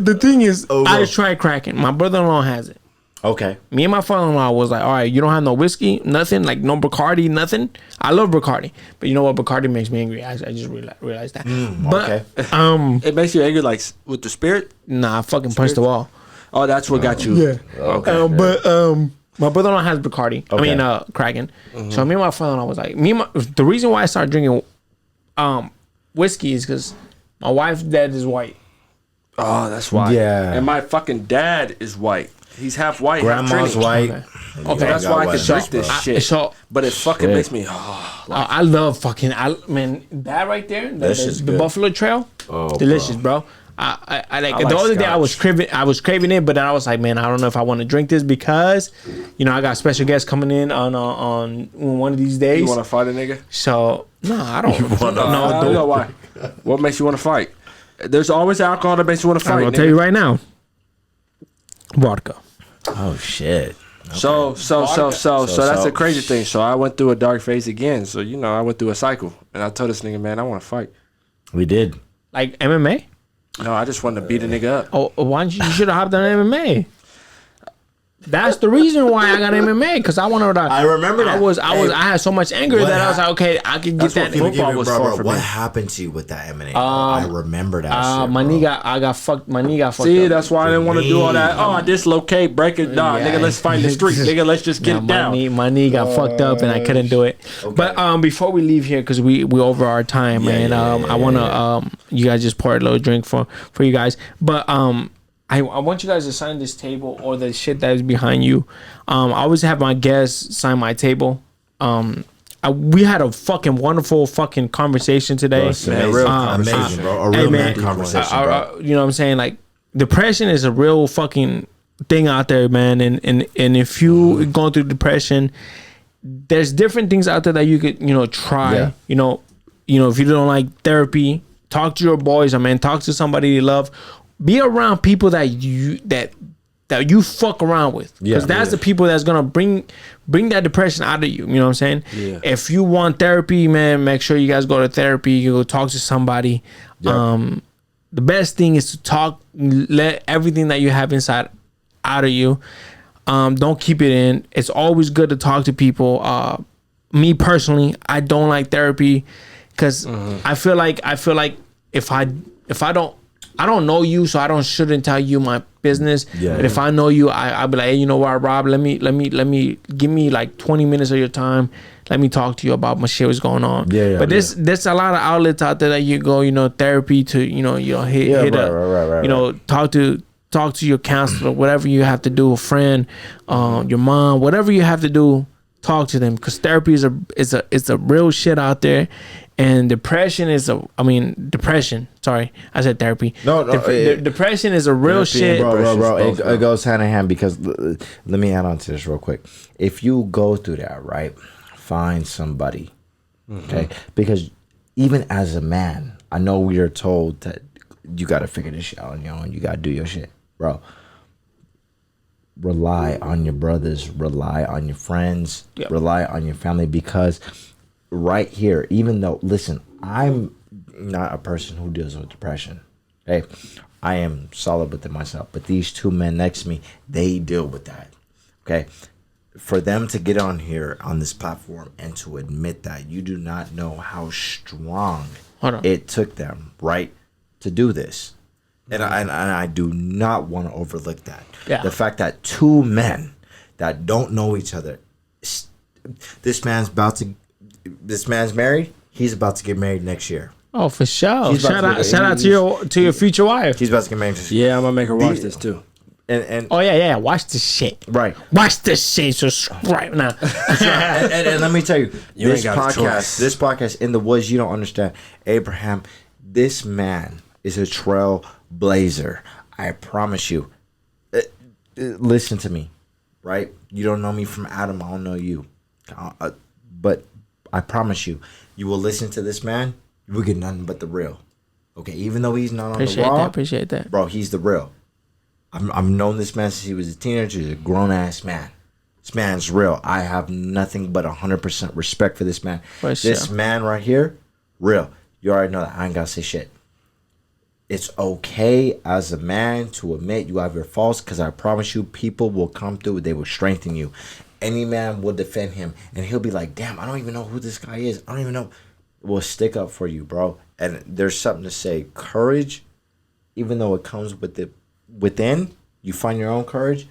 the thing is,
Oh,
I
bro.
tried cracking. My brother-in-law has it.
Okay.
Me and my father-in-law was like, all right, you don't have no whiskey, nothing, like no Bacardi, nothing. I love Bacardi, but you know what? Bacardi makes me angry. I just realized that. But
It makes you angry, like with the spirit.
nah, I fucking punched the wall.
Oh, that's what got you.
Yeah.
Okay.
But my brother-in-law has Bacardi. I mean, Kraken. So me and my father-in-law was like, the reason why I started drinking whiskey is because my wife's dad is white.
Oh, that's why.
Yeah.
And my fucking dad is white. He's half white. half
Grandma's
Trini.
white.
Okay.
That's why I can drink this shit.
So
But it fucking
Shit.
makes me.
I love fucking. That right there,
shit's
the
good.
Buffalo Trail,
Oh,
delicious, bro. I like
I
the
like
other day
scotch.
I was craving it, but then I was like, man, I don't know if I want to drink this because, you know, I got special guests coming in on one of these days.
You want to fight a nigga?
So no, I don't.
I don't know why. What makes you want to fight? There's always alcohol that makes you want to fight.
I'll tell you right now, vodka.
Oh shit.
So that's a crazy thing. So I went through a dark phase again. So you know I went through a cycle, and I told this nigga, man, I want to fight.
We did.
Like MMA.
No, I just wanted to beat a nigga up.
Oh, why don't you should have hopped on MMA? That's the reason why I got MMA because I wanted to.
I remember that.
I had so much anger
What
that I was like, okay, I could get that.
football was far from
What
me.
happened to you with that M&A? I remember that shit,
My
bro.
knee got fucked. My knee got fucked.
See,
up.
that's why I didn't want to do all that. Oh, I dislocate, break it down,
Yeah.
nigga. Let's fight in the street, nigga. Let's just get
Yeah,
it down.
my knee got fucked up and I couldn't do it. But before we leave here, because we over our time, man. I wanna you guys just pour a little drink for you guys. But I want you guys to sign this table or the shit that is behind you. I always have my guests sign my table. We had a fucking wonderful fucking conversation today.
Amazing conversation, bro. A real man conversation, bro.
You know what I'm saying? Like, depression is a real fucking thing out there, man. And if you going through depression, there's different things out there that you could, try.
Yeah.
You know, if you don't like therapy, talk to your boys, man. Talk to somebody you love. Be around people that you fuck around with, because that's the people that's gonna bring that depression out of you. You know what I'm saying?
Yeah.
If you want therapy, man, make sure you guys go to therapy. You go talk to somebody. The best thing is to talk. Let everything that you have inside out of you. Don't keep it in. It's always good to talk to people. Me personally, I don't like therapy because I feel like if I don't know you, so I shouldn't tell you my business.
Yeah.
But if I know you, I'll be like, hey, you know what, Rob? Let me give me like 20 minutes of your time. Let me talk to you about my shit, what's going on.
Yeah.
But there's a lot of outlets out there that you go, therapy to, hit up,
right.
talk to your counselor, whatever you have to do, a friend, your mom, whatever you have to do, talk to them, because therapy is a real shit out there. And depression sorry, I said therapy.
No,
depression is a real shit.
Bro. It goes hand in hand, because let me add on to this real quick. If you go through that, right, find somebody, okay? Because even as a man, I know we are told that you got to figure this shit out on your own. You got to do your shit, bro. Rely on your brothers. Rely on your friends.
Yep.
Rely on your family, because right here, even though, listen, I'm not a person who deals with depression. Hey, I am solid within myself, but these two men next to me, they deal with that. Okay, for them to get on here on this platform and to admit that, you do not know how strong it took them, right, to do this. And I do not want to overlook that. Yeah. The fact that two men that don't know each other, this man's married. He's about to get married next year. Oh, for sure. Shout out to your future wife. He's about to get married.
Yeah, I'm gonna make her watch this too.
And yeah, watch this shit.
Right.
Watch this shit. Subscribe now.
and let me tell you, this podcast in the woods, you don't understand. Abraham, this man is a trailblazer. I promise you. Listen to me, right? You don't know me from Adam. I don't know you. But I promise you, you will listen to this man, you will get nothing but the real. Okay, even though he's not on the raw. Appreciate that. Bro, he's the real. I've known this man since he was a teenager. He's a grown-ass man. This man's real. I have nothing but 100% respect for this man. This man right here, real. You already know that. I ain't got to say shit. It's okay as a man to admit you have your faults, because I promise you, people will come through. They will strengthen you. Any man will defend him, and he'll be like, damn, I don't even know who this guy is. I don't even know. We'll stick up for you, bro. And there's something to say. Courage, even though it comes with within, you find your own courage.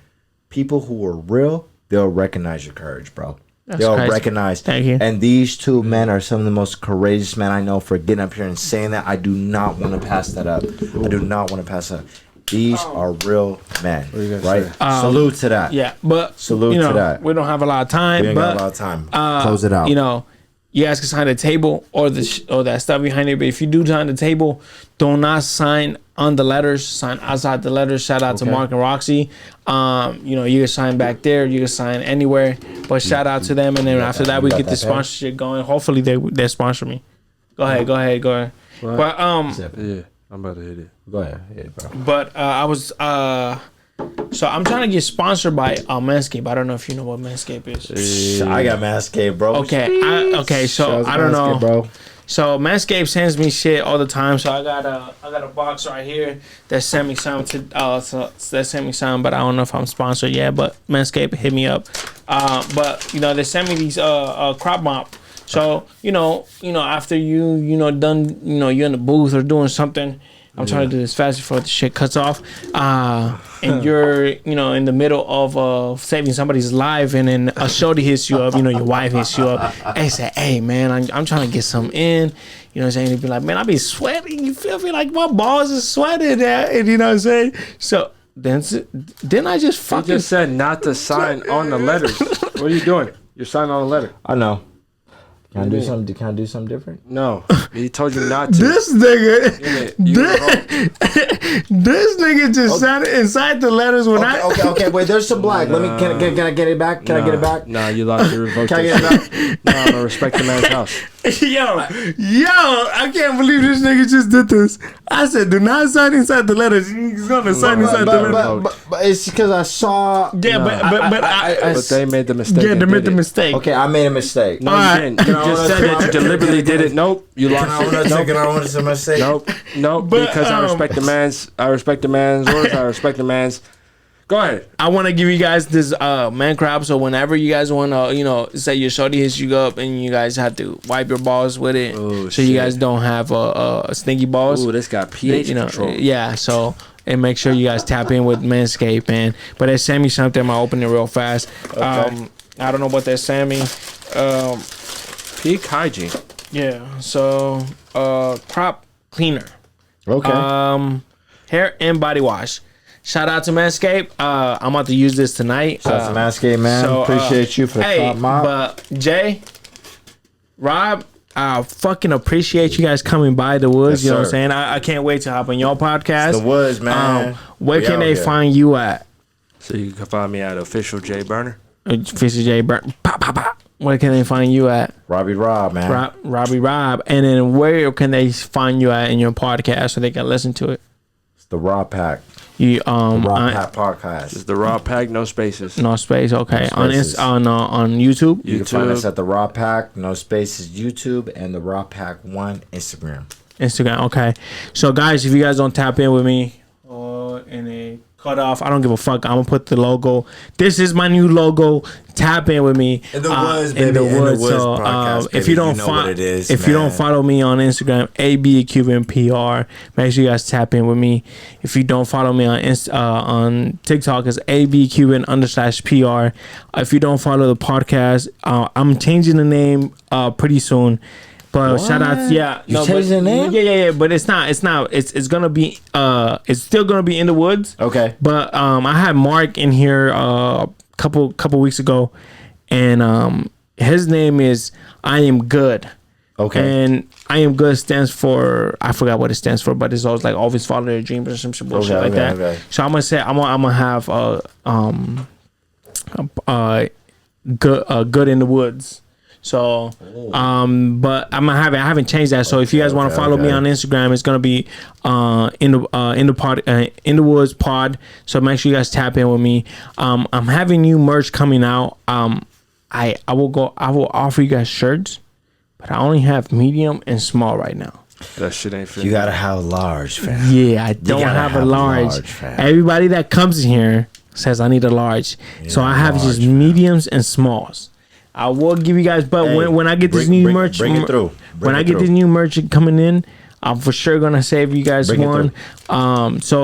People who are real, they'll recognize your courage, bro. They'll recognize. Thank you. And these two men are some of the most courageous men I know for getting up here and saying that. I do not want to pass that up. I do not want to pass that up. These are real men, right? Salute to that.
Yeah, but salute to that. We don't have a lot of time.
We ain't got a lot of time. Close it out.
You guys can sign the table or that stuff behind it. But if you do sign the table, do not sign on the letters. Sign outside the letters. Shout out to Mark and Roxy. You can sign back there. You can sign anywhere. But shout out to them. And then after that, we get the sponsorship going. Hopefully, they sponsor me. Go ahead. What? But
yeah, I'm about to hit it.
Go ahead, hit it, bro.
But I was so I'm trying to get sponsored by Manscaped. I don't know if you know what Manscaped is.
I got Manscaped, bro.
Okay. So I don't know, bro. So Manscaped sends me shit all the time. So I got a box right here that sent me some but I don't know if I'm sponsored yet. But Manscaped hit me up. But they sent me these crop mop. So after you done you're in the booth or doing something. I'm trying to do this fast before the shit cuts off. And you're, in the middle of saving somebody's life, and then a shorty hits you up, your wife hits you up, and say, hey, man, I'm trying to get something in. You know what I'm saying? They'd be like, man, I be sweating. You feel me? Like, my balls are sweating. And you know what I'm saying? So, then I just fucking...
You just said not to sign on the letters. What are you doing? You're signing on a letter.
I know. Can I do something different?
No, he told you not to.
This nigga just sounded inside the letters when
Okay, wait, there's some black. Let me, can I get it back? Can I get it back?
No, you lost your vote. Can I get it back? No, I'm gonna respect the man's house.
Yo, I can't believe this nigga just did this. I said, do not sign inside the letters. He's gonna sign inside the letters.
But it's because I saw.
Yeah,
but they made the mistake.
Yeah, they made the mistake.
Okay, I made a mistake.
No, you didn't. You just said that you deliberately did it. Nope, you lost it.
I want to mistake.
Nope. Because I respect the man's orders. I respect the man's. Go ahead.
I want to give you guys this man crab. So whenever you guys want to, say your shorty hits you up and you guys have to wipe your balls with it, you guys don't have stinky balls.
Ooh, this got pH control.
Yeah. So and make sure you guys tap in with Manscaped, man. But they sent me something. I'm gonna open it real fast. Okay. I don't know what they sent me.
Peak hygiene.
Yeah. So crop cleaner.
Okay.
Hair and body wash. Shout out to Manscaped. I'm about to use this tonight.
Shout out to Manscaped, man. So, appreciate you for the top mop.
But Jay, Rob, I fucking appreciate you guys coming by the woods. Yes, you know what I'm saying? I can't wait to hop on your podcast.
It's the woods, man.
Where can they find you at?
So you can find me at Official J Burner.
Official J Burner. Pop, pop, pop. Where can they find you at?
Robbie Rob, man.
Robbie Rob. And then where can they find you at in your podcast so they can listen to it?
It's the Raw Pack.
The
Raw Pack podcast.
It's the Raw Pack, no spaces.
No space. Okay. On YouTube.
You can find us at the Raw Pack, no spaces YouTube, and the Raw Pack 1 Instagram.
Instagram. Okay. So guys, if you guys don't tap in with me in a cut off, I don't give a fuck. I'm gonna put the logo. This is my new logo. Tap in with me
in the woods, baby.
In the woods. So
podcast,
if you don't you don't follow me on Instagram, ABCubanPR, make sure you guys tap in with me. If you don't follow me on TikTok, it's ABCuban_PR. If you don't follow the podcast, I'm changing the name pretty soon. But shout out,
you changed the name?
Yeah. But it's not. It's gonna be. It's still gonna be In the Woods.
Okay.
But I had Mark in here a couple weeks ago, and his name is I Am Good.
Okay.
And I Am Good stands for, I forgot what it stands for, but it's always like always follow their dreams or some shit bullshit like that. Okay. So I'm gonna say I'm gonna have good in the woods. So, but I haven't changed that. So if you guys want to follow me on Instagram, it's gonna be in the woods pod. So make sure you guys tap in with me. I'm having new merch coming out. I will offer you guys shirts, but I only have medium and small right now.
That shit ain't fit.
You gotta have large, fam.
Yeah, I don't have a large. Everybody that comes in here says I need a large, so I have just mediums and smalls. I will give you guys, but when I get this new merch, when I get this new merch coming in, I'm for sure gonna save you guys one. So